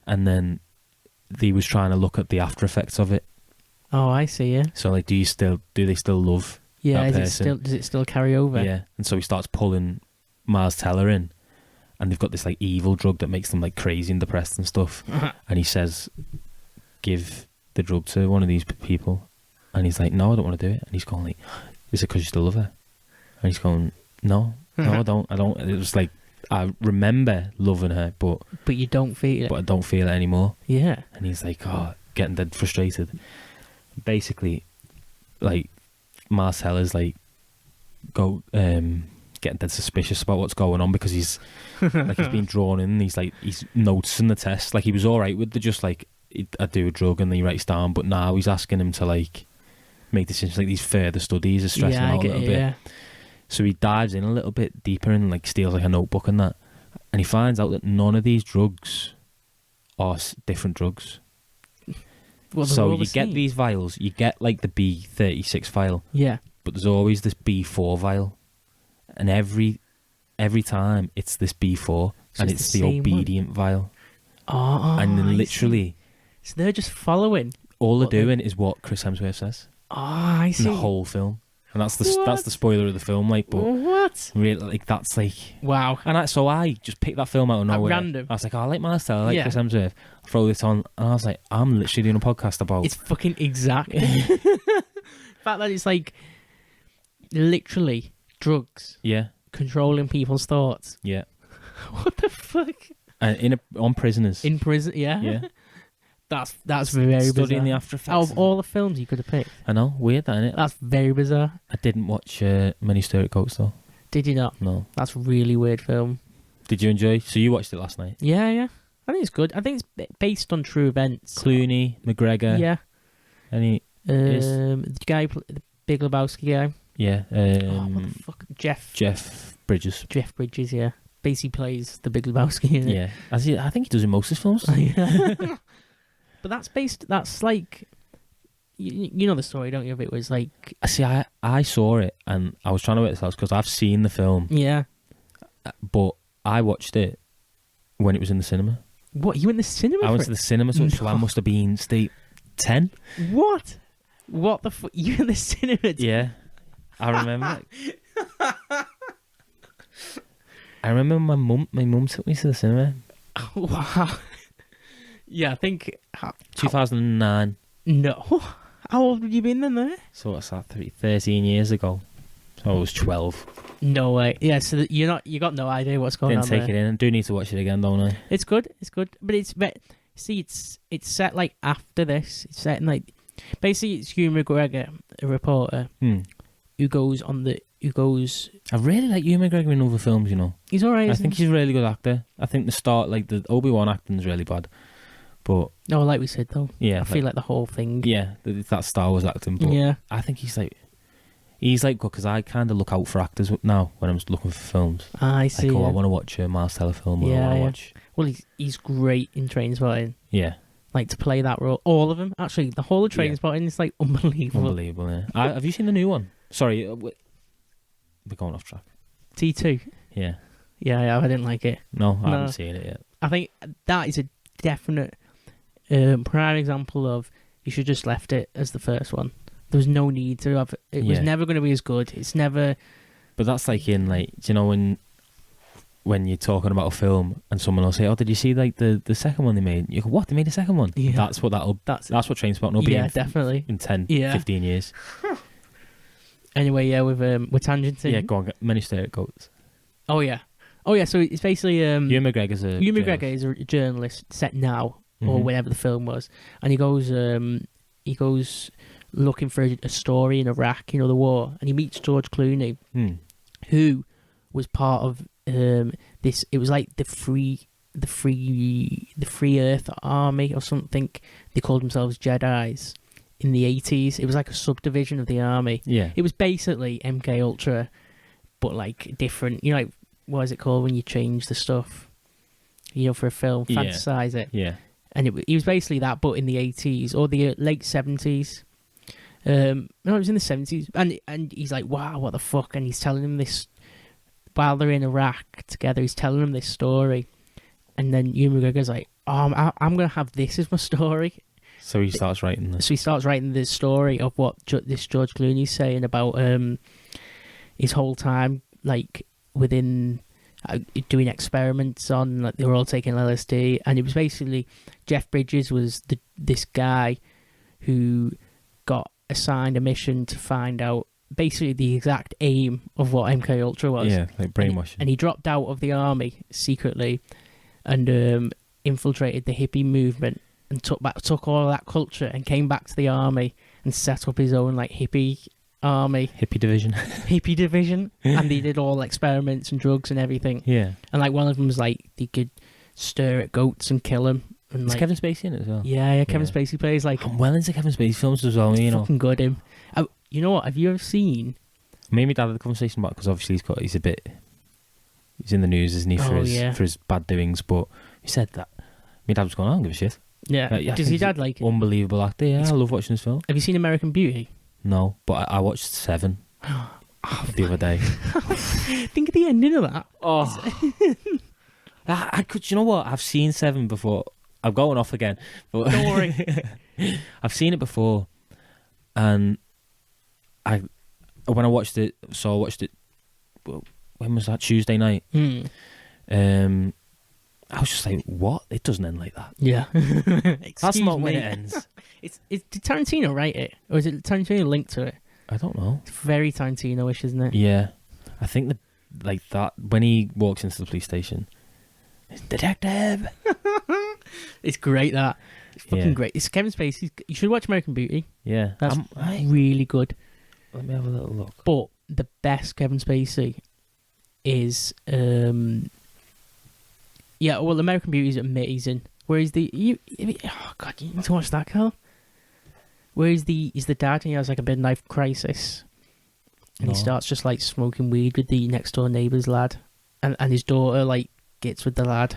and then they was trying to look at the after effects of it. Oh, I see. Yeah. So like, do they still love? Yeah. That person? Does it still carry over? Yeah. And so he starts pulling Miles Teller in, and they've got this like evil drug that makes them like crazy and depressed and stuff. And he says, give the drug to one of these people. And he's like, no, I don't want to do it. And he's going like, is it because you still love her? And he's going, no, I don't. It was like, I remember loving her, but you don't feel it. But I don't feel it anymore. Yeah. And he's like, oh, getting dead frustrated. Basically, like, Marcella's like, getting dead suspicious about what's going on, because he's like, he's been drawn in. And he's noticing the test. Like, he was all right with the just like, I do a drug and then he writes down, but now he's asking him to like make decisions, like these further studies are stressing him out a little bit. Yeah. So he dives in a little bit deeper and like steals like a notebook and that, and he finds out that none of these drugs are different drugs. Well, so you get these vials, you get like the B36 vial, yeah, but there's always this B4 vial, and every time it's this B4, so and it's the obedient vial. Oh, and then literally, so they're just following. All they're doing is what Chris Hemsworth says. Oh, I see. In the whole film, and that's the spoiler of the film. Like, but what? Really, like, that's like, wow. And I just picked that film out of nowhere. Random. I was like, oh, I like Marcel, I like Chris Hemsworth. I throw this on, and I was like, I'm literally doing a podcast about. It's fucking exact. The fact that it's like literally drugs. Yeah. Controlling people's thoughts. Yeah. What the fuck? And on prisoners. In prison, yeah. Yeah. That's very bizarre. Studying the after effects. Out of all the films you could have picked. I know, weird, that, innit? That's very bizarre. I didn't watch Many Sturrock Goats though. Did you not? No. That's a really weird film. Did you enjoy? So you watched it last night? Yeah. I think it's good. I think it's based on true events. Clooney, McGregor. Yeah. Any? The guy, the Big Lebowski guy. Yeah. What the fuck? Jeff Bridges. Jeff Bridges, yeah. Basically plays the Big Lebowski in it. Yeah. I think he does in most of his films. But that's like, you know the story, don't you, of it was like... See, I saw it, and I was trying to work this out, because I've seen the film. Yeah. But I watched it when it was in the cinema. What, you went to the cinema? I went to the cinema, so I must have been, 10. What? What the fuck? You in the cinema? Yeah. I remember. I remember my mum took me to the cinema. Oh, wow. Yeah, I think... 2009. No. How old have you been then there? So what's that, 13 years ago? So I was 12. No way. Yeah, so you got no idea what's going on there. Didn't take it in. I do need to watch it again, don't I? It's good. But it's set like after this. It's set in like... Basically, it's Hugh McGregor, a reporter, who goes... I really like Hugh McGregor in other films, you know. He's alright. I think he's a really good actor. I think the Obi-Wan acting is really bad. But no, like we said though. Yeah. I feel like the whole thing. Yeah, that Star Wars acting. But yeah. I think he's good, because I kind of look out for actors now when I'm looking for films. I see. Like, I want to watch a Miles Teller film. Or I want to watch. Well, he's great in Trainspotting. Yeah. Like, to play that role, all of them. Actually, the whole of Trainspotting is like unbelievable. Unbelievable. Yeah. Have you seen the new one? Sorry, we're going off track. T2. Yeah. Yeah, I didn't like it. No, I haven't seen it yet. I think that is a definite prime example of you should just left it as the first one. There was no need to have it. Was never going to be as good. It's never. But that's like in, like, do you know, when when you're talking about a film and someone will say, "Oh, did you see like the second one they made?" You go, "What? They made a second one?" Yeah. That's what Trainspotting will be Yeah, in, definitely. in 10, Yeah. 15 years. Anyway, yeah, we're tangenting. Yeah, go on. Many scapegoats. Oh yeah. So it's basically Ewan McGregor's a Ewan McGregor is a journalist set now or Mhm. whenever the film was, and he goes looking for a story in Iraq, the war, and he meets George Clooney, who was part of this. It was like the free Earth Army or something. They called themselves Jedis in the 80s. It was like a subdivision of the army. Yeah. It was basically MK Ultra, but like different. Like what is it called when you change the stuff? For a film, Yeah. fantasize it. Yeah. And it was basically that, but in the 80s or the late 70s. No, it was in the 70s. And he's like, wow, what the fuck? And he's telling him this while they're in Iraq together. He's telling him this story. And then Ewan McGregor's like, oh, I'm going to have this as my story. So he starts writing this. So he starts writing this story of what this George Clooney's saying about his whole time, like, within doing experiments on, like, they were all taking LSD. And it was basically, Jeff Bridges was this guy who got assigned a mission to find out basically the exact aim of what MK Ultra was. Yeah, like brainwashing. And he dropped out of the army secretly and infiltrated the hippie movement and took all of that culture and came back to the army and set up his own like hippie army. Hippie division. Hippie division. And they did all experiments and drugs and everything. Yeah. And like one of them was like they could stare at goats and kill them. And Is like, Kevin Spacey in it as well? Yeah, Kevin Spacey plays like... I'm well into Kevin Spacey films as well, you know. Fucking good, him. You know what, have you ever seen... Me and my dad had a conversation about, because obviously he's in the news, isn't he, for his bad doings, but he said that my dad was going, I don't give a shit. Yeah, does your dad like it? Unbelievable actor, yeah. I love watching this film. Have you seen American Beauty? No, but I watched 7 the other day. Think of the ending of that. Oh. I could, you know what? I've seen 7 before. I'm going off again. But Don't worry. I've seen it before, and when I watched it, well, when was that? Tuesday night. I was just like, what? It doesn't end like that. Yeah. That's not when it ends. Did Tarantino write it? Or is it Tarantino linked to it? I don't know. It's very Tarantino-ish, isn't it? Yeah. I think that when he walks into the police station, it's detective. It's great, that. It's fucking great. It's Kevin Spacey. You should watch American Beauty. Yeah. That's really good. Let me have a little look. But the best Kevin Spacey is... yeah, well, American Beauty is amazing. Whereas oh god, you need to watch that, Carl. Whereas he's the dad and he has like a midlife crisis, and he starts just like smoking weed with the next door neighbour's lad, and his daughter like gets with the lad.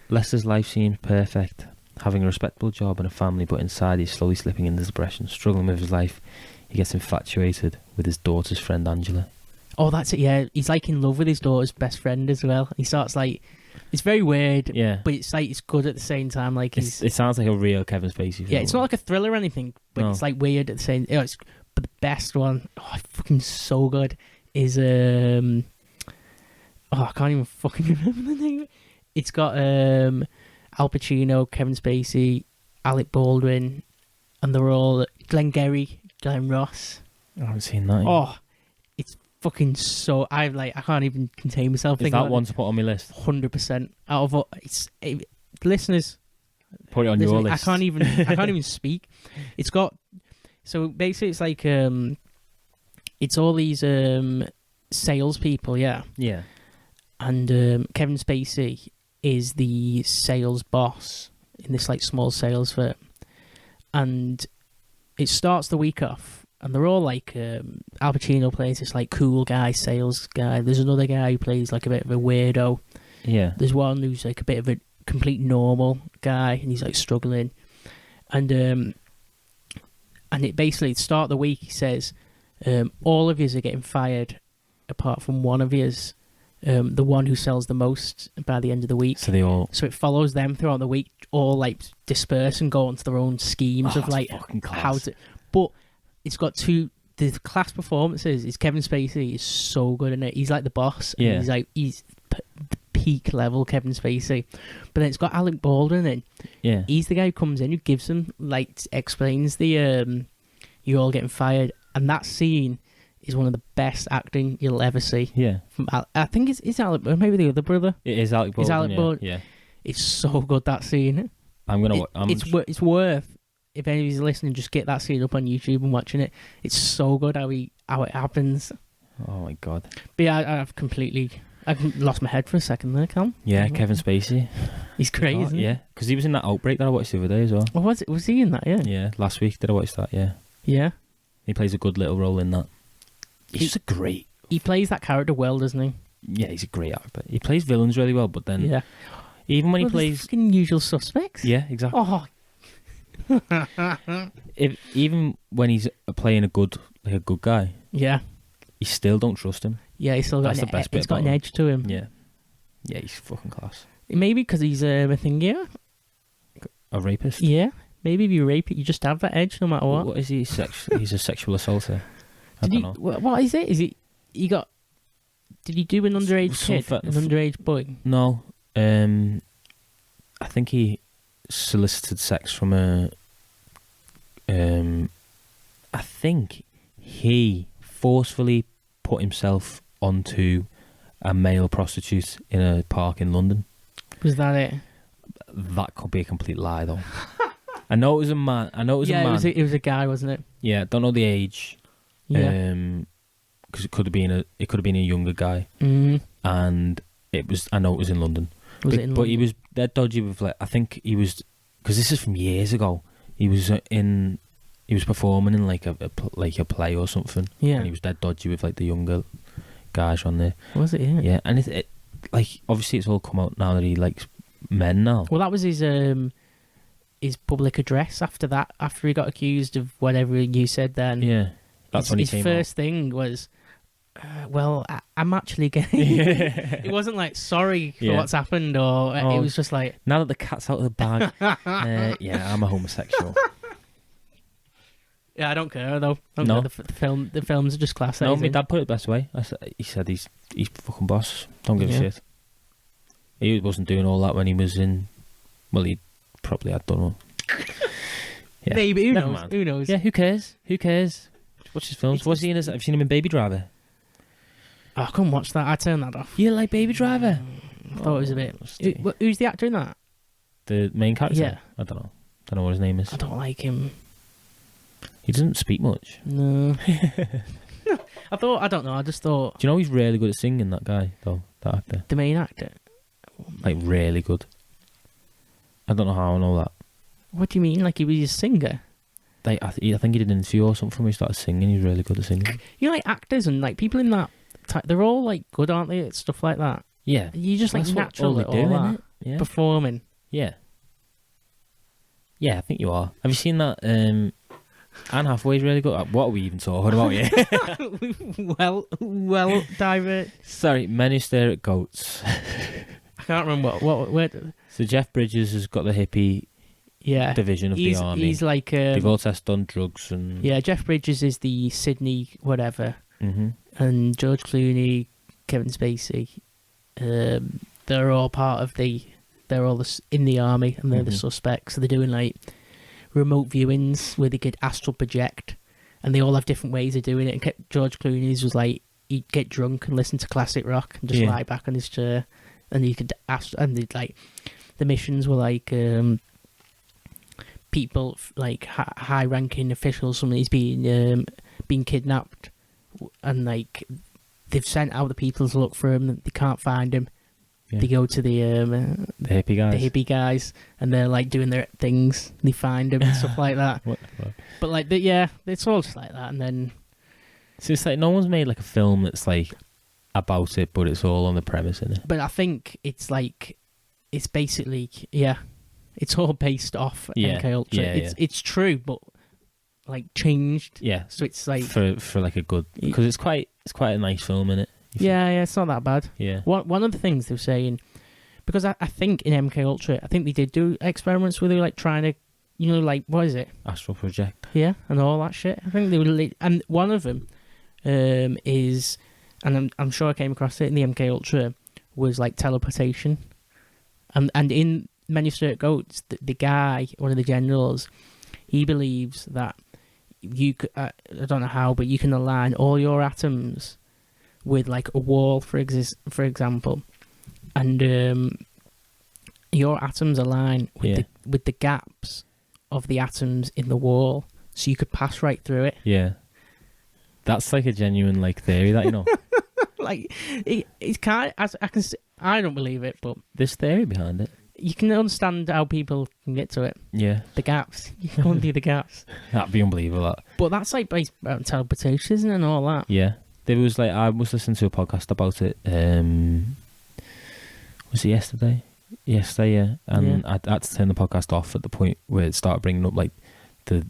Lester's life seems perfect, having a respectable job and a family, but inside he's slowly slipping into depression, struggling with his life. He gets infatuated with his daughter's friend Angela. Oh, that's it. Yeah, he's like in love with his daughter's best friend as well. He starts like. It's very weird, but it's like it's good at the same time. Like it sounds like a real Kevin Spacey film. Yeah, it's not like a thriller or anything, but it's like weird at the same. But the best one, fucking so good, is I can't even fucking remember the name. It's got Al Pacino, Kevin Spacey, Alec Baldwin, and they're all Glenn Ross. I haven't seen that. Oh, it's fucking so I can't even contain myself. Is that one to put on my list? 100%. Out of listeners, put it on your list. I can't even speak. It's got so basically it's like it's all these salespeople, yeah. And Kevin Spacey is the sales boss in this like small sales firm, and it starts the week off. And they're all like, Al Pacino plays this like cool guy, sales guy. There's another guy who plays like a bit of a weirdo. Yeah. There's one who's like a bit of a complete normal guy, and he's like struggling. And it basically, at the start of the week, he says, all of yous are getting fired, apart from one of yous, the one who sells the most by the end of the week. So it follows them throughout the week, all like disperse and go onto their own schemes of like how to. But it's got the class performances. Kevin Spacey is so good in it. He's like the boss. And he's like the peak level Kevin Spacey. But then it's got Alec Baldwin in. Yeah. He's the guy who comes in, who gives them, like, explains the you're all getting fired, and that scene is one of the best acting you'll ever see. Yeah. From I think it's Alec, or maybe the other brother. It is Alec Baldwin. It's Alec Baldwin. Yeah. It's so good, that scene. It's worth, if anybody's listening, just get that scene up on YouTube and watching it. It's so good how it happens. Oh my god. But yeah, I've lost my head for a second there, Cam. Yeah, Kevin Spacey. He's great, isn't he? Yeah, because he was in that Outbreak that I watched the other day as well. Oh, was he in that? Yeah. Yeah, last week did I watch that? Yeah. Yeah. He plays a good little role in that. He's just a great. He plays that character well, doesn't he? Yeah, he's a great actor. He plays villains really well, but then Yeah. even when he Well, plays, fucking Usual Suspects. yeah, exactly. Oh, Even when he's playing a good guy, yeah. you still don't trust him. Yeah, he's still got That's the best bit he's got an about him. edge to him. Yeah, yeah, he's fucking class. Maybe because he's a thingier. A rapist. Yeah. Maybe if you rape it, you just have that edge no matter what. What is he? He's a sexual assaulter. I don't know. What is it? Is it? He got? Did he do an underage kid? An underage boy? No. I think he solicited sex from a. I think he forcefully put himself onto a male prostitute in a park in London. Was that it? That could be a complete lie, though. I know it was a man. A man. It was a guy, wasn't it? Yeah, don't know the age. Yeah. Because it could have been a younger guy. And it was. I know it was in London. But he was dead dodgy with, like, I think he was, because this is from years ago. He was performing in like a play or something. Yeah. And he was dead dodgy with, like, the younger guys on there. Was it? Yeah. Yeah, and it like, obviously it's all come out now that he likes men now. Well, that was his public address after that. After he got accused of whatever you said then. Yeah. That's when he came out. His first thing was, well, I'm actually gay. It wasn't like, sorry for what's happened, or it was just like, now that the cat's out of the bag, yeah, I'm a homosexual. Yeah, I don't care though. No. The films are just classic. No, my dad put it the best way. He said he's fucking boss. Don't give a shit. He wasn't doing all that when he was in. Well, he probably had done it. Yeah. Maybe, who Never knows? mind. Who knows? Yeah, who cares? Watch his films. What's he in? Have you seen him in Baby Driver? Oh, I couldn't watch that. I turned that off. You like Baby Driver? I thought it was a bit. Who's the actor in that? The main character? Yeah. I don't know. Don't know what his name is. I don't like him. He doesn't speak much. No. I don't know. I just thought. Do you know he's really good at singing? That guy, though, that actor. The main actor. Like, really good. I don't know how I know that. What do you mean? Like, he was a singer? I think he did an interview or something where he started singing. He's really good at singing. You know, like, actors and, like, people in that type, they're all, like, good, aren't they, at stuff like that? Yeah. You just, like, natural at all that. Yeah. Performing. Yeah. Yeah, I think you are. Have you seen that? Anne Hathaway's really good. What are we even talking about here? well, divert. Sorry, Men Who Stare at Goats. I can't remember where. So Jeff Bridges has got the hippie division of the army. He's like they've all done drugs and Jeff Bridges is the Sydney whatever, and George Clooney, Kevin Spacey, they're all part of they're all in the army and they're the suspects. So they're doing like remote viewings where they could astral project, and they all have different ways of doing it. And George Clooney's was like he'd get drunk and listen to classic rock and just lie back on his chair, and you could and they'd like the missions were like people like high-ranking officials. Somebody's being kidnapped, and like they've sent out the people to look for him. They can't find him. Yeah. They go to the hippie guys. The hippie guys, and they're like doing their things. And they find him and stuff like that. What the fuck? But like, it's all just like that. And then, so it's like no one's made like a film that's like about it, but it's all on the premise, isn't it? But I think it's like, it's basically it's all based off MK Ultra. It's true, but like changed. Yeah. So it's like for like a good, because it's quite a nice film, isn't it? Yeah, it's not that bad. Yeah. One of the things they were saying, because I think in MK Ultra, I think they did do experiments where they were like trying to, like, what is it? Astral project. Yeah, and all that shit. I think they were, and one of them is, and I'm sure I came across it in the MK Ultra, was like teleportation, and in Many Straight Goats, the guy, one of the generals, he believes that you could, I don't know how, but you can align all your atoms with like a wall, for example, and your atoms align with the gaps of the atoms in the wall, so you could pass right through it. Yeah, that's like a genuine like theory that Like it's kind of, I don't believe it, but there's theory behind it. you can understand how people can get to it. Yeah, The gaps. You can undo the gaps. that'd be unbelievable. That. But that's like based on teleportation, isn't it, and all that? Yeah, there was like I was listening to a podcast about it. Was it yesterday? Yesterday, yeah. And I had to turn the podcast off at the point where it started bringing up like the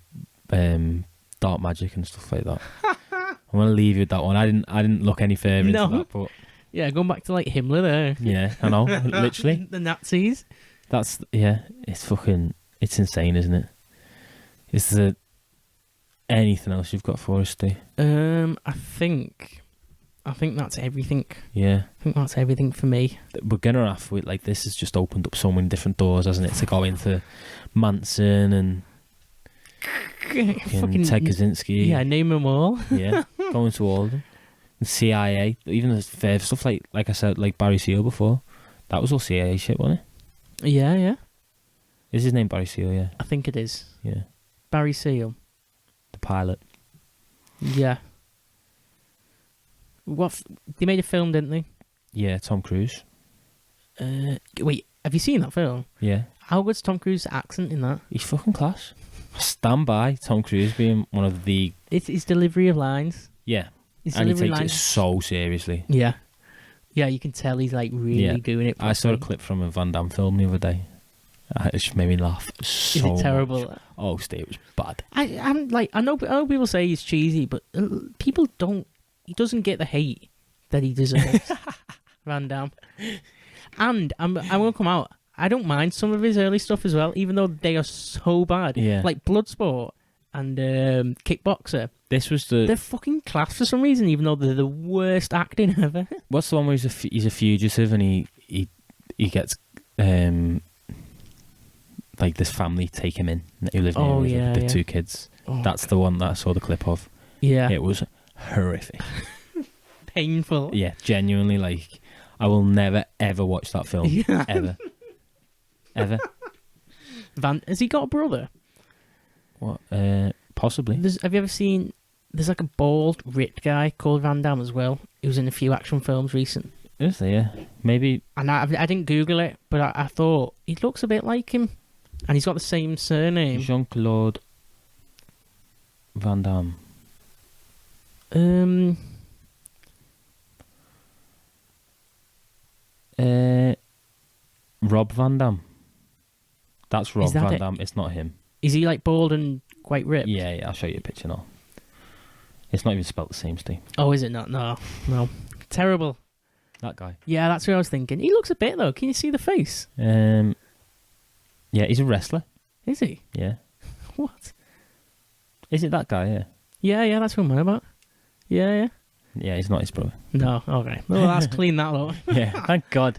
dark magic and stuff like that. I'm gonna leave you with that one. I didn't look any further into that, but Yeah, going back to like Himmler there. yeah, I know, literally. The Nazis. That's it's insane, isn't it? Is there anything else you've got for us, Steve? I think that's everything. Yeah. I think that's everything for me. We're gonna have with like this has just opened up so many different doors, hasn't it? To go into Manson and fucking Ted Kaczynski. Yeah, name them all. Yeah, going to all of them. The CIA, even the further stuff like I said, like Barry Seal before. That was all CIA shit, wasn't it? Yeah. Is his name Barry Seal? Yeah. I think it is. Yeah. Barry Seal. The pilot. Yeah. They made a film, didn't they? Yeah, Tom Cruise. Wait, have you seen that film? Yeah. How good's Tom Cruise's accent in that? He's fucking class. Stand by Tom Cruise being one of the... It's his delivery of lines. Yeah. His And he delivery takes lines. it so seriously. Yeah. Yeah, you can tell he's like really doing it properly. I saw a clip from a Van Damme film the other day. It just made me laugh so Is it terrible? much. Oh, Steve, it was bad. I'm like, I know people say he's cheesy, but people don't. He doesn't get the hate that he deserves. Van Damme. And I'm gonna come out. I don't mind some of his early stuff as well, even though they are so bad. Yeah. Like Bloodsport and Kickboxer. This was They're fucking class for some reason, even though they're the worst acting ever. What's the one where he's a fugitive and he gets like this family take him in who live near him with the two kids. Oh, That's the one that I saw the clip of. Yeah. It was horrific. Painful. Yeah, genuinely, like I will never ever watch that film. Yeah. Ever. Has he got a brother? What? Possibly. Have you ever seen? There's like a bald, ripped guy called Van Damme as well. He was in a few action films recent. Is there? Yeah. Maybe. And I didn't Google it, but I thought he looks a bit like him, and he's got the same surname. Jean-Claude Van Damme. Rob Van Damme. That's Rob Van Damme. It's not him. Is he like bald and quite ripped? Yeah, I'll show you a picture now. It's not even spelled the same, Steve. Oh, is it not? No. Terrible. That guy. Yeah, that's what I was thinking. He looks a bit though. Can you see the face? Yeah, he's a wrestler. Is he? Yeah. What? Is it that guy? Yeah. Yeah, that's what I'm on about. Yeah. Yeah, he's not his brother. No, okay. Well, that's clean that up. Yeah, thank God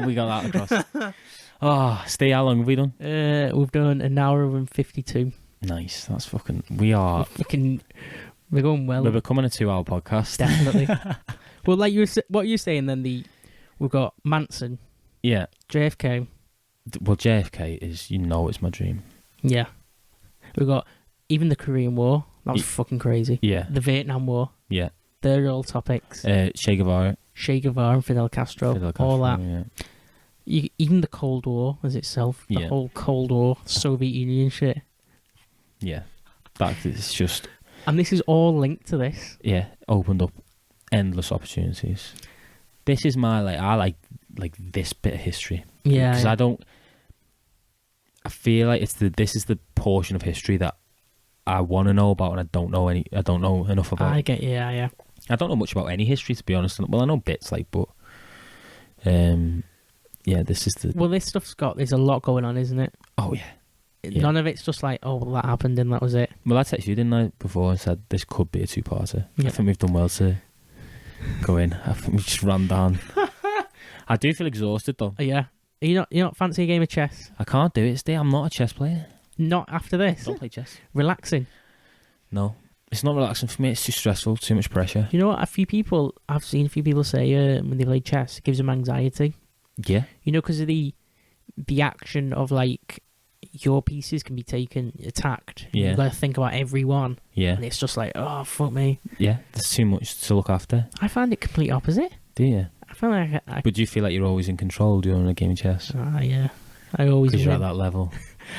we got that across. Oh, Steve, how long have we done? We've done an hour and 52. Nice. That's fucking. We are. We're going well. We're becoming a 2-hour podcast. Definitely. Well, like what you're saying, then we've got Manson. Yeah. JFK. Well, JFK is, it's my dream. Yeah. We've got even the Korean War. That was fucking crazy. Yeah. The Vietnam War. Yeah. They're all topics. Che Guevara. And Fidel Castro. All that. Yeah. Even the Cold War as itself. The whole Cold War, Soviet Union shit. Yeah. That is just... And this is all linked to this. Yeah. Opened up endless opportunities. This is my, I like this bit of history. Yeah. Because I feel like this is the portion of history that I want to know about and I don't know enough about. I get, yeah. I don't know much about any history, to be honest. Well, I know bits, but this is the... Well, this stuff's there's a lot going on, isn't it? Oh, yeah. None of it's just like, oh, well, that happened and that was it. Well, I texted you, didn't I, before and said this could be a 2-parter. Yeah. I think we've done well to go in. I think we just ran down. I do feel exhausted though. Yeah. Are you not fancy a game of chess? I can't do it, Steve. I'm not a chess player. Not after this. Don't play chess. Relaxing. No. It's not relaxing for me. It's too stressful, too much pressure. You know what? I've seen a few people say when they play chess, it gives them anxiety. Yeah. You know, because of the action of like your pieces can be attacked. Yeah. You've got to think about every one. Yeah. And it's just like, oh, fuck me. Yeah. There's too much to look after. I find it complete opposite. Do you? I find like But do you feel like you're always in control during a game of chess? yeah. I always Because you're at win. that level.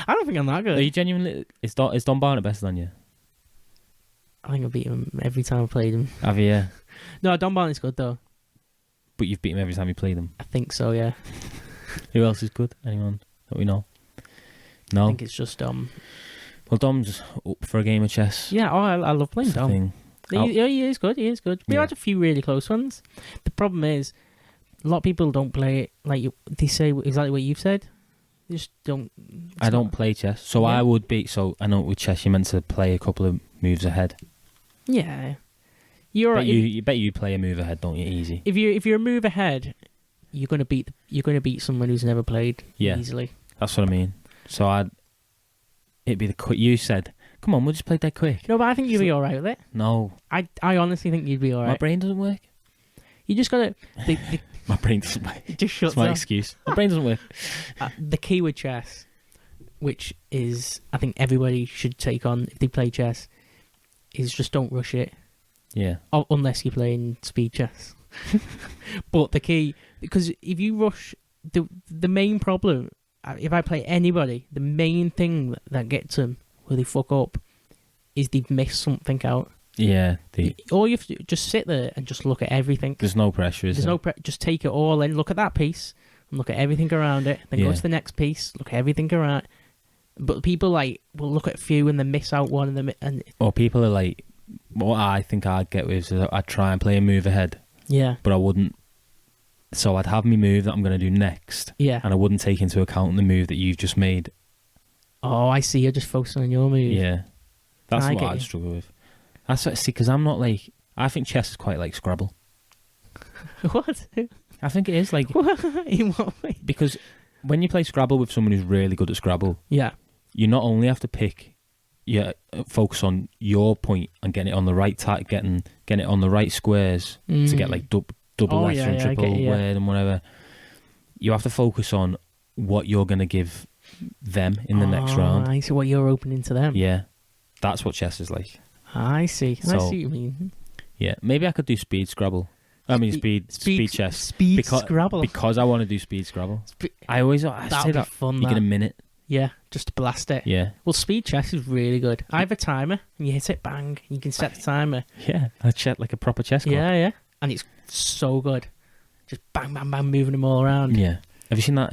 I don't think I'm that Are good. you genuinely... Is Don Barnett better than you? I think I beat him every time I played him. Have you? Yeah. No, Don Barnett's good though. But you've beat him every time you play them. I think so, yeah. Who else is good? Anyone that we know? I No? think it's just Well, Dom's up for a game of chess. Yeah, I love playing Dom. Thing. He is good. He is good. We Yeah. had a few really close ones. The problem is, a lot of people don't play it like they say exactly what you've said. They just don't. I don't play chess. So Yeah. I would be... So I know with chess you're meant to play a couple of moves ahead. Yeah, you're Bet right. you bet you play a move ahead, don't you? Easy. If you're a move ahead, you're gonna beat someone who's never played Yeah. easily. That's what I mean. So it'd be the quick... You said, come on, we'll just play dead quick. No, but I think you'd be all right with it. No. I honestly think you'd be all My right. brain doesn't work. You just gotta My brain doesn't work. just shut That's my down. excuse. My brain doesn't work. The key with chess, which is I think everybody should take on if they play chess, is just don't rush it. Yeah. Unless you're playing speed chess. But the key, because if you rush, the main problem, if I play anybody, the main thing that gets them where they fuck up is they've missed something out. Yeah. All you have to do, just sit there and just look at everything. There's no pressure, is There's there? no just take it all in, look at that piece, and look at everything around it, then go Yeah. to the next piece, look at everything around. But people will look at a few and then miss out one, and Or people are like... What I think I'd get with is I'd try and play a move ahead, yeah, but I wouldn't. So I'd have me move that I'm going to do next, yeah. and I wouldn't take into account the move that you've just made. Oh, I see. You're just focusing on your move. Yeah. That's I what get I'd you. struggle with. That's what, see, because I'm not like... I think chess is quite like Scrabble. What? I think it is, like... In what way? Because when you play Scrabble with someone who's really good at Scrabble, Yeah. you not only have to focus on your point and getting it on the right getting it on the right squares to get like double Oh, letter yeah, and yeah, I triple get you, word and whatever. You have to focus on what you're going to give them in the next round. I see what you're opening to them. Yeah, that's what chess is like. I see. I So- see what you mean. Yeah, maybe I could do speed Scrabble. I mean speed chess Speed Because- Scrabble. because I want to do speed Scrabble. Spe- I That'd say be that fun. you That. get a minute. Yeah, just to blast it. Yeah, Well, speed chess is really good. I have a timer, and you hit it, bang. You can set the timer. yeah. I chat like a proper chess club. Yeah, yeah. And it's so good. Just bang, bang, bang, moving them all around. Yeah. Have you seen that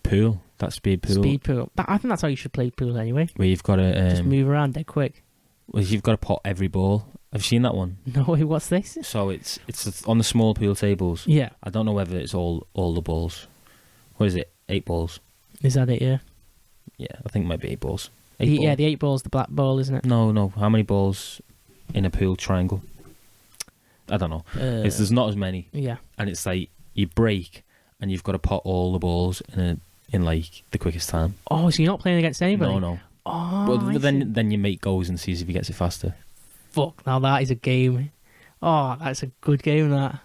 pool? That speed pool Speed pool. I think that's how you should play pool anyway. where you've got to Just move around dead quick. well, you've got to pot every ball. Have you seen that one? No, what's this? So it's on the small pool tables. Yeah. I don't know whether it's all the balls. What is it? 8 balls. Is that it, yeah? Yeah, I think it might be 8 balls. Yeah, the 8 ball's the black ball, isn't it? No. How many balls in a pool triangle? I don't know. There's not as many, Yeah. and it's like you break, and you've got to pot all the balls in like the quickest time. Oh, so you're not playing against anybody? No. Oh, But I see. then your mate goes and sees if he gets it faster. Fuck, now that is a game. Oh, that's a good game, that.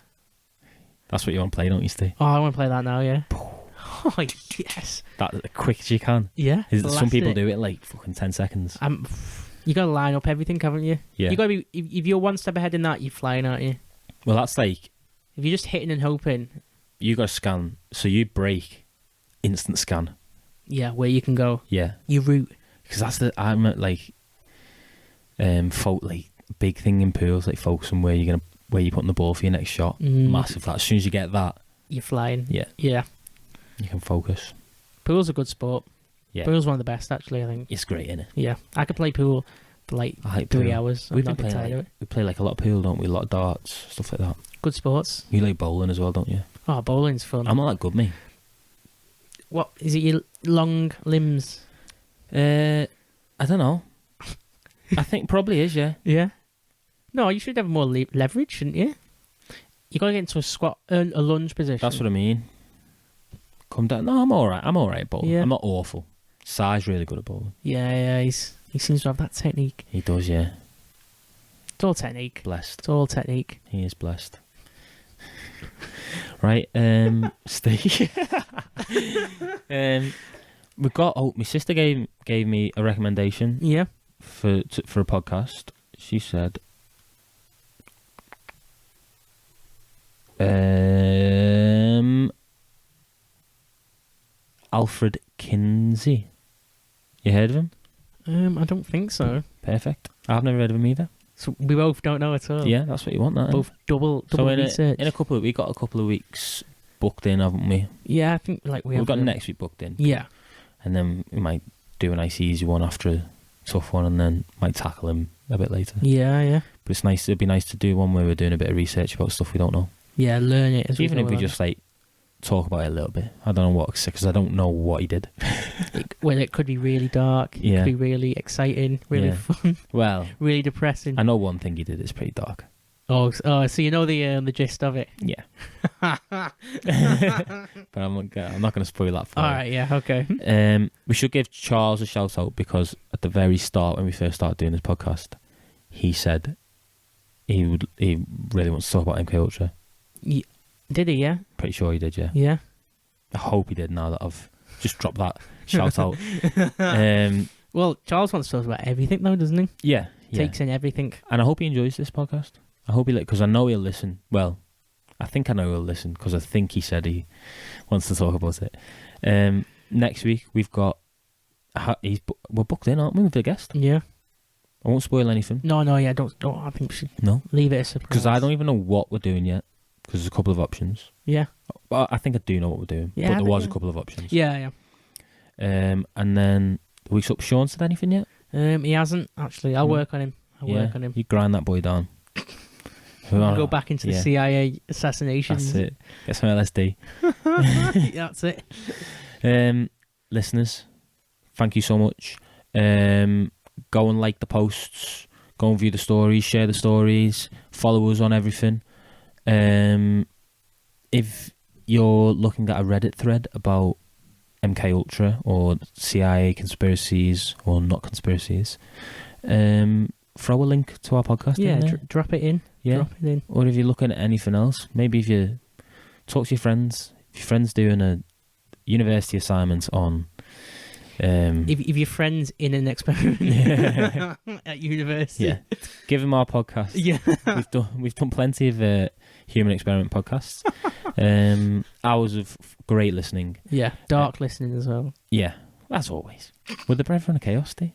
That's what you want to play, don't you, Steve? Oh, I want to play that now, yeah. Oh, yes. That as quick as you can. Yeah. Some people do it like fucking 10 seconds. You got to line up everything, haven't you? Yeah. You got to be. If you're one step ahead in that, you're flying, aren't you? Well, that's like If you're just hitting and hoping, you got to scan. So you break, instant scan. yeah, where you can go, Yeah, your route. because I'm at like, like big thing in pools, like focusing where you're putting the ball for your next shot. Massive. That as soon as you get that, You're flying. yeah, Yeah. you can focus. Pool's a good sport. Yeah, Pool's one of the best, actually, I think. it's great, isn't it? Yeah. I could play pool for like I like 3 pool. hours. I'm We've not been getting playing tired of it. we play like a lot of pool, don't we? A lot of darts, stuff like that. Good sports. You like bowling as well, don't you? Oh, bowling's fun. I'm not that good, mate. What is it? Your long limbs? I don't know. I think probably is, yeah. Yeah. No, you should have more leverage, shouldn't you? You got to get into a lunge position. That's what I mean. Come down. No, I'm all right. I'm all right at bowling. Yeah. I'm not awful. Si's really good at bowling. Yeah. He seems to have that technique. He does, yeah. It's all technique. Blessed. It's all technique. He is blessed. Right, Steve. We got. Oh, my sister gave me a recommendation. Yeah. For a podcast. She said, Alfred Kinsey. You heard of him? I don't think so. Perfect. I've never heard of him either. So we both don't know at all. Yeah, that's what you want. That Both double so research. in a couple of we got a couple of weeks booked in, haven't we? Yeah, I think like We've got next week booked in. Yeah. And then we might do a nice easy one after a tough one, and then might tackle him a bit later. Yeah. But it's nice. It'd be nice to do one where we're doing a bit of research about stuff we don't know. Yeah, learn it. Even if we just like talk about it a little bit. I don't know what, because I don't know what he did. It could be really dark. It could be really exciting, really fun. Well, really depressing. I know one thing he did is pretty dark. Oh, so you know the gist of it. Yeah. But I'm not going to spoil that for you. All right. Yeah. Okay. We should give Charles a shout out, because at the very start, when we first started doing this podcast, he said he really wants to talk about MK Ultra. Did he? Yeah. Pretty sure he did. Yeah. Yeah. I hope he did. Now that I've just dropped that shout out. Well, Charles wants to talk about everything, though, doesn't he? Yeah. Takes in everything. And I hope he enjoys this podcast. I hope because I know he'll listen. Well, I think I know he'll listen, because I think he said he wants to talk about it. Next week we've got we're booked in, aren't we, with a guest? Yeah. I won't spoil anything. No. Yeah. Don't. I think we should leave it a surprise. Because I don't even know what we're doing yet. Because there's a couple of options. Yeah. Well, I think I do know what we're doing. Yeah, but there was a couple of options. Yeah. And then the week's up. Sean said anything yet? He hasn't actually. I'll work on him. Work on him. You grind that boy down. Go back into the CIA assassinations. That's it. Get some LSD. That's it. Listeners, thank you so much. Go and like the posts. Go and view the stories. Share the stories. Follow us on everything. If you're looking at a Reddit thread about MK Ultra or CIA conspiracies or not conspiracies, throw a link to our podcast. Yeah, in there. drop it in. Yeah. Drop it in. Or if you're looking at anything else, maybe if you talk to your friends, if your friend's doing a university assignment on... if your friend's in an experiment at university, give them our podcast. Yeah, we've done plenty of human experiment podcasts. Hours of great listening. Yeah, dark listening as well. Yeah, as always. With the Brethren of Chaos, Steve.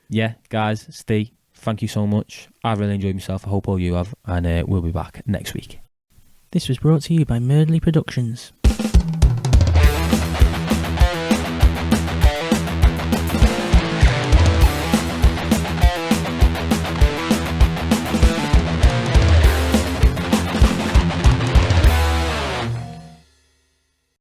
Yeah, guys, Steve, thank you so much. I've really enjoyed myself. I hope all you have, and we'll be back next week. This was brought to you by Merdley Productions.